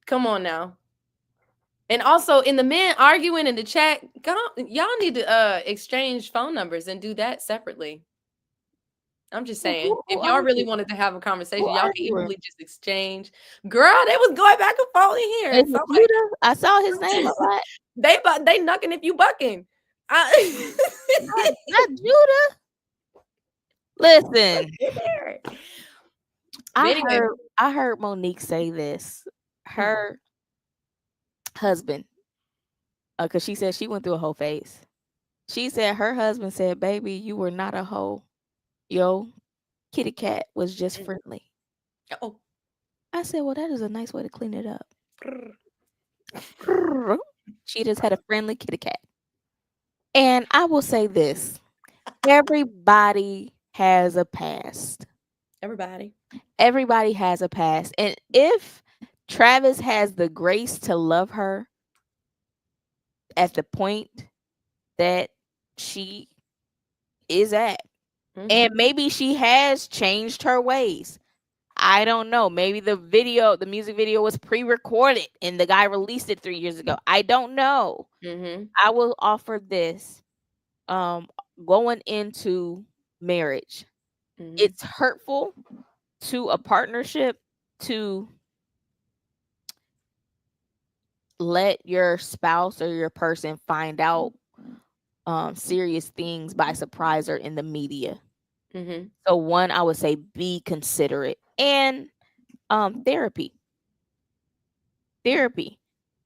Come on now. And also, in the men arguing in the chat, y'all need to exchange phone numbers and do that separately. I'm just saying, if y'all really wanted to have a conversation, y'all can easily just exchange. Girl, they was going back and forth in here. So I saw his name a lot. They knucking if you bucking. Not Judah. Listen, I heard Monique say this. Her husband, because she said she went through a whole phase. She said her husband said, "Baby, you were not a hoe. Yo, kitty cat was just friendly." Oh, I said, "Well, that is a nice way to clean it up." She just had a friendly kitty cat. And I will say this: everybody has a past. Everybody has a past. And if Travis has the grace to love her at the point that she is at, and maybe she has changed her ways. I don't know. Maybe the music video was pre-recorded and the guy released it 3 years ago. I don't know. I will offer this. Going into marriage, it's hurtful to a partnership to let your spouse or your person find out serious things by surprise or in the media. So one, I would say be considerate, and therapy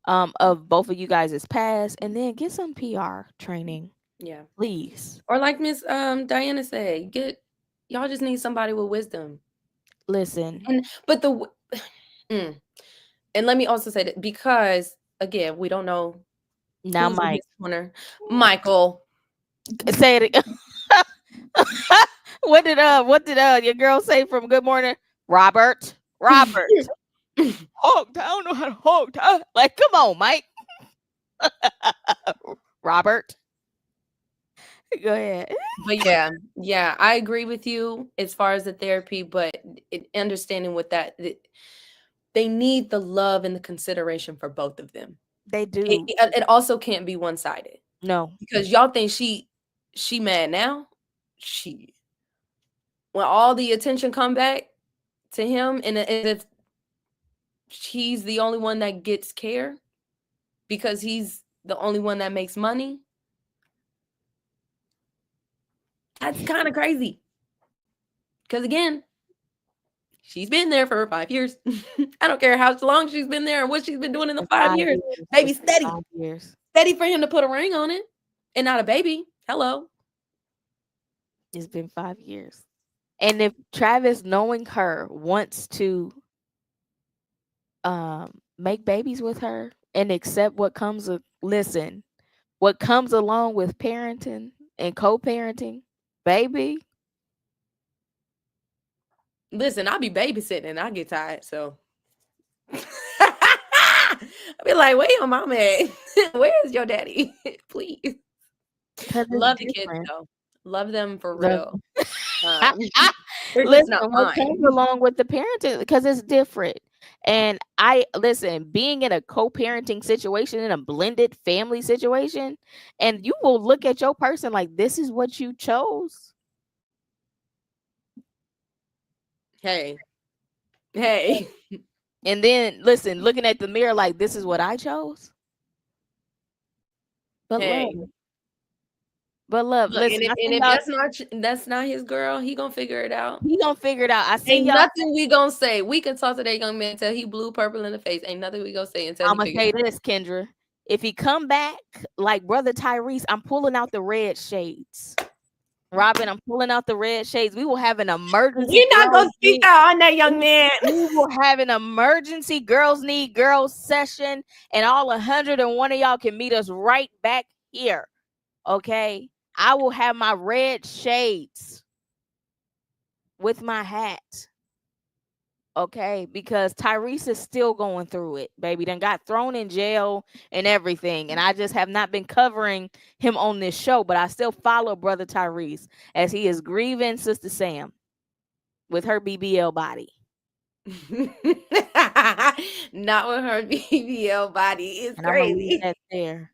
of both of you guys' past, and then get some PR training. Yeah, please. Or like Miss Diana said, y'all just need somebody with wisdom. Listen, and let me also say that, because again, we don't know now, who's in his corner. Michael, say it again. What did your girl say from Good Morning? Robert. Hooked. I don't know how to hook. Like, come on, Mike. Robert. Go ahead. But yeah, I agree with you as far as the therapy, but understanding with that, they need the love and the consideration for both of them. They do. It also can't be one-sided. No, because y'all think she mad now. When all the attention come back to him, and if he's the only one that gets care because he's the only one that makes money, that's kind of crazy. Because again, she's been there for 5 years. I don't care how long she's been there and what she's been doing in the 5 years. Baby, steady. 5 years. Steady for him to put a ring on it and not a baby. Hello. It's been 5 years. And if Travis, knowing her, wants to make babies with her and accept what comes what comes along with parenting and co-parenting, baby. Listen, I'll be babysitting and I get tired, so I'll be like, where your mama at? Where's your daddy? Please. Love the kids though. Love them for real. Listen, what comes along with the parenting, because it's different. And being in a co-parenting situation, in a blended family situation, and you will look at your person like, this is what you chose. Hey. And then looking at the mirror like, this is what I chose. But love. Look, listen, and if that's not his girl, he gonna figure it out. I see Ain't nothing we gonna say. We can talk to that young man till he blue purple in the face. Ain't nothing we gonna say until I'm gonna say this, Kendra. If he come back like Brother Tyrese, I'm pulling out the red shades. Robin, I'm pulling out the red shades. We will have an emergency. We're not gonna speak out on that young man. We will have an emergency Girls Need Girls session, and all 101 of y'all can meet us right back here. Okay, I will have my red shades with my hat. Okay, because Tyrese is still going through it, baby. Then got thrown in jail and everything. And I just have not been covering him on this show, but I still follow Brother Tyrese as he is grieving Sister Sam with her BBL body. Not with her BBL body. It's And I'm gonna leave crazy. that there.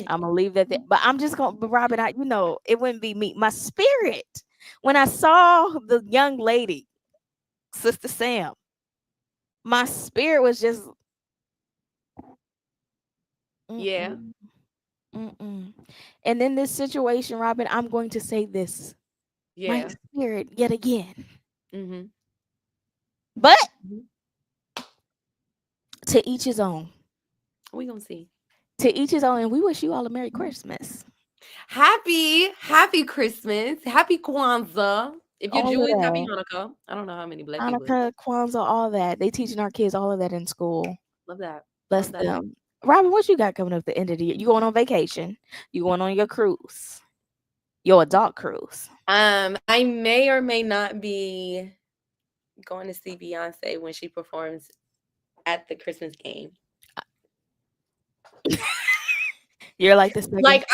I'm gonna leave that there. But I'm just gonna, but Robin, it wouldn't be me. My spirit, when I saw the young lady, Sister Sam, my spirit was just, Yeah. Mm-mm. And in this situation, Robin, I'm going to say this. My spirit yet again. Mm-hmm. But to each his own. We gonna see. To each his own, and we wish you all a Merry Christmas. Happy Christmas. Happy Kwanzaa. If you're Jewish, happy Hanukkah. I don't know how many black people. Hanukkah, Kwanzaa, all that. They teaching our kids all of that in school. Love that. Bless them. Robin, what you got coming up at the end of the year? You going on vacation? You going on your cruise? Your adult cruise? I may or may not be going to see Beyonce when she performs at the Christmas game. You're like the second. Like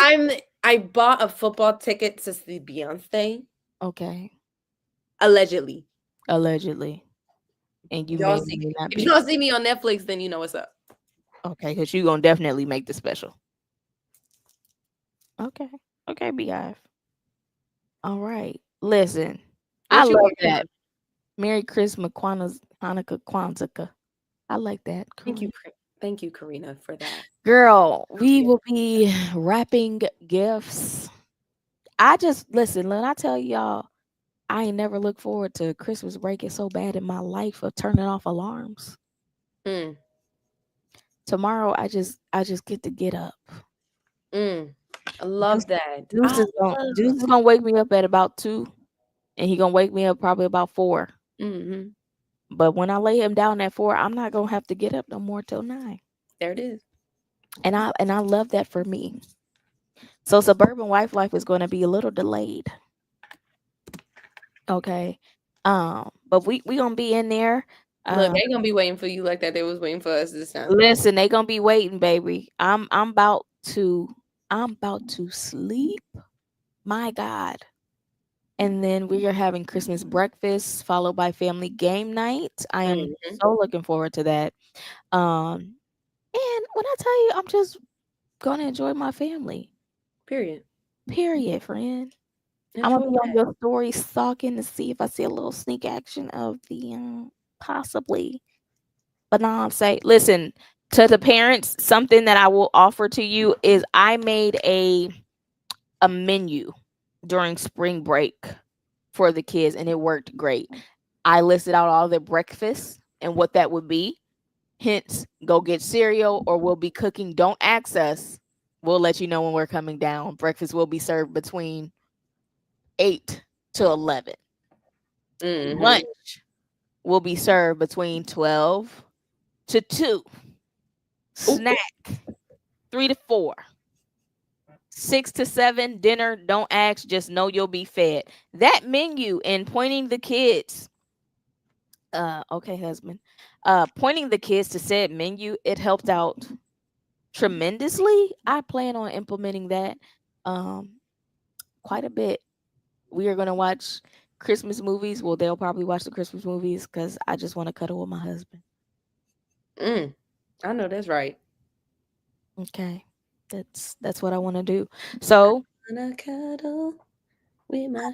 I bought a football ticket to see Beyonce. Okay. Allegedly. And you y'all see, if you don't see me on Netflix, then you know what's up. Okay, because you're gonna definitely make the special. Okay, Beehive. All right. Listen. I love that. Merry Christmas, Hanukkah, Kwanzaa. I like that. Thank you, Karina, for that. Girl, we will be wrapping gifts. Listen, let I tell y'all, I ain't never looked forward to Christmas break. It's so bad in my life of turning off alarms. Tomorrow, I just get to get up. I love that. Juice is gonna wake me up at about 2, and he gonna wake me up probably about 4. Mm-hmm. But when I lay him down at 4, I'm not gonna have to get up no more till 9. There it is. And I love that for me. So suburban wife life is going to be a little delayed. Okay. But we gonna be in there. Look, they gonna be waiting for you like that. They was waiting for us this time. Listen, they gonna be waiting, baby. I'm about to sleep. My God. And then we are having Christmas breakfast followed by family game night. I am so looking forward to that. And when I tell you, I'm just gonna enjoy my family. Period, friend. I'm gonna be on your story stalking to see if I see a little sneak action of the possibly. But now I'm saying, listen, to the parents, something that I will offer to you is I made a menu during spring break for the kids, and it worked great. I listed out all their breakfasts and what that would be. Hence, go get cereal or we'll be cooking. Don't ask us. We'll let you know when we're coming down. Breakfast will be served between 8 to 11. Lunch will be served between 12 to 2. Snack 3 to 4. 6 to 7, dinner. Don't ask, just know you'll be fed. That menu and pointing the kids. Okay, husband. Pointing the kids to said menu, it helped out tremendously. I plan on implementing that quite a bit. We are going to watch Christmas movies. Well, they'll probably watch the Christmas movies because I just want to cuddle with my husband. I know that's right. Okay. That's what I want to do. So I wanna cuddle with my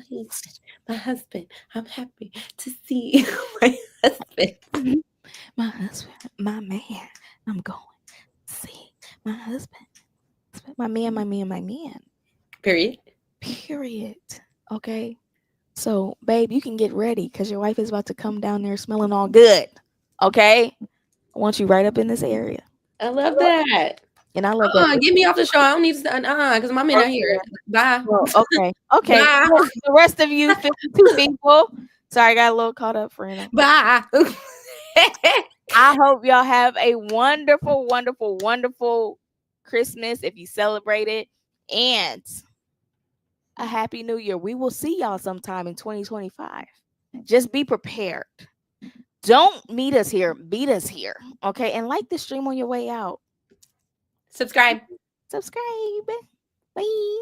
husband. I'm happy to see my husband. My husband, my man. I'm going to see my husband. My man. Period. Okay. So, babe, you can get ready because your wife is about to come down there smelling all good. Okay? I want you right up in this area. I love that. And I love that. Get me off the show. I don't need to because my man not here. Bye. Okay. Bye. The rest of you 52 people. Sorry, I got a little caught up, friend. Bye. I hope y'all have a wonderful, wonderful, wonderful Christmas if you celebrate it. And a happy new year. We will see y'all sometime in 2025. Just be prepared. Don't meet us here. Beat us here. Okay. And like the stream on your way out. Subscribe. Bye.